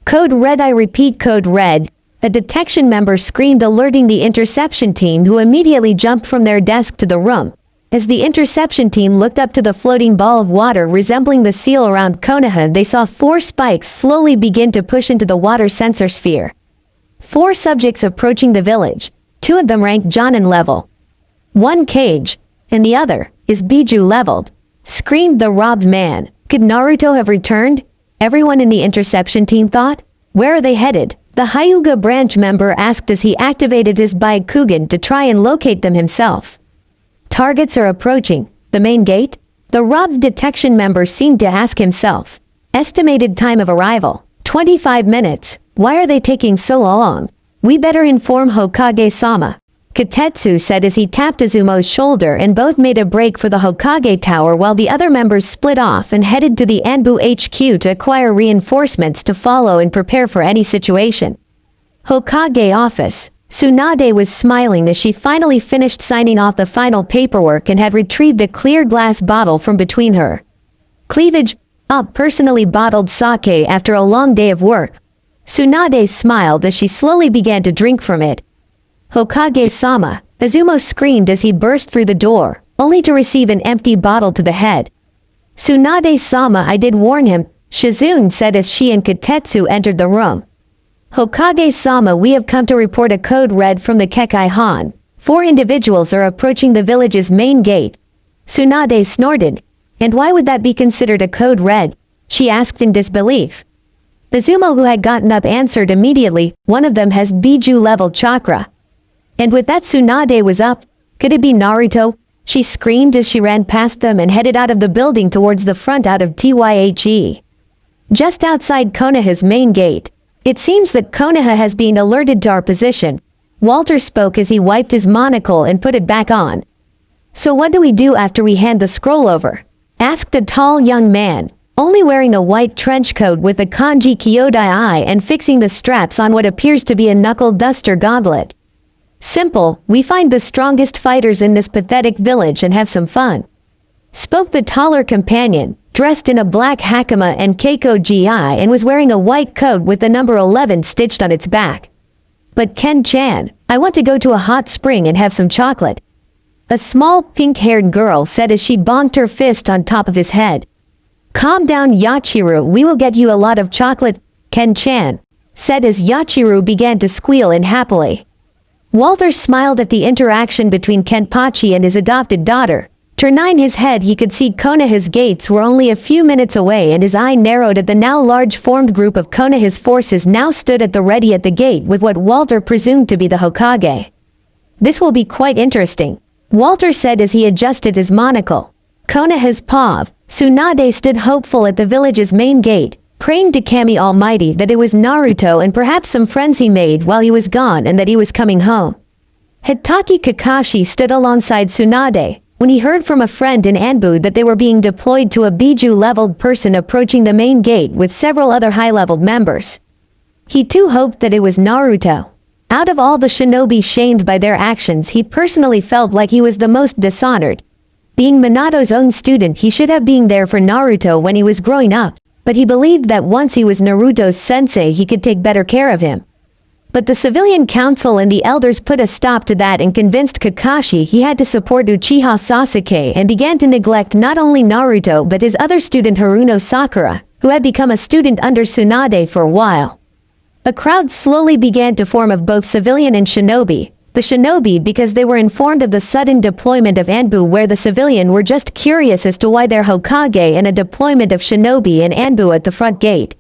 Code Red, I repeat, Code Red. A detection member screamed, alerting the interception team, who immediately jumped from their desk to the room. As the interception team looked up to the floating ball of water resembling the seal around Konoha, they saw 4 spikes slowly begin to push into the water sensor sphere. 4 subjects approaching the village. 2 of them ranked Jonin level. 1 cage, and the other is Biju leveled. Screamed the robbed man. Could Naruto have returned? Everyone in the interception team thought. Where are they headed? The Hyuga branch member asked as he activated his Byakugan to try and locate them himself. Targets are approaching. The main gate? The robbed detection member seemed to ask himself. Estimated time of arrival, 25 minutes. Why are they taking so long? We better inform Hokage-sama. Katetsu said as he tapped Azumo's shoulder, and both made a break for the Hokage Tower while the other members split off and headed to the Anbu HQ to acquire reinforcements to follow and prepare for any situation. Hokage office. Tsunade was smiling as she finally finished signing off the final paperwork and had retrieved a clear glass bottle from between her cleavage. Personally bottled sake after a long day of work. Tsunade smiled as she slowly began to drink from it. Hokage-sama, Azumo screamed as he burst through the door, only to receive an empty bottle to the head. Tsunade-sama, I did warn him, Shizune said as she and Katetsu entered the room. Hokage-sama, we have come to report a code red from the Kekai Han. 4 individuals are approaching the village's main gate. Tsunade snorted. And why would that be considered a code red? She asked in disbelief. Azumo, who had gotten up, answered immediately, one of them has Biju level chakra. And with that, Tsunade was up. Could it be Naruto? She screamed as she ran past them and headed out of the building towards the front out of TYHE. Just outside Konoha's main gate. It seems that Konoha has been alerted to our position. Walter spoke as he wiped his monocle and put it back on. So what do we do after we hand the scroll over? Asked a tall young man, only wearing a white trench coat with a kanji kyodai eye and fixing the straps on what appears to be a knuckle duster gauntlet. Simple, we find the strongest fighters in this pathetic village and have some fun. Spoke the taller companion, dressed in a black hakama and keiko gi and was wearing a white coat with the number 11 stitched on its back. But Ken-chan, I want to go to a hot spring and have some chocolate. A small pink-haired girl said as she bonked her fist on top of his head. Calm down Yachiru, we will get you a lot of chocolate, Ken-chan, said as Yachiru began to squeal unhappily. Walter smiled at the interaction between Kenpachi and his adopted daughter, Turning his head, he could see Konoha's gates were only a few minutes away, and his eye narrowed at the now large formed group of Konoha's forces now stood at the ready at the gate with what Walter presumed to be the Hokage. "This will be quite interesting," Walter said as he adjusted his monocle. Konoha's paw, Tsunade, stood hopeful at the village's main gate, praying to Kami Almighty that it was Naruto and perhaps some friends he made while he was gone and that he was coming home. Hitaki Kakashi stood alongside Tsunade when he heard from a friend in Anbu that they were being deployed to a Biju-leveled person approaching the main gate with several other high-leveled members. He too hoped that it was Naruto. Out of all the shinobi shamed by their actions, he personally felt like he was the most dishonored. Being Minato's own student, he should have been there for Naruto when he was growing up, but he believed that once he was Naruto's sensei, he could take better care of him. But the civilian council and the elders put a stop to that and convinced Kakashi he had to support Uchiha Sasuke and began to neglect not only Naruto but his other student Haruno Sakura, who had become a student under Tsunade for a while. A crowd slowly began to form of both civilian and shinobi. The shinobi because they were informed of the sudden deployment of Anbu, where the civilian were just curious as to why their Hokage and a deployment of shinobi in Anbu at the front gate.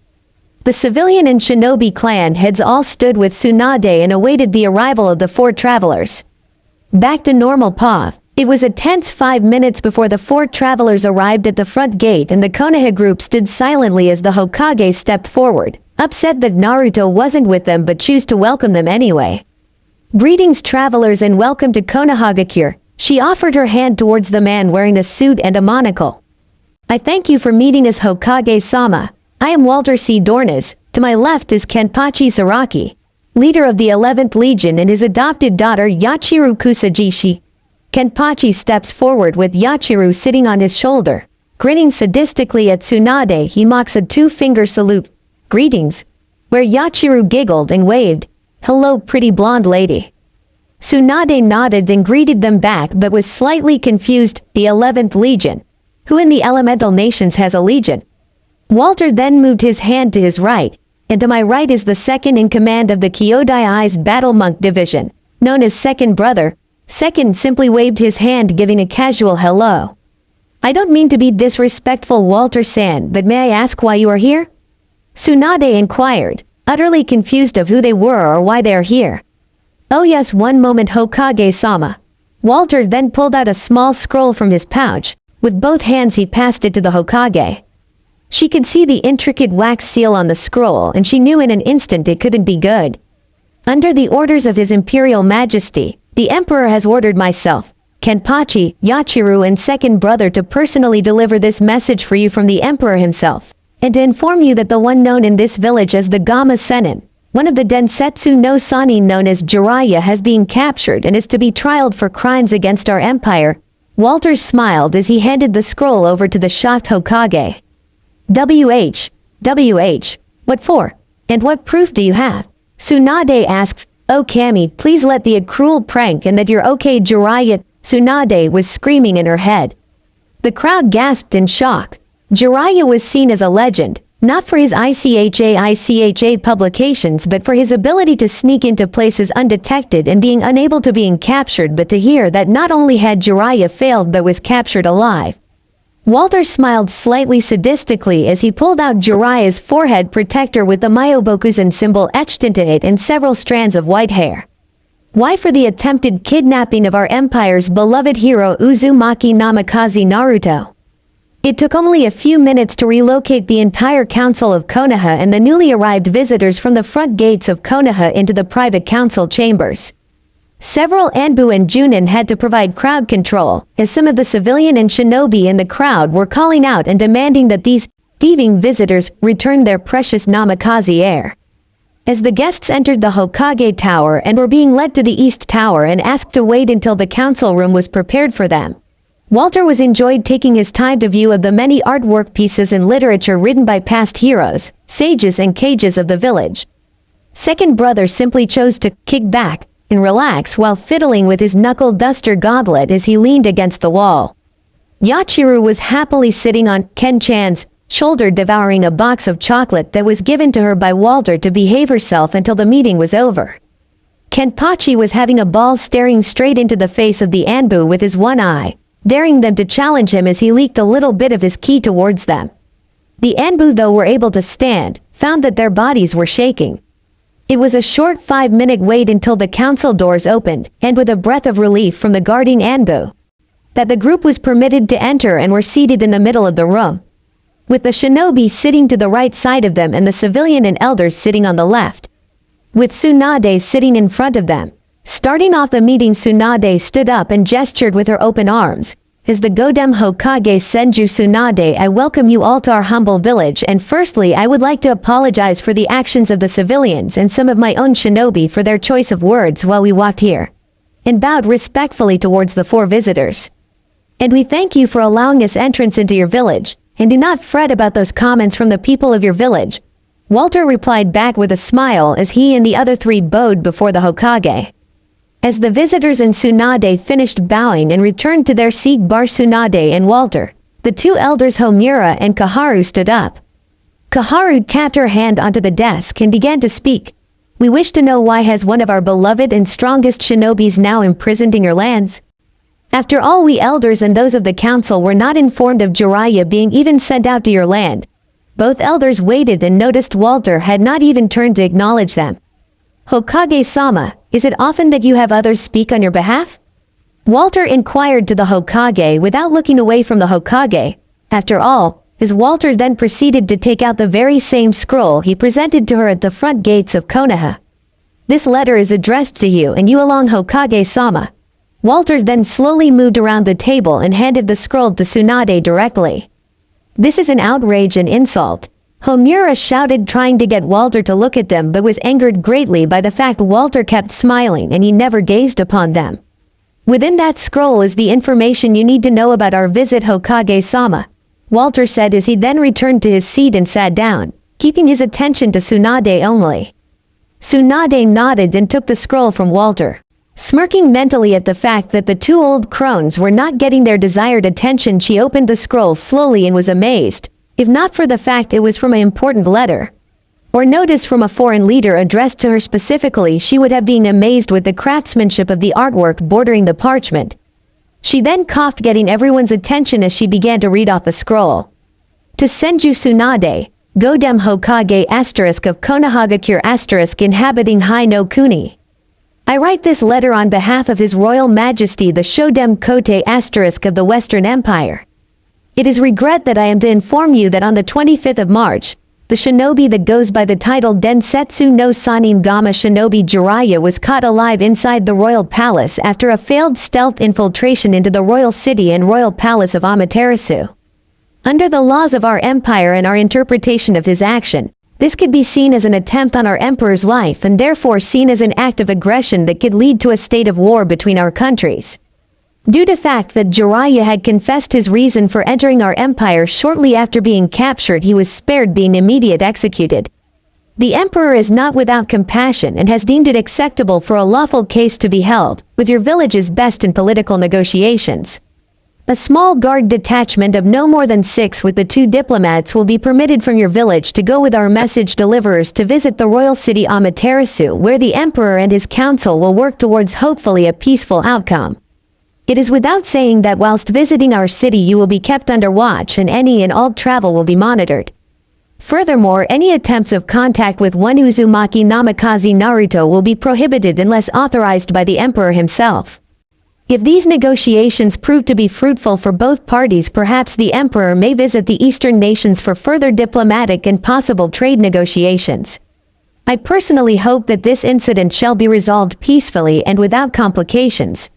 The civilian and shinobi clan heads all stood with Tsunade and awaited the arrival of the four travelers. Back to normal path. It was a tense 5 minutes before the four travelers arrived at the front gate, and the Konoha group stood silently as the Hokage stepped forward, upset that Naruto wasn't with them but chose to welcome them anyway. "Greetings, travelers, and welcome to Konohagakure." She offered her hand towards the man wearing a suit and a monocle. "I thank you for meeting us, Hokage-sama. I am Walter C. Dornas. To my left is Kenpachi Saraki, leader of the 11th Legion, and his adopted daughter Yachiru Kusajishi." Kenpachi steps forward with Yachiru sitting on his shoulder. Grinning sadistically at Tsunade, he mocks a two-finger salute. "Greetings," where Yachiru giggled and waved. "Hello, pretty blonde lady." Tsunade nodded and greeted them back but was slightly confused. The 11th Legion. Who in the elemental nations has a legion? Walter then moved his hand to his right, and to my right is the second in command of the Kyodai's Battle Monk Division, known as Second Brother. Second simply waved his hand, giving a casual hello. "I don't mean to be disrespectful, Walter-san, but may I ask why you are here?" Tsunade inquired, utterly confused of who they were or why they are here. "Oh yes, one moment, Hokage-sama." Walter then pulled out a small scroll from his pouch. With both hands he passed it to the Hokage. She could see the intricate wax seal on the scroll, and she knew in an instant it couldn't be good. "Under the orders of His Imperial Majesty, the Emperor has ordered myself, Kenpachi, Yachiru, and Second Brother to personally deliver this message for you from the Emperor himself, and to inform you that the one known in this village as the Gama Sennin, one of the Densetsu no Sanin known as Jiraiya, has been captured and is to be trialed for crimes against our empire." Walter smiled as he handed the scroll over to the shocked Hokage. WH, what for? And what proof do you have?" Tsunade asked. "Oh Kami, please let the cruel prank and that you're okay, Jiraiya." Tsunade was screaming in her head. The crowd gasped in shock. Jiraiya was seen as a legend, not for his ICHA publications but for his ability to sneak into places undetected and being unable to be captured, but to hear that not only had Jiraiya failed but was captured alive. Walter smiled slightly sadistically as he pulled out Jiraiya's forehead protector with the Myobokuzen symbol etched into it and several strands of white hair. "Why, for the attempted kidnapping of our empire's beloved hero Uzumaki Namikaze Naruto." It took only a few minutes to relocate the entire council of Konoha and the newly arrived visitors from the front gates of Konoha into the private council chambers. Several Anbu and Junin had to provide crowd control, as some of the civilian and shinobi in the crowd were calling out and demanding that these thieving visitors return their precious Namikaze heir. As the guests entered the Hokage Tower and were being led to the East Tower and asked to wait until the council room was prepared for them, Walter was enjoyed taking his time to view of the many artwork pieces and literature written by past heroes, sages and cages of the village. Second Brother simply chose to kick back and relax while fiddling with his knuckle duster gauntlet as he leaned against the wall. Yachiru was happily sitting on Ken-chan's shoulder devouring a box of chocolate that was given to her by Walter to behave herself until the meeting was over. Kenpachi was having a ball staring straight into the face of the Anbu with his one eye. daring them to challenge him as he leaked a little bit of his ki towards them. The Anbu, though were able to stand, found that their bodies were shaking. It was a short 5-minute wait until the council doors opened, and with a breath of relief from the guarding Anbu, that the group was permitted to enter and were seated in the middle of the room, with the shinobi sitting to the right side of them and the civilian and elders sitting on the left, with Tsunade sitting in front of them. Starting off the meeting, Tsunade stood up and gestured with her open arms. As the Godem Hokage Senju Tsunade, I welcome you all to our humble village, and firstly I would like to apologize for the actions of the civilians and some of my own shinobi for their choice of words while we walked here, and bowed respectfully towards the 4 visitors. And we thank you for allowing us entrance into your village, and do not fret about those comments from the people of your village. Walter replied back with a smile as he and the other 3 bowed before the Hokage. As the visitors and Tsunade finished bowing and returned to their seat, bar Tsunade and Walter, the 2 elders Homura and Kaharu stood up. Kaharu tapped her hand onto the desk and began to speak. We wish to know why has one of our beloved and strongest shinobis now imprisoned in your lands? After all, we elders and those of the council were not informed of Jiraiya being even sent out to your land. Both elders waited and noticed Walter had not even turned to acknowledge them. Hokage-sama, is it often that you have others speak on your behalf? Walter inquired to the Hokage without looking away from the Hokage. After all, as Walter then proceeded to take out the very same scroll he presented to her at the front gates of Konoha. This letter is addressed to you and you along, Hokage-sama. Walter then slowly moved around the table and handed the scroll to Tsunade directly. This is an outrage and insult. Homura shouted, trying to get Walter to look at them, but was angered greatly by the fact Walter kept smiling and he never gazed upon them. Within that scroll is the information you need to know about our visit, Hokage-sama, Walter said as he then returned to his seat and sat down, keeping his attention to Tsunade only. Tsunade nodded and took the scroll from Walter. Smirking mentally at the fact that the 2 old crones were not getting their desired attention, she opened the scroll slowly and was amazed. If not for the fact it was from an important letter, or notice from a foreign leader addressed to her specifically, she would have been amazed with the craftsmanship of the artwork bordering the parchment. She then coughed, getting everyone's attention as she began to read off the scroll. To Senju Tsunade, Godem Hokage * of Konohagakure * inhabiting Hai no Kuni. I write this letter on behalf of His Royal Majesty the Shodem Kote * of the Western Empire. It is regret that I am to inform you that on the 25th of March, the shinobi that goes by the title Densetsu no Sanin Gama Shinobi Jiraiya was caught alive inside the royal palace after a failed stealth infiltration into the royal city and royal palace of Amaterasu. Under the laws of our empire and our interpretation of his action, this could be seen as an attempt on our emperor's life and therefore seen as an act of aggression that could lead to a state of war between our countries. Due to fact that Jiraiya had confessed his reason for entering our empire shortly after being captured, he was spared being immediately executed. The emperor is not without compassion and has deemed it acceptable for a lawful case to be held, with your village's best in political negotiations. A small guard detachment of no more than 6 with the 2 diplomats will be permitted from your village to go with our message deliverers to visit the royal city Amaterasu, where the emperor and his council will work towards hopefully a peaceful outcome. It is without saying that whilst visiting our city you will be kept under watch and any and all travel will be monitored. Furthermore, any attempts of contact with one Uzumaki Namikaze Naruto will be prohibited unless authorized by the emperor himself. If these negotiations prove to be fruitful for both parties, perhaps the emperor may visit the eastern nations for further diplomatic and possible trade negotiations. I personally hope that this incident shall be resolved peacefully and without complications.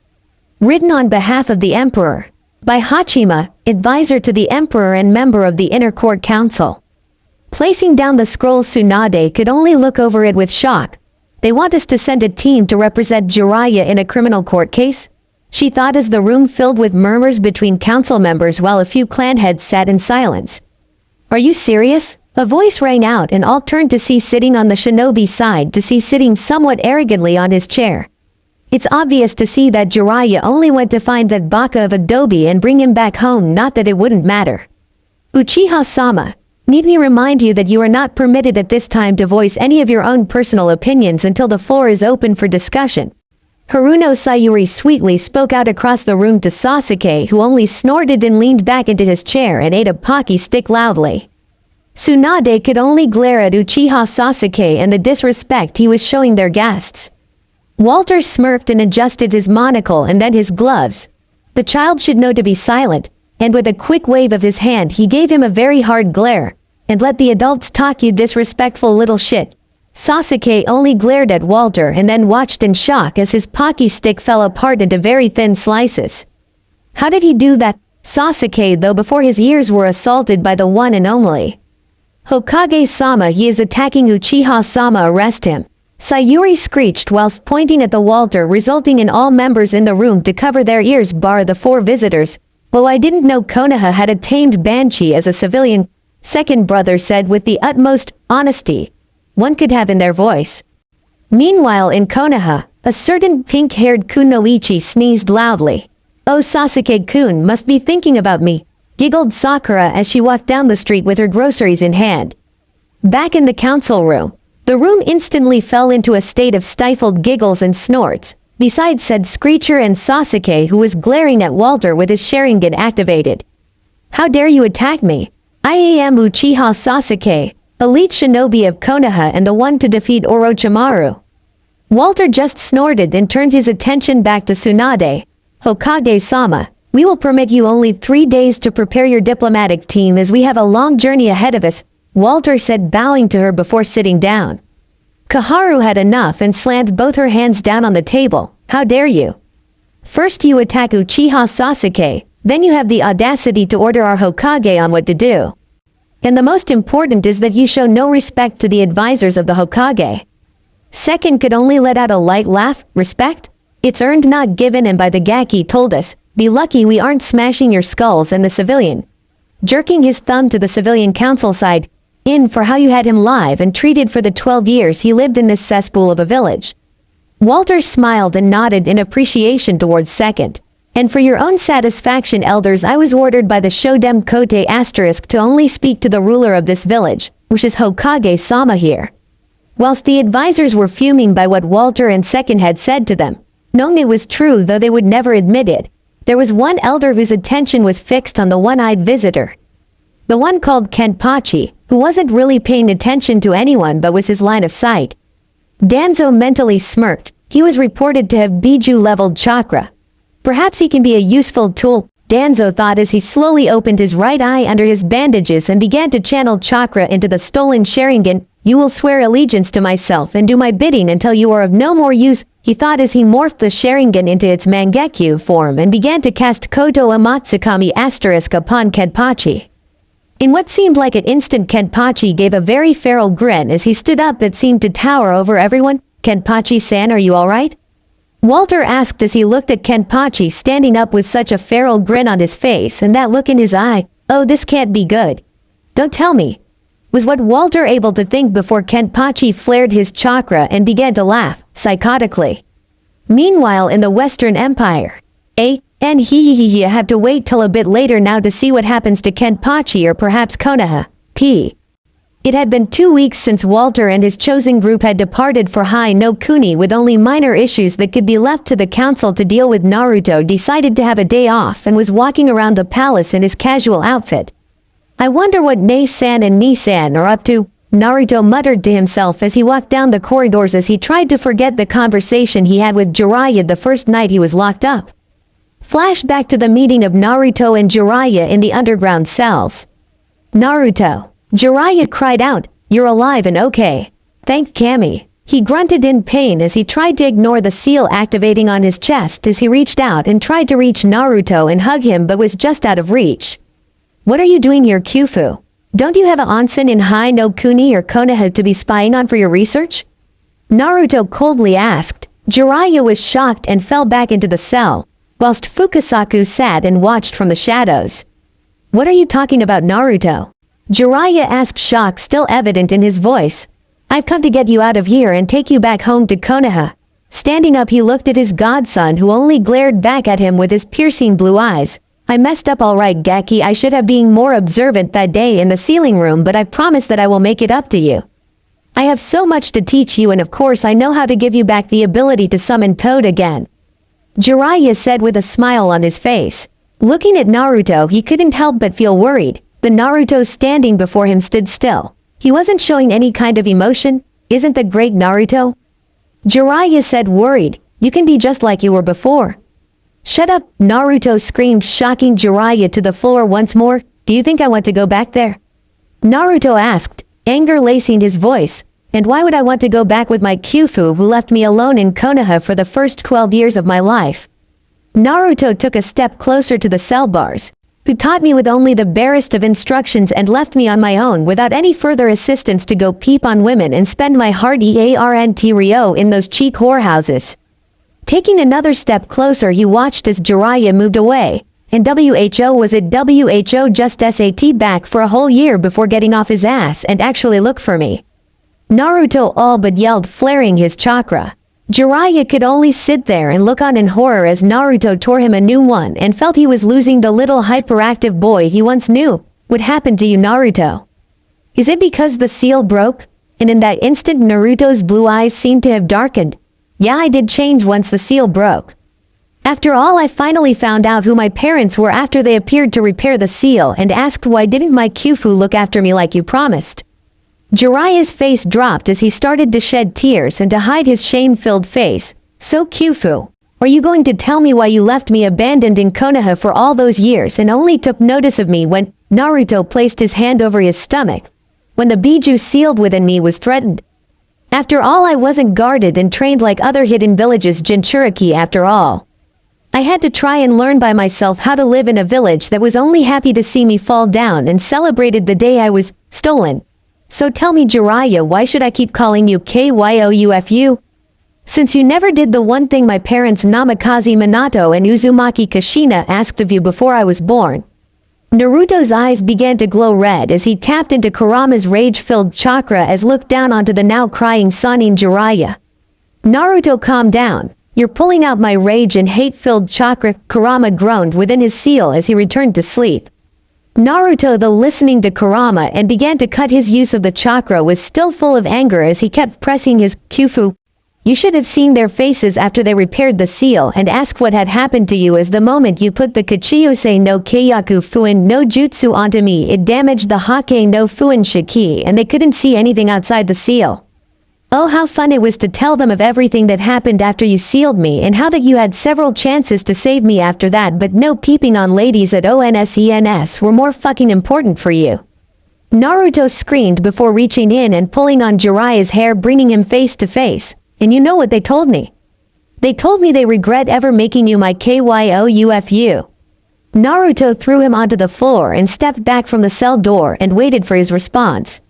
Written on behalf of the Emperor, by Hachima, advisor to the Emperor and member of the Inner Court Council. Placing down the scroll, Tsunade could only look over it with shock. They want us to send a team to represent Jiraiya in a criminal court case? She thought as the room filled with murmurs between council members while a few clan heads sat in silence. Are you serious? A voice rang out and all turned to see sitting on the shinobi side to see sitting somewhat arrogantly on his chair. It's obvious to see that Jiraiya only went to find that baka of Adobe and bring him back home, not that it wouldn't matter. Uchiha-sama, need me remind you that you are not permitted at this time to voice any of your own personal opinions until the floor is open for discussion. Haruno Sayuri sweetly spoke out across the room to Sasuke, who only snorted and leaned back into his chair and ate a Pocky stick loudly. Tsunade could only glare at Uchiha Sasuke and the disrespect he was showing their guests. Walter smirked and adjusted his monocle and then his gloves. The child should know to be silent, and with a quick wave of his hand he gave him a very hard glare, and let the adults talk, you disrespectful little shit. Sasuke only glared at Walter and then watched in shock as his Pocky stick fell apart into very thin slices. How did he do that? Sasuke, though, before his ears were assaulted by the one and only Hokage-sama. He is attacking Uchiha-sama, arrest him. Sayuri screeched whilst pointing at the Walter, resulting in all members in the room to cover their ears bar the 4 visitors. "Oh, I didn't know Konoha had a tamed banshee as a civilian," second brother said with the utmost honesty one could have in their voice. Meanwhile in Konoha, a certain pink-haired kunoichi sneezed loudly. "Oh, Sasuke-kun must be thinking about me," giggled Sakura as she walked down the street with her groceries in hand. Back in the council room, the room instantly fell into a state of stifled giggles and snorts, besides said Screecher and Sasuke, who was glaring at Walter with his Sharingan activated. "How dare you attack me? I am Uchiha Sasuke, elite shinobi of Konoha and the one to defeat Orochimaru." Walter just snorted and turned his attention back to Tsunade. "Hokage-sama, we will permit you only 3 days to prepare your diplomatic team as we have a long journey ahead of us," Walter said, bowing to her before sitting down. Kaharu had enough and slammed both her hands down on the table. "How dare you? First you attack Uchiha Sasuke, then you have the audacity to order our Hokage on what to do. And the most important is that you show no respect to the advisors of the Hokage." Second could only let out a light laugh. "Respect? It's earned, not given, and by the Gaki told us, be lucky we aren't smashing your skulls." And the civilian, jerking his thumb to the civilian council side, "in for how you had him live and treated for the 12 years he lived in this cesspool of a village." Walter smiled and nodded in appreciation towards second. "And for your own satisfaction, elders, I was ordered by the Shodem Kote asterisk to only speak to the ruler of this village, which is Hokage-sama here." Whilst the advisors were fuming by what Walter and second had said to them, knowing it was true though they would never admit it, there was one elder whose attention was fixed on the one-eyed visitor. The one called Kenpachi, who wasn't really paying attention to anyone but was his line of sight. Danzo mentally smirked. He was reported to have Biju-leveled chakra. Perhaps he can be a useful tool, Danzo thought as he slowly opened his right eye under his bandages and began to channel chakra into the stolen Sharingan. "You will swear allegiance to myself and do my bidding until you are of no more use," he thought as he morphed the Sharingan into its Mangekyu form and began to cast Koto Amatsukami asterisk upon Kenpachi. In what seemed like an instant, Kenpachi gave a very feral grin as he stood up that seemed to tower over everyone. "Kenpachi-san, are you alright?" Walter asked as he looked at Kenpachi standing up with such a feral grin on his face and that look in his eye. "Oh, this can't be good. Don't tell me," was what Walter able to think before Kenpachi flared his chakra and began to laugh, psychotically. Meanwhile in the Western Empire, and he have to wait till a bit later now to see what happens to Kenpachi or perhaps Konoha. It had been 2 weeks since Walter and his chosen group had departed for Hai no Kuni with only minor issues that could be left to the council to deal with. Naruto decided to have a day off and was walking around the palace in his casual outfit. "I wonder what Nei-san and Ni-san are up to," Naruto muttered to himself as he walked down the corridors as he tried to forget the conversation he had with Jiraiya the first night he was locked up. Flashback to the meeting of Naruto and Jiraiya in the underground cells. "Naruto!" Jiraiya cried out, "You're alive and okay. Thank Kami." He grunted in pain as he tried to ignore the seal activating on his chest as he reached out and tried to reach Naruto and hug him but was just out of reach. "What are you doing here, Kyufu? Don't you have an onsen in Hai no Kuni or Konoha to be spying on for your research?" Naruto coldly asked. Jiraiya was shocked and fell back into the cell, whilst Fukasaku sat and watched from the shadows. "What are you talking about, Naruto?" Jiraiya asked, shock still evident in his voice. "I've come to get you out of here and take you back home to Konoha." Standing up he looked at his godson who only glared back at him with his piercing blue eyes. "I messed up alright, Gaki. I should have been more observant that day in the sealing room, but I promise that I will make it up to you." I have so much to teach you, and of course I know how to give you back the ability to summon Toad again," Jiraiya said with a smile on his face. Looking at Naruto, he couldn't help but feel worried. The Naruto standing before him stood still. He wasn't showing any kind of emotion. "Isn't the great Naruto?" Jiraiya said, worried. "You can be just like you were before." "Shut up," Naruto screamed, shocking Jiraiya to the floor once more. "Do you think I want to go back there?" Naruto asked, anger lacing his voice. "And why would I want to go back with my Kyufu who left me alone in Konoha for the first 12 years of my life?" Naruto took a step closer to the cell bars, who taught me with only the barest of instructions and left me on my own without any further assistance to go peep on women and spend my hard earned Rio in those cheek whorehouses. Taking another step closer, he watched as Jiraiya moved away, and WHO just SAT back for a whole year before getting off his ass and actually look for me. Naruto all but yelled, flaring his chakra. Jiraiya could only sit there and look on in horror as Naruto tore him a new one and felt he was losing the little hyperactive boy he once knew. "What happened to you, Naruto? Is it because the seal broke?" And in that instant Naruto's blue eyes seemed to have darkened. "Yeah, I did change once the seal broke. After all, I finally found out who my parents were after they appeared to repair the seal and asked why didn't my Kyufu look after me like you promised." Jiraiya's face dropped as he started to shed tears and to hide his shame-filled face. "So Kyufu, are you going to tell me why you left me abandoned in Konoha for all those years and only took notice of me when—" Naruto placed his hand over his stomach. "When the Biju sealed within me was threatened. After all, I wasn't guarded and trained like other hidden villages Jinchuriki after all. I had to try and learn by myself how to live in a village that was only happy to see me fall down and celebrated the day I was stolen. So tell me, Jiraiya, why should I keep calling you Kyoufu? Since you never did the one thing my parents Namikaze Minato and Uzumaki Kushina asked of you before I was born." Naruto's eyes began to glow red as he tapped into Kurama's rage-filled chakra as looked down onto the now crying Sannin Jiraiya. "Naruto, calm down. You're pulling out my rage and hate-filled chakra," Kurama groaned within his seal as he returned to sleep. Naruto, though listening to Kurama and began to cut his use of the chakra, was still full of anger as he kept pressing his Kyufu. "You should have seen their faces after they repaired the seal and asked what had happened to you, as the moment you put the Kachiyose no Keiyaku Fuin no Jutsu onto me, it damaged the Hake no Fuin Shiki and they couldn't see anything outside the seal. Oh, how fun it was to tell them of everything that happened after you sealed me and how that you had several chances to save me after that, but no, peeping on ladies at ONSENS were more fucking important for you." Naruto screamed before reaching in and pulling on Jiraiya's hair, bringing him face to face. "And you know what they told me? They told me they regret ever making you my Kyoufu." Naruto threw him onto the floor and stepped back from the cell door and waited for his response.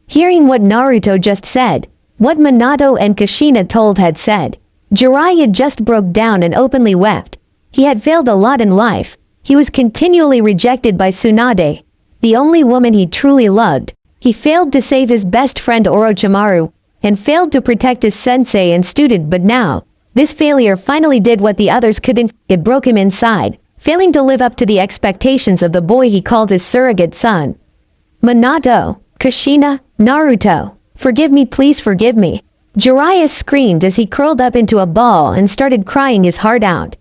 Hearing what Naruto just said, what Minato and Kushina had said, Jiraiya just broke down and openly wept. He had failed a lot in life. He was continually rejected by Tsunade, the only woman he truly loved. He failed to save his best friend Orochimaru, and failed to protect his sensei and student, but now, this failure finally did what the others couldn't. It broke him inside, failing to live up to the expectations of the boy he called his surrogate son. "Minato, Kushina, Naruto, forgive me, please forgive me," Jiraiya screamed as he curled up into a ball and started crying his heart out.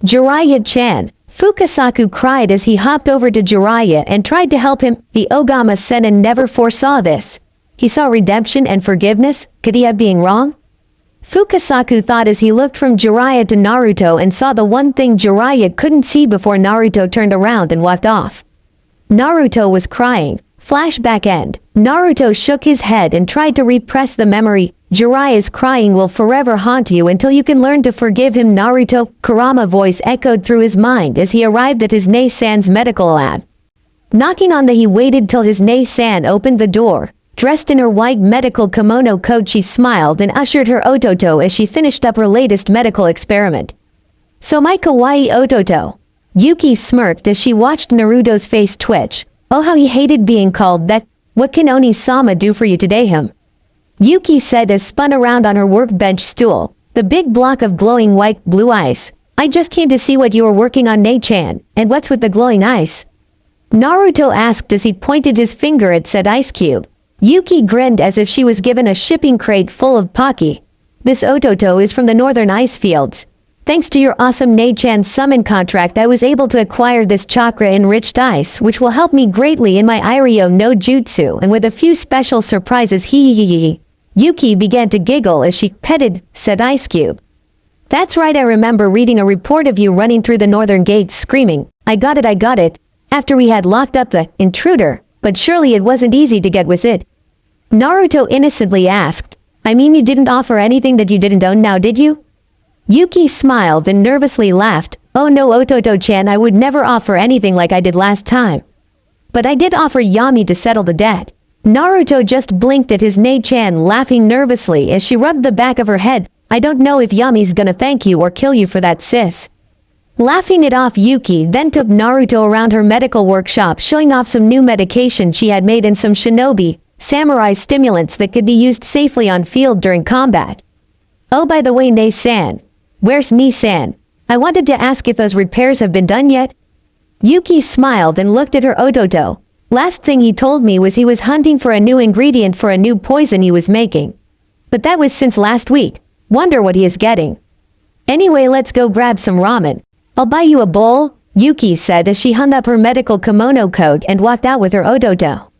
"Jiraiya-chan," Fukasaku cried as he hopped over to Jiraiya and tried to help him. The Ogama Sennin never foresaw this. He saw redemption and forgiveness. Could he have been wrong? Fukasaku thought as he looked from Jiraiya to Naruto and saw the one thing Jiraiya couldn't see before Naruto turned around and walked off. Naruto was crying. Flashback end. Naruto shook his head and tried to repress the memory. "Jiraiya's crying will forever haunt you until you can learn to forgive him, Naruto." Kurama voice echoed through his mind as he arrived at his Nei-san's medical lab. Knocking on the he waited till his Nei-san opened the door. Dressed in her white medical kimono coat, she smiled and ushered her Ototo as she finished up her latest medical experiment. "So my kawaii Ototo." Yuki smirked as she watched Naruto's face twitch. Oh, how he hated being called that. "What can Oni-sama do for you today, him?" Yuki said as spun around on her workbench stool, the big block of glowing white blue ice. "I just came to see what you were working on, Nei-chan. And what's with the glowing ice?" Naruto asked as he pointed his finger at said ice cube. Yuki grinned as if she was given a shipping crate full of Pocky. This Ototo is from the northern ice fields. Thanks to your awesome Nei-chan summon contract, I was able to acquire this chakra-enriched ice, which will help me greatly in my Iryo no Jutsu, and with a few special surprises. Hee. Yuki began to giggle as she petted said ice cube. That's right, I remember reading a report of you running through the northern gates screaming, I got it, after we had locked up the intruder, but surely it wasn't easy to get, was it? Naruto innocently asked, I mean, you didn't offer anything that you didn't own now, did you? Yuki smiled and nervously laughed. Oh no, Ototo-chan, I would never offer anything like I did last time. But I did offer Yami to settle the debt. Naruto just blinked at his Nei-chan, laughing nervously as she rubbed the back of her head. I don't know if Yami's gonna thank you or kill you for that, sis. Laughing it off, Yuki then took Naruto around her medical workshop, showing off some new medication she had made and some shinobi, samurai stimulants that could be used safely on field during combat. Oh, by the way, Nei-san. Where's Ni-san? I wanted to ask if those repairs have been done yet. Yuki smiled and looked at her Ototo. Last thing he told me was he was hunting for a new ingredient for a new poison he was making. But that was since last week. Wonder what he is getting. Anyway, let's go grab some ramen. I'll buy you a bowl, Yuki said as she hung up her medical kimono coat and walked out with her Ototo.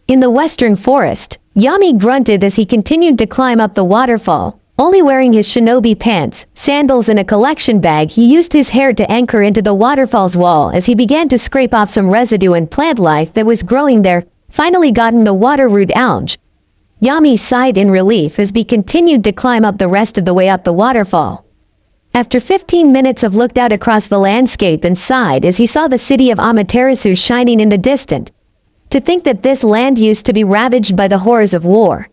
In the western forest, Yami grunted as he continued to climb up the waterfall. Only wearing his shinobi pants, sandals and a collection bag, he used his hair to anchor into the waterfall's wall as he began to scrape off some residue and plant life that was growing there, finally gotten the water root algae. Yami sighed in relief as he continued to climb up the rest of the way up the waterfall. After 15 minutes of looked out across the landscape and sighed as he saw the city of Amaterasu shining in the distance. To think that this land used to be ravaged by the horrors of war.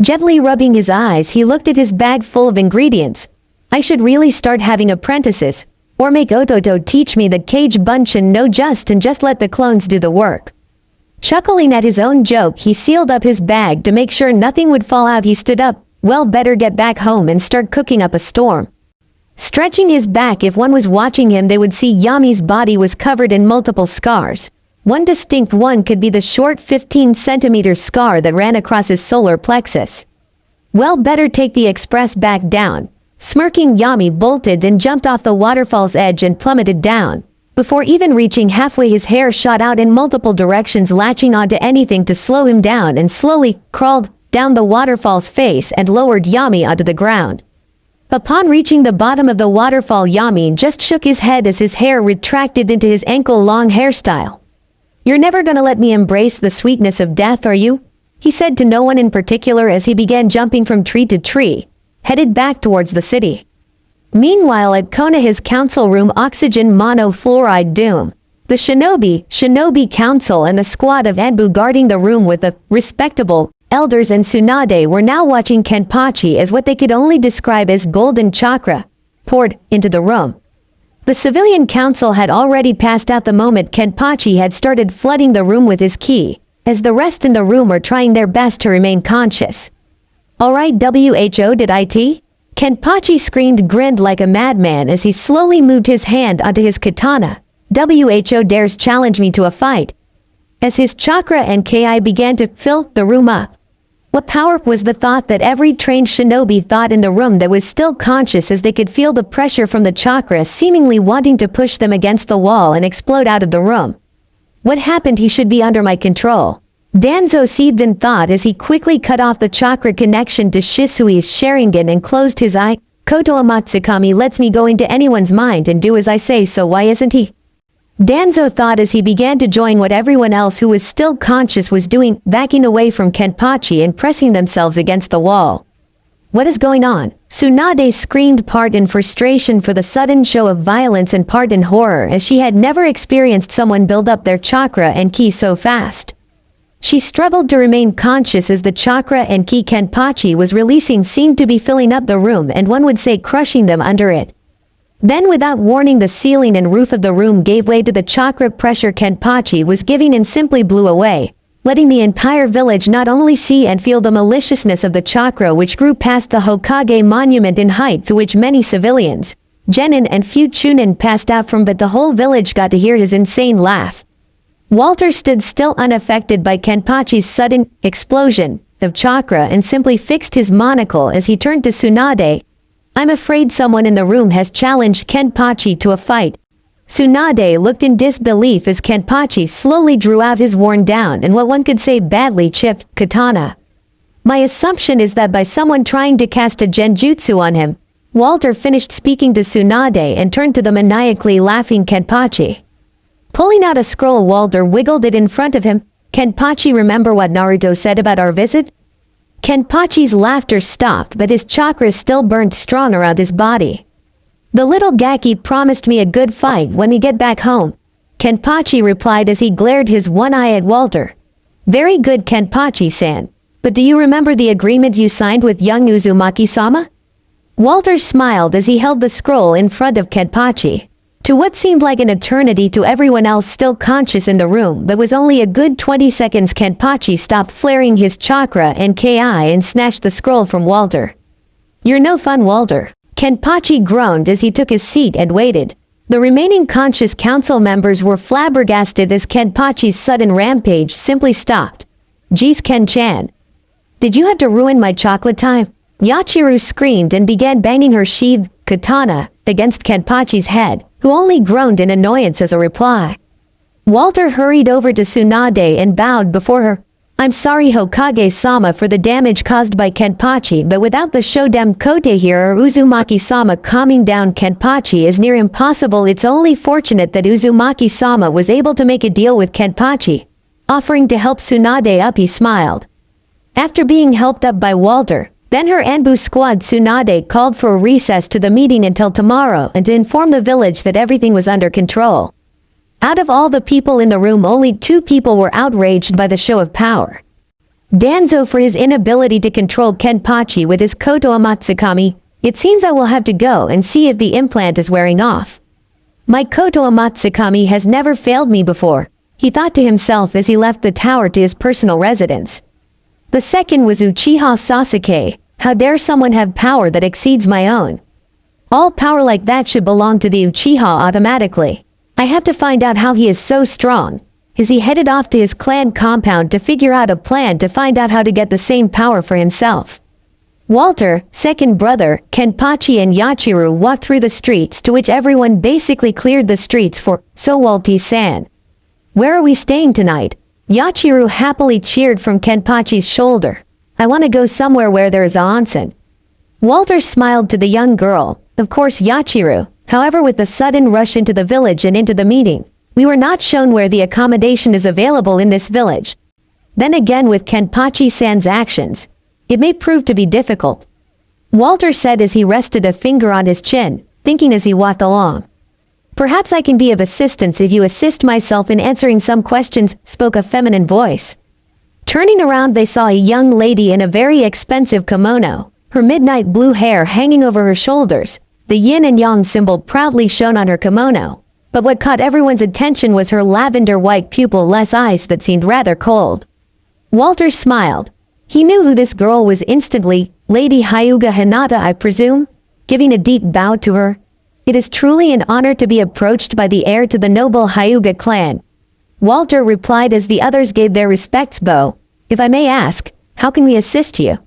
Gently rubbing his eyes, he looked at his bag full of ingredients. I should really start having apprentices, or make Ototo teach me the cage bunshin no just and just let the clones do the work. Chuckling at his own joke, he sealed up his bag to make sure nothing would fall out. He stood up, well, better get back home and start cooking up a storm. Stretching his back, if one was watching him they would see Yami's body was covered in multiple scars. One distinct one could be the short 15-centimeter scar that ran across his solar plexus. Well, better take the express back down. Smirking, Yami bolted and jumped off the waterfall's edge and plummeted down. Before even reaching halfway, his hair shot out in multiple directions, latching onto anything to slow him down, and slowly crawled down the waterfall's face and lowered Yami onto the ground. Upon reaching the bottom of the waterfall, Yami just shook his head as his hair retracted into his ankle-long hairstyle. You're never gonna let me embrace the sweetness of death, are you? He said to no one in particular as he began jumping from tree to tree, headed back towards the city. Meanwhile at Konoha's council room, oxygen monofluoride doom. The Shinobi Council and the squad of Anbu guarding the room with the respectable elders and Tsunade were now watching Kenpachi as what they could only describe as golden chakra poured into the room. The civilian council had already passed out the moment Kenpachi had started flooding the room with his ki, as the rest in the room were trying their best to remain conscious. Alright, WHO, did it? Kenpachi screamed, grinned like a madman as he slowly moved his hand onto his katana. WHO dares challenge me to a fight. As his chakra and ki began to fill the room up. What power was the thought that every trained shinobi thought in the room that was still conscious as they could feel the pressure from the chakra seemingly wanting to push them against the wall and explode out of the room. What happened? He should be under my control. Danzo seethed in thought as he quickly cut off the chakra connection to Shisui's Sharingan and closed his eye. Koto Amatsukami lets me go into anyone's mind and do as I say, so why isn't he? Danzo thought as he began to join what everyone else who was still conscious was doing, backing away from Kenpachi and pressing themselves against the wall. What is going on? Tsunade screamed, part in frustration for the sudden show of violence and part in horror, as she had never experienced someone build up their chakra and ki so fast. She struggled to remain conscious as the chakra and ki Kenpachi was releasing seemed to be filling up the room, and one would say crushing them under it. Then without warning, the ceiling and roof of the room gave way to the chakra pressure Kenpachi was giving and simply blew away, letting the entire village not only see and feel the maliciousness of the chakra, which grew past the Hokage monument in height, to which many civilians, genin and few chunin, passed out from, but the whole village got to hear his insane laugh. Walter stood still, unaffected by Kenpachi's sudden explosion of chakra, and simply fixed his monocle as he turned to Tsunade. "I'm afraid someone in the room has challenged Kenpachi to a fight." Tsunade looked in disbelief as Kenpachi slowly drew out his worn down and what one could say badly chipped katana. "My assumption is that by someone trying to cast a genjutsu on him." Walter finished speaking to Tsunade and turned to the maniacally laughing Kenpachi. Pulling out a scroll, Walter wiggled it in front of him. "Kenpachi, remember what Naruto said about our visit?" Kenpachi's laughter stopped, but his chakra still burned strong around his body. "The little Gaki promised me a good fight when we get back home," Kenpachi replied as he glared his one eye at Walter. "Very good, Kenpachi-san. But do you remember the agreement you signed with young Uzumaki-sama?" Walter smiled as he held the scroll in front of Kenpachi. To what seemed like an eternity to everyone else still conscious in the room, but was only a good 20 seconds, Kenpachi stopped flaring his chakra and ki and snatched the scroll from Walter. "You're no fun, Walter." Kenpachi groaned as he took his seat and waited. The remaining conscious council members were flabbergasted as Kenpachi's sudden rampage simply stopped. "Jeez, Ken-chan. Did you have to ruin my chocolate time?" Yachiru screamed and began banging her sheathed katana against Kenpachi's head, who only groaned in annoyance as a reply. Walter hurried over to Tsunade and bowed before her. "I'm sorry, Hokage-sama, for the damage caused by Kenpachi, but without the Shodem Kote here or Uzumaki-sama calming down Kenpachi is near impossible. It's only fortunate that Uzumaki-sama was able to make a deal with Kenpachi." Offering to help Tsunade up, he smiled. After being helped up by Walter, then her Anbu squad, Tsunade called for a recess to the meeting until tomorrow and to inform the village that everything was under control. Out of all the people in the room, only 2 people were outraged by the show of power. Danzo for his inability to control Kenpachi with his Koto Amatsukami. "It seems I will have to go and see if the implant is wearing off. My Koto Amatsukami has never failed me before," he thought to himself as he left the tower to his personal residence. The second was Uchiha Sasuke. "How dare someone have power that exceeds my own? All power like that should belong to the Uchiha automatically. I have to find out how he is so strong." As he headed off to his clan compound to figure out a plan to find out how to get the same power for himself. Walter, second brother, Kenpachi and Yachiru walked through the streets, to which everyone basically cleared the streets for Sowalti-san. "Where are we staying tonight?" Yachiru happily cheered from Kenpachi's shoulder. "I want to go somewhere where there is a onsen." Walter smiled to the young girl. "Of course, Yachiru." However, with the sudden rush into the village and into the meeting, we were not shown where the accommodation is available in this village. Then again, with Kenpachi-san's actions, it may prove to be difficult, Walter said as he rested a finger on his chin, thinking as he walked along. "Perhaps I can be of assistance if you assist myself in answering some questions," spoke a feminine voice. Turning around, they saw a young lady in a very expensive kimono, her midnight blue hair hanging over her shoulders, the yin and yang symbol proudly shown on her kimono. But what caught everyone's attention was her lavender-white pupil-less eyes that seemed rather cold. Walter smiled. He knew who this girl was instantly. "Lady Hyuga Hinata, I presume?" Giving a deep bow to her. "It is truly an honor to be approached by the heir to the noble Hyuga clan," Walter replied as the others gave their respects bow. "If I may ask, how can we assist you?"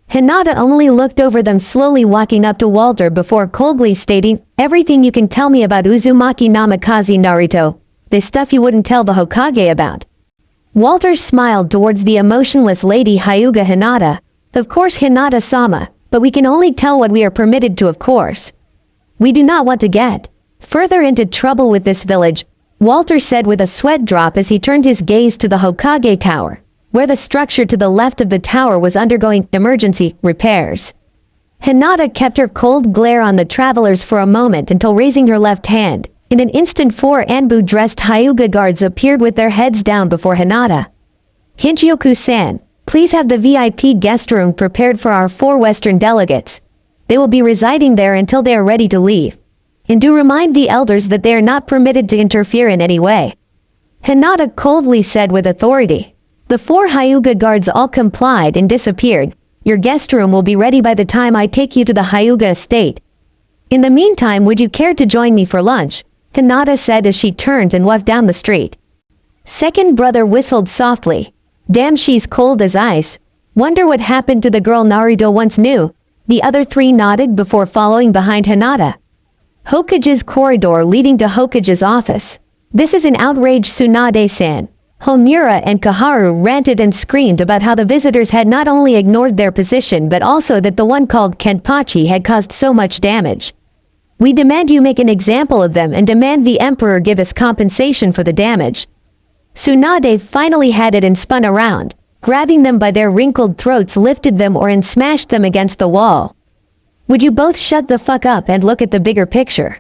Hinata only looked over them, slowly walking up to Walter before coldly stating, "Everything you can tell me about Uzumaki Namikaze Naruto, the stuff you wouldn't tell the Hokage about." Walter smiled towards the emotionless Lady Hyuga Hinata. "Of course, Hinata-sama, but we can only tell what we are permitted to, of course. We do not want to get further into trouble with this village," Walter said with a sweat drop as he turned his gaze to the Hokage Tower, where the structure to the left of the tower was undergoing emergency repairs. Hinata kept her cold glare on the travelers for a moment until raising her left hand. In an instant, 4 Anbu-dressed Hyuga guards appeared with their heads down before Hinata. "Hinchioku-san, please have the VIP guest room prepared for our 4 Western delegates. They will be residing there until they are ready to leave. And do remind the elders that they are not permitted to interfere in any way," Hinata coldly said with authority. The 4 Hyuga guards all complied and disappeared. "Your guest room will be ready by the time I take you to the Hyuga estate. In the meantime, would you care to join me for lunch?" Hinata said as she turned and walked down the street. Second brother whistled softly. Damn, she's cold as ice. Wonder what happened to the girl Naruto once knew. The other three nodded before following behind Hinata. Hokage's corridor leading to Hokage's office. This is an outrage, Tsunade-san. Homura and Kaharu ranted and screamed about how the visitors had not only ignored their position but also that the one called Kenpachi had caused so much damage. We demand you make an example of them and demand the Emperor give us compensation for the damage. Tsunade finally had it and spun around, grabbing them by their wrinkled throats, lifted them and smashed them against the wall. Would you both shut the fuck up and look at the bigger picture?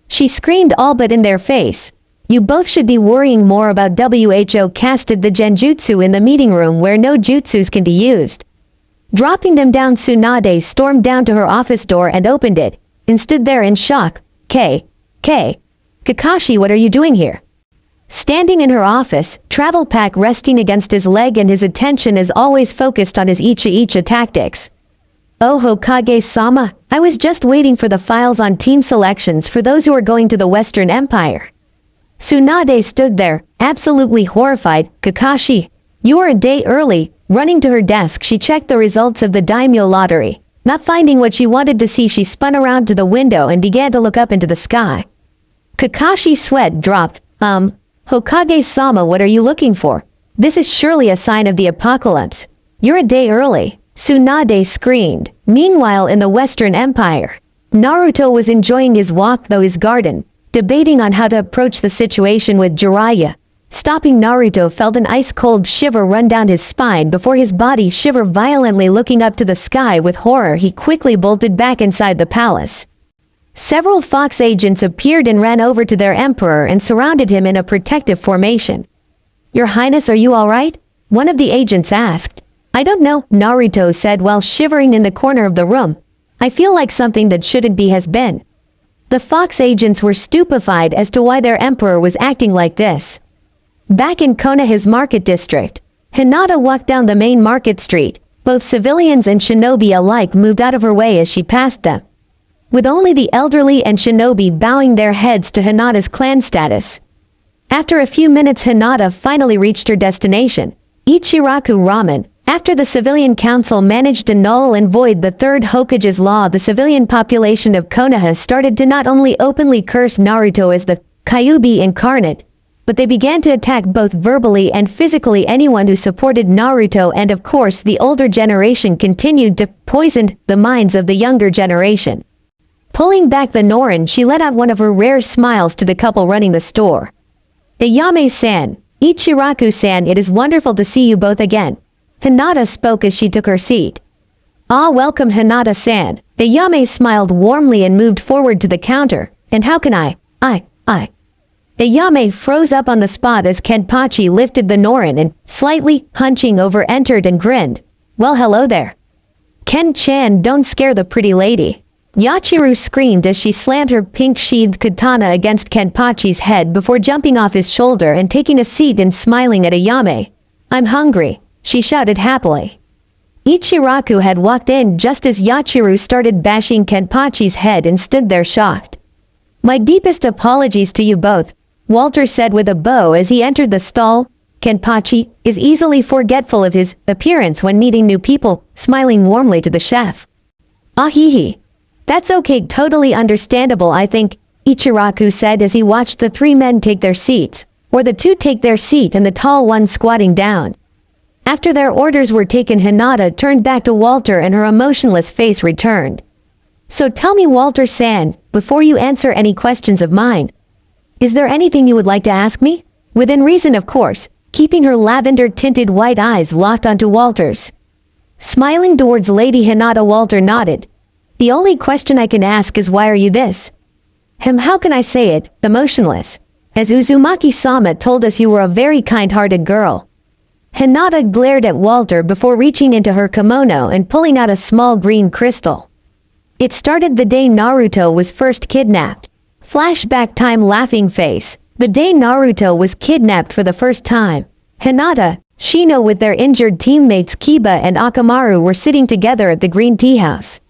She screamed, all but in their face. You both should be worrying more about WHO casted the genjutsu in the meeting room where no jutsus can be used. Dropping them down, Tsunade stormed down to her office door and opened it, and stood there in shock. Kakashi, what are you doing here? Standing in her office, travel pack resting against his leg, and his attention is always focused on his Icha tactics. Oh, Hokage-sama, I was just waiting for the files on team selections for those who are going to the Western Empire. Tsunade stood there, absolutely horrified. Kakashi, you are a day early. Running to her desk, she checked the results of the daimyo lottery. Not finding what she wanted to see, she spun around to the window and began to look up into the sky. Kakashi's sweat dropped. Hokage-sama, what are you looking for? This is surely a sign of the apocalypse. You're a day early, Tsunade screamed. Meanwhile, in the Western Empire, Naruto was enjoying his walk through his garden, debating on how to approach the situation with Jiraiya. Stopping, Naruto felt an ice-cold shiver run down his spine before his body shivered violently. Looking up to the sky with horror, he quickly bolted back inside the palace. Several Fox agents appeared and ran over to their emperor and surrounded him in a protective formation. Your Highness, are you all right? One of the agents asked. I don't know, Naruto said while shivering in the corner of the room. I feel like something that shouldn't be has been. The Fox agents were stupefied as to why their emperor was acting like this. Back in Konoha's market district, Hinata walked down the main market street. Both civilians and shinobi alike moved out of her way as she passed them, with only the elderly and shinobi bowing their heads to Hinata's clan status. After a few minutes, Hinata finally reached her destination, Ichiraku Ramen. After the civilian council managed to null and void the third Hokage's law, the civilian population of Konoha started to not only openly curse Naruto as the Kyuubi incarnate, but they began to attack both verbally and physically anyone who supported Naruto, and of course the older generation continued to poison the minds of the younger generation. Pulling back the Norin, she let out one of her rare smiles to the couple running the store. Ayame-san, Ichiraku-san, it is wonderful to see you both again. Hinata spoke as she took her seat. Ah, welcome, Hinata-san. Ayame smiled warmly and moved forward to the counter. And how can I? Ayame froze up on the spot as Kenpachi lifted the Norin and, slightly hunching over, entered and grinned. Well, hello there. Ken-chan, don't scare the pretty lady. Yachiru screamed as she slammed her pink-sheathed katana against Kenpachi's head before jumping off his shoulder and taking a seat and smiling at Ayame. I'm hungry, she shouted happily. Ichiraku had walked in just as Yachiru started bashing Kenpachi's head and stood there shocked. My deepest apologies to you both, Walter said with a bow as he entered the stall. Kenpachi is easily forgetful of his appearance when meeting new people, smiling warmly to the chef. Ah hee hee. That's okay, totally understandable, I think, Ichiraku said as he watched the three men take their seats, or the two take their seat and the tall one squatting down. After their orders were taken, Hinata turned back to Walter and her emotionless face returned. So tell me, Walter-san, before you answer any questions of mine, is there anything you would like to ask me? Within reason, of course, keeping her lavender-tinted white eyes locked onto Walter's. Smiling towards Lady Hinata, Walter nodded. The only question I can ask is, why are you this? How can I say it, emotionless? As Uzumaki-sama told us, you were a very kind-hearted girl. Hinata glared at Walter before reaching into her kimono and pulling out a small green crystal. It started the day Naruto was first kidnapped. Flashback time, laughing face. The day Naruto was kidnapped for the first time. Hinata, Shino with their injured teammates Kiba and Akamaru were sitting together at the green tea house.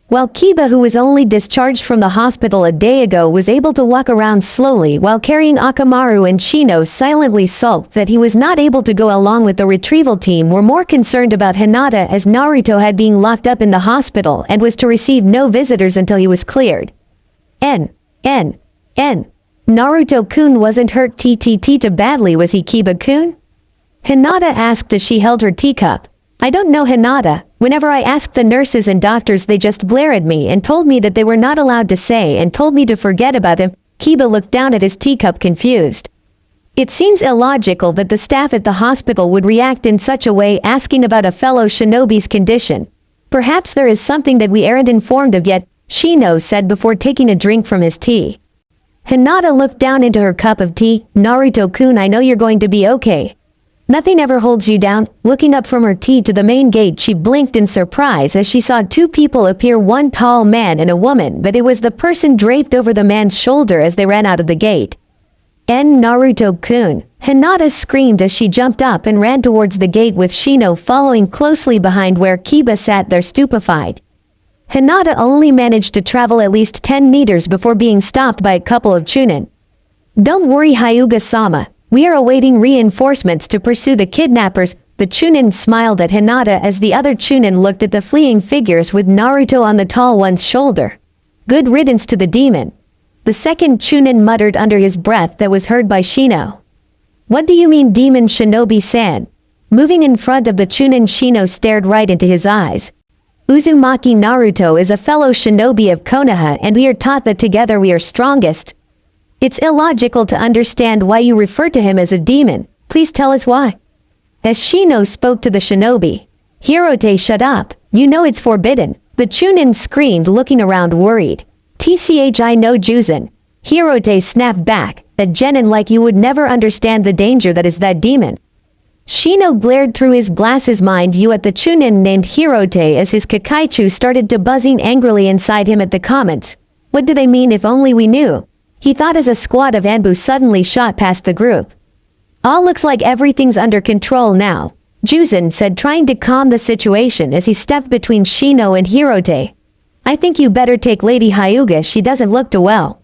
while Kiba, who was only discharged from the hospital a day ago, was able to walk around slowly while carrying Akamaru, and Shino silently sulked that he was not able to go along with the retrieval team, were more concerned about Hinata, as Naruto had been locked up in the hospital and was to receive no visitors until he was cleared. Naruto-kun wasn't hurt too badly, was he, Kiba-kun? Hinata asked as she held her teacup. I don't know, Hinata. Whenever I asked the nurses and doctors, they just glared at me and told me that they were not allowed to say, and told me to forget about him. Kiba looked down at his teacup, confused. It seems illogical that the staff at the hospital would react in such a way, asking about a fellow shinobi's condition. Perhaps there is something that we aren't informed of yet, Shino said before taking a drink from his tea. Hinata looked down into her cup of tea. Naruto-kun, I know you're going to be okay. Nothing ever holds you down. Looking up from her tea to the main gate, she blinked in surprise as she saw two people appear, one tall man and a woman, but it was the person draped over the man's shoulder as they ran out of the gate. Naruto-kun, Hinata screamed as she jumped up and ran towards the gate, with Shino following closely behind, where Kiba sat there stupefied. Hinata only managed to travel at least 10 meters before being stopped by a couple of Chunin. Don't worry, Hyuga-sama. We are awaiting reinforcements to pursue the kidnappers. The Chunin smiled at Hinata as the other Chunin looked at the fleeing figures with Naruto on the tall one's shoulder. Good riddance to the demon. The second Chunin muttered under his breath that was heard by Shino. What do you mean, demon shinobi-san? Moving in front of the Chunin, Shino stared right into his eyes. Uzumaki Naruto is a fellow shinobi of Konoha, and we are taught that together we are strongest. It's illogical to understand why you refer to him as a demon. Please tell us why. As Shino spoke to the shinobi, Hirote, shut up. You know it's forbidden. The Chunin screamed, looking around worried. I know, Juzin. Hirote snapped back, that genin like you would never understand the danger that is that demon. Shino glared through his glasses, mind you, at the Chunin named Hirote as his Kakaichu started to buzzing angrily inside him at the comments. What do they mean? If only we knew. He thought as a squad of Anbu suddenly shot past the group. All looks like everything's under control now, Juzin said, trying to calm the situation as he stepped between Shino and Hirote. I think you better take Lady Hyuga, she doesn't look too well.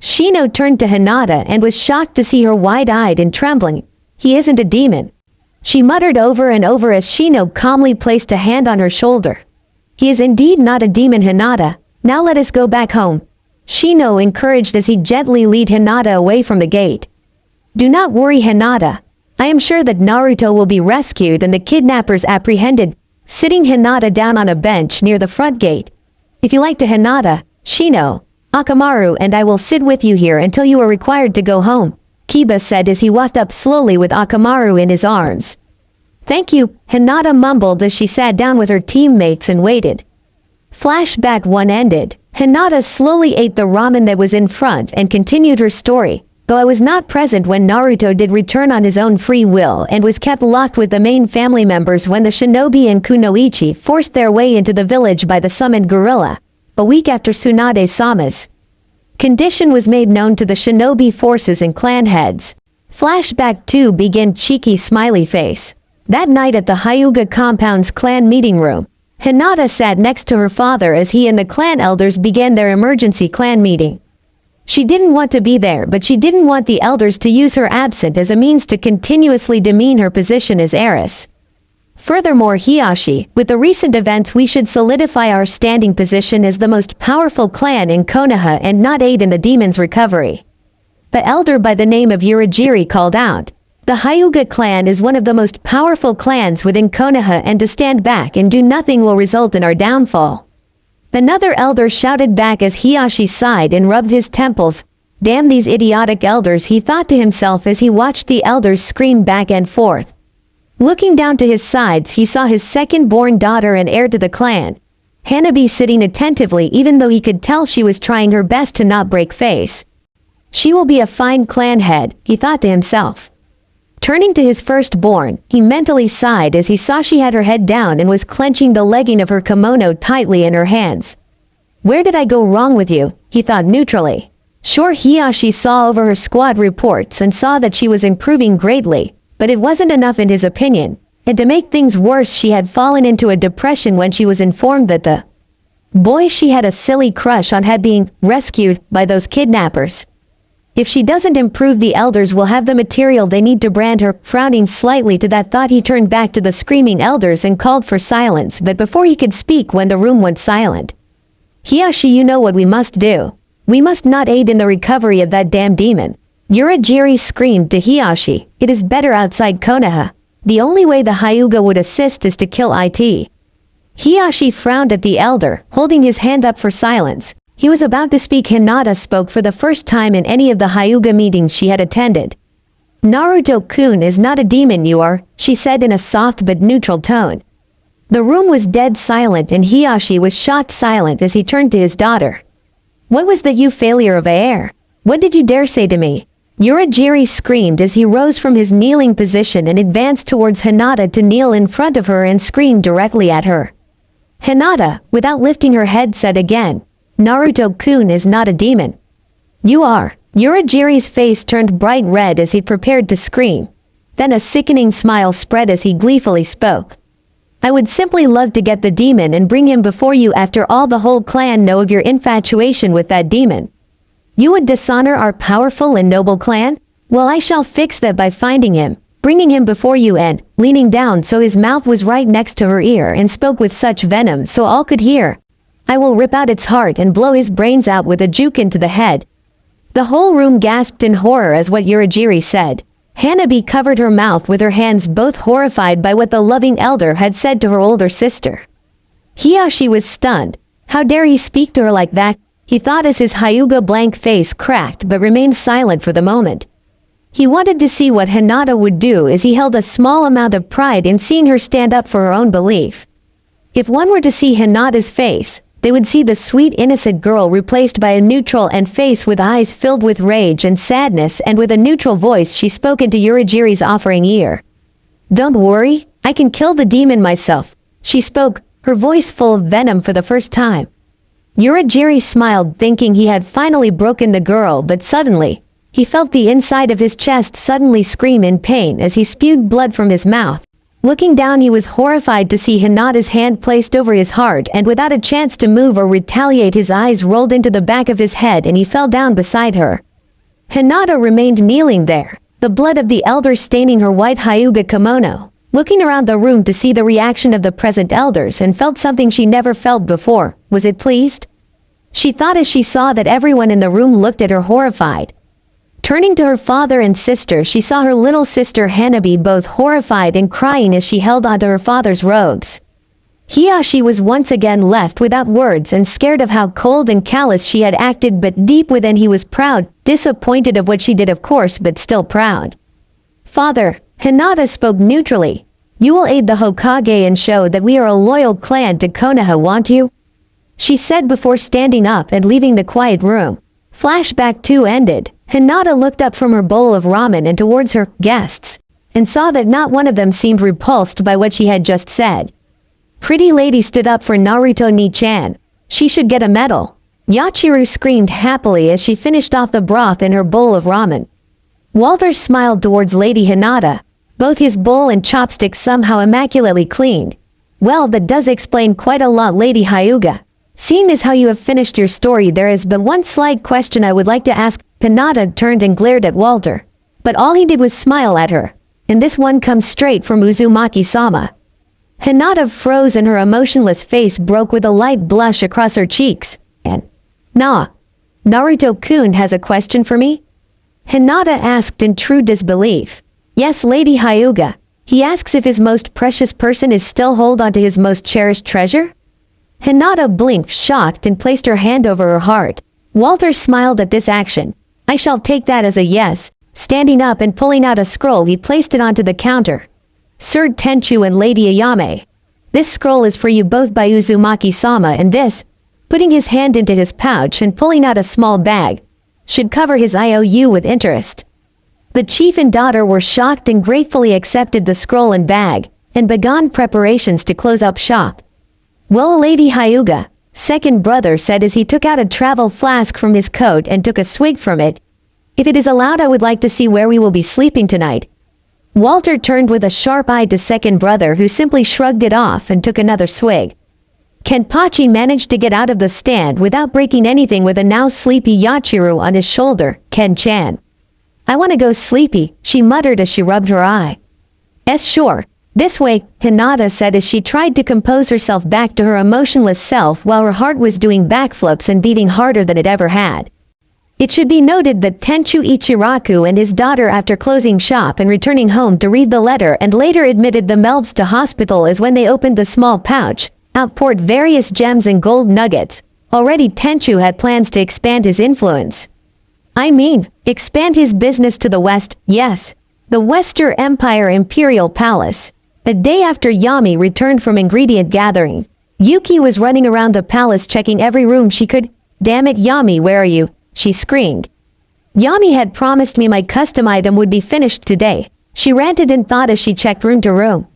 Shino turned to Hinata and was shocked to see her wide-eyed and trembling. He isn't a demon. She muttered over and over as Shino calmly placed a hand on her shoulder. He is indeed not a demon, Hinata. Now let us go back home, Shino encouraged as he gently led Hinata away from the gate. Do not worry, Hinata. I am sure that Naruto will be rescued and the kidnappers apprehended, sitting Hinata down on a bench near the front gate. If you like to, Hinata, Shino, Akamaru and I will sit with you here until you are required to go home, Kiba said as he walked up slowly with Akamaru in his arms. Thank you, Hinata mumbled as she sat down with her teammates and waited. Flashback 1 ended. Hinata slowly ate the ramen that was in front and continued her story. Though I was not present when Naruto did return on his own free will and was kept locked with the main family members when the shinobi and kunoichi forced their way into the village by the summoned gorilla. A week after Tsunade-sama's condition was made known to the shinobi forces and clan heads. Flashback 2 began. Cheeky smiley face. That night at the Hyuga compound's clan meeting room, Hinata sat next to her father as he and the clan elders began their emergency clan meeting. She didn't want to be there, but she didn't want the elders to use her absence as a means to continuously demean her position as heiress. Furthermore, Hiyashi, with the recent events we should solidify our standing position as the most powerful clan in Konoha and not aid in the demon's recovery. The elder by the name of Urajiri called out, the Hyuga clan is one of the most powerful clans within Konoha, and to stand back and do nothing will result in our downfall. Another elder shouted back as Hiyashi sighed and rubbed his temples. Damn these idiotic elders, he thought to himself as he watched the elders scream back and forth. Looking down to his sides, he saw his second-born daughter and heir to the clan, Hanabi, sitting attentively even though he could tell she was trying her best to not break face. She will be a fine clan head, he thought to himself. Turning to his firstborn, he mentally sighed as he saw she had her head down and was clenching the legging of her kimono tightly in her hands. Where did I go wrong with you? He thought neutrally. Sure, Hiyashi saw over her squad reports and saw that she was improving greatly, but it wasn't enough in his opinion, and to make things worse she had fallen into a depression when she was informed that the Boy, she had a silly crush on had being rescued by those kidnappers. If she doesn't improve, the elders will have the material they need to brand her. Frowning slightly to that thought, he turned back to the screaming elders and called for silence, but before he could speak when the room went silent. Hiyashi, you know what we must do. We must not aid in the recovery of that damn demon. Urajiri screamed to Hiyashi. It is better outside Konoha. The only way the Hyuga would assist is to kill it. Hiyashi frowned at the elder, holding his hand up for silence. He was about to speak. Hinata spoke for the first time in any of the Hyuga meetings she had attended. Naruto-kun is not a demon, you are, she said in a soft but neutral tone. The room was dead silent, and Hiyashi was shocked silent as he turned to his daughter. What was that, you failure of air? What did you dare say to me? Urajiri screamed as he rose from his kneeling position and advanced towards Hinata to kneel in front of her and scream directly at her. Hinata, without lifting her head, said again, Naruto-kun is not a demon. You are. Urajiri's face turned bright red as he prepared to scream. Then a sickening smile spread as he gleefully spoke. I would simply love to get the demon and bring him before you. After all, the whole clan know of your infatuation with that demon. You would dishonor our powerful and noble clan? Well, I shall fix that by finding him, bringing him before you, and, leaning down so his mouth was right next to her ear, and spoke with such venom so all could hear. I will rip out its heart and blow his brains out with a juke into the head. The whole room gasped in horror as what Urajiri said. Hanabi covered her mouth with her hands, both horrified by what the loving elder had said to her older sister. Hiyashi was stunned. How dare he speak to her like that, he thought as his Hyuga blank face cracked, but remained silent for the moment. He wanted to see what Hinata would do, as he held a small amount of pride in seeing her stand up for her own belief. If one were to see Hinata's face, they would see the sweet innocent girl replaced by a neutral and face with eyes filled with rage and sadness, and with a neutral voice she spoke into Urajiri's offering ear. Don't worry, I can kill the demon myself, she spoke, her voice full of venom for the first time. Urajiri smiled, thinking he had finally broken the girl, but suddenly, he felt the inside of his chest suddenly scream in pain as he spewed blood from his mouth. Looking down, he was horrified to see Hinata's hand placed over his heart, and without a chance to move or retaliate, his eyes rolled into the back of his head and he fell down beside her. Hinata remained kneeling there, the blood of the elder staining her white Hyuga kimono, looking around the room to see the reaction of the present elders, and felt something she never felt before. Was it pleased? She thought as she saw that everyone in the room looked at her horrified. Turning to her father and sister, she saw her little sister Hanabi both horrified and crying as she held onto her father's robes. Hiyashi was once again left without words and scared of how cold and callous she had acted, but deep within he was proud, disappointed of what she did of course, but still proud. Father, Hinata spoke neutrally. You will aid the Hokage and show that we are a loyal clan to Konoha, won't you? She said before standing up and leaving the quiet room. Flashback 2 ended. Hinata looked up from her bowl of ramen and towards her guests, and saw that not one of them seemed repulsed by what she had just said. Pretty lady stood up for Naruto Ni-chan. She should get a medal. Yachiru screamed happily as she finished off the broth in her bowl of ramen. Walter smiled towards Lady Hinata, both his bowl and chopsticks somehow immaculately cleaned. Well, that does explain quite a lot, Lady Hyuga. Seeing as how you have finished your story, there is but one slight question I would like to ask. Hinata turned and glared at Walter, but all he did was smile at her. And this one comes straight from Uzumaki-sama. Hinata froze and her emotionless face broke with a light blush across her cheeks. And, Naruto-kun has a question for me? Hinata asked in true disbelief. Yes, Lady Hyuga. He asks if his most precious person is still hold on to his most cherished treasure? Hinata blinked, shocked, and placed her hand over her heart. Walter smiled at this action. I shall take that as a yes. Standing up and pulling out a scroll, he placed it onto the counter. Sir Tenchu and Lady Ayame. This scroll is for you both by Uzumaki-sama, and this, putting his hand into his pouch and pulling out a small bag, should cover his IOU with interest. The chief and daughter were shocked and gratefully accepted the scroll and bag, and began preparations to close up shop. Well, Lady Hyuga, second brother said as he took out a travel flask from his coat and took a swig from it. If it is allowed, I would like to see where we will be sleeping tonight. Walter turned with a sharp eye to second brother, who simply shrugged it off and took another swig. Kenpachi managed to get out of the stand without breaking anything with a now sleepy Yachiru on his shoulder. Ken-chan. I want to go sleepy, she muttered as she rubbed her eye. Sure. This way, Hinata said as she tried to compose herself back to her emotionless self while her heart was doing backflips and beating harder than it ever had. It should be noted that Tenchu Ichiraku and his daughter, after closing shop and returning home to read the letter and later admitted themselves to hospital, as when they opened the small pouch, outpoured various gems and gold nuggets. Already Tenchu had plans to expand his influence. I mean, expand his business to the west, yes. The Western Empire Imperial Palace. The day after Yami returned from ingredient gathering, Yuki was running around the palace checking every room she could. Damn it, Yami, where are you? She screamed. Yami had promised me my custom item would be finished today, she ranted and thought as she checked room to room.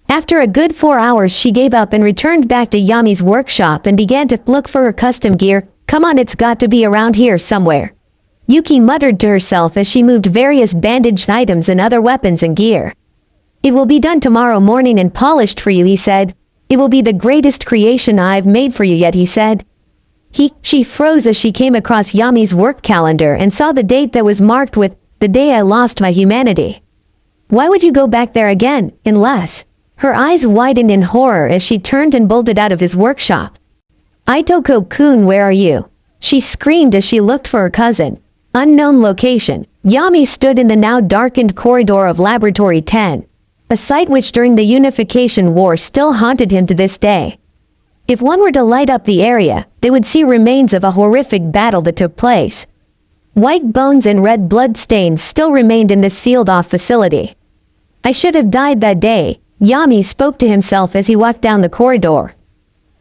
After a good 4 hours she gave up and returned back to Yami's workshop and began to look for her custom gear. Come on, it's got to be around here somewhere. Yuki muttered to herself as she moved various bandaged items and other weapons and gear. It will be done tomorrow morning and polished for you, he said. It will be the greatest creation I've made for you yet, he said. She froze as she came across Yami's work calendar and saw the date that was marked with, the day I lost my humanity. Why would you go back there again, unless? Her eyes widened in horror as she turned and bolted out of his workshop. Itoko-kun, where are you? She screamed as she looked for her cousin. Unknown location. Yami stood in the now darkened corridor of Laboratory 10. A sight which during the Unification War still haunted him to this day. If one were to light up the area, they would see remains of a horrific battle that took place. White bones and red blood stains still remained in this sealed-off facility. I should have died that day, Yami spoke to himself as he walked down the corridor.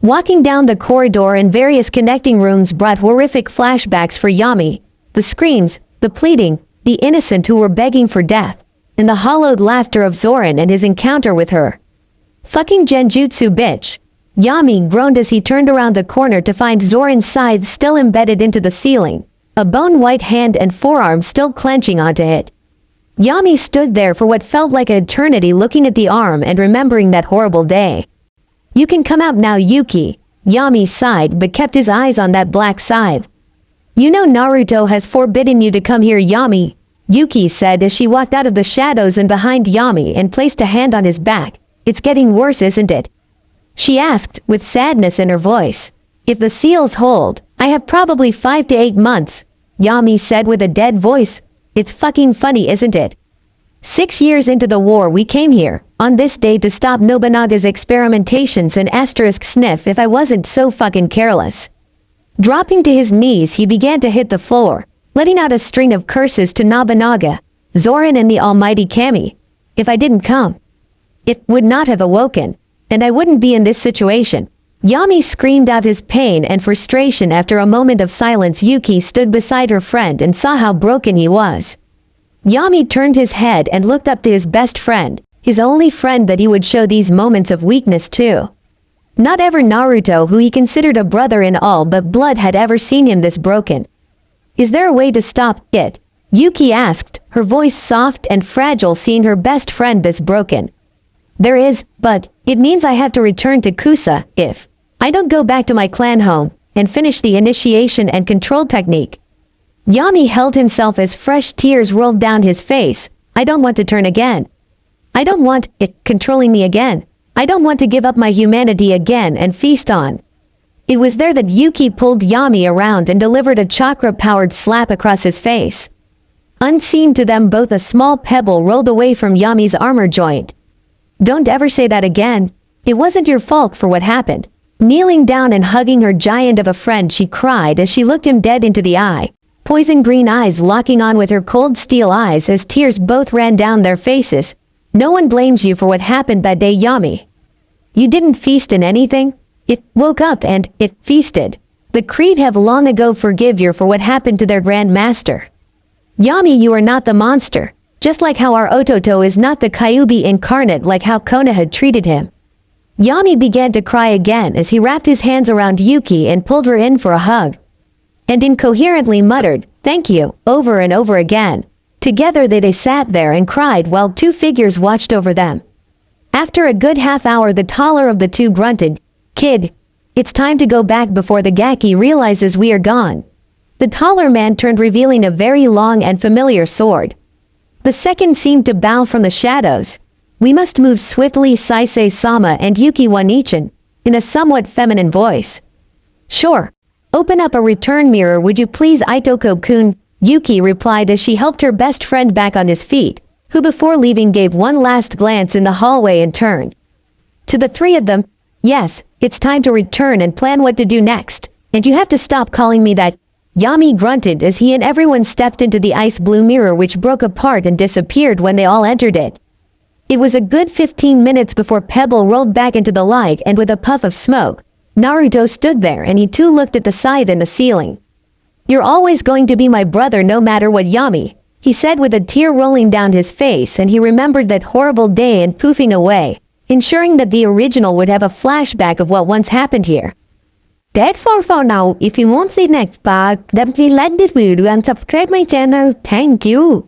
Walking down the corridor and various connecting rooms brought horrific flashbacks for Yami. The screams, the pleading, the innocent who were begging for death, and the hollowed laughter of Zoran and his encounter with her. Fucking genjutsu bitch. Yami groaned as he turned around the corner to find Zoran's scythe still embedded into the ceiling, a bone-white hand and forearm still clenching onto it. Yami stood there for what felt like an eternity, looking at the arm and remembering that horrible day. You can come out now, Yuki. Yami sighed but kept his eyes on that black scythe. You know Naruto has forbidden you to come here, Yami, Yuki said as she walked out of the shadows and behind Yami and placed a hand on his back. It's getting worse, isn't it? She asked, with sadness in her voice. If the seals hold, I have probably 5 to 8 months, Yami said with a dead voice. It's fucking funny, isn't it? 6 years into the war we came here, on this day, to stop Nobunaga's experimentations and asterisk sniff if I wasn't so fucking careless. Dropping to his knees he began to hit the floor, letting out a string of curses to Nobunaga, Zoran and the almighty Kami. If I didn't come, it would not have awoken, and I wouldn't be in this situation. Yami screamed out his pain and frustration. After a moment of silence, Yuki stood beside her friend and saw how broken he was. Yami turned his head and looked up to his best friend, his only friend that he would show these moments of weakness to. Not ever Naruto, who he considered a brother in all but blood, had ever seen him this broken. Is there a way to stop it? Yuki asked, her voice soft and fragile, seeing her best friend this broken. There is, but it means I have to return to Kusa if I don't go back to my clan home and finish the initiation and control technique. Yami held himself as fresh tears rolled down his face. I don't want to turn again. I don't want it controlling me again. I don't want to give up my humanity again and feast on. It was there that Yuki pulled Yami around and delivered a chakra-powered slap across his face. Unseen to them both, a small pebble rolled away from Yami's armor joint. Don't ever say that again. It wasn't your fault for what happened. Kneeling down and hugging her giant of a friend, she cried as she looked him dead into the eye, poison green eyes locking on with her cold steel eyes as tears both ran down their faces. No one blames you for what happened that day, Yami. You didn't feast in anything. It woke up and it feasted. The Creed have long ago forgive you for what happened to their Grand Master. Yami, you are not the monster, just like how our Ototo is not the Kyuubi incarnate, like how Kona had treated him. Yami began to cry again as he wrapped his hands around Yuki and pulled her in for a hug, and incoherently muttered, "Thank you," over and over again. Together they sat there and cried while two figures watched over them. After a good half hour, the taller of the two grunted, "Kid, It's time to go back before the Gaki realizes we are gone. The taller man turned, revealing a very long and familiar sword. The second seemed to bow from the shadows. We must move swiftly, Saisei-sama and Yuki Wanichan, in a somewhat feminine voice. Sure. Open up a return mirror, would you please, Itoko-kun? Yuki replied as she helped her best friend back on his feet, who before leaving gave one last glance in the hallway and turned. To the three of them, yes, it's time to return and plan what to do next, and you have to stop calling me that. Yami grunted as he and everyone stepped into the ice blue mirror, which broke apart and disappeared when they all entered it. It was a good 15 minutes before Pebble rolled back into the light, and with a puff of smoke, Naruto stood there and he too looked at the scythe in the ceiling. You're always going to be my brother no matter what, Yami, he said with a tear rolling down his face, and he remembered that horrible day and poofing away, ensuring that the original would have a flashback of what once happened here. That's all for now. If you want the next part, then please like this video and subscribe my channel. Thank you.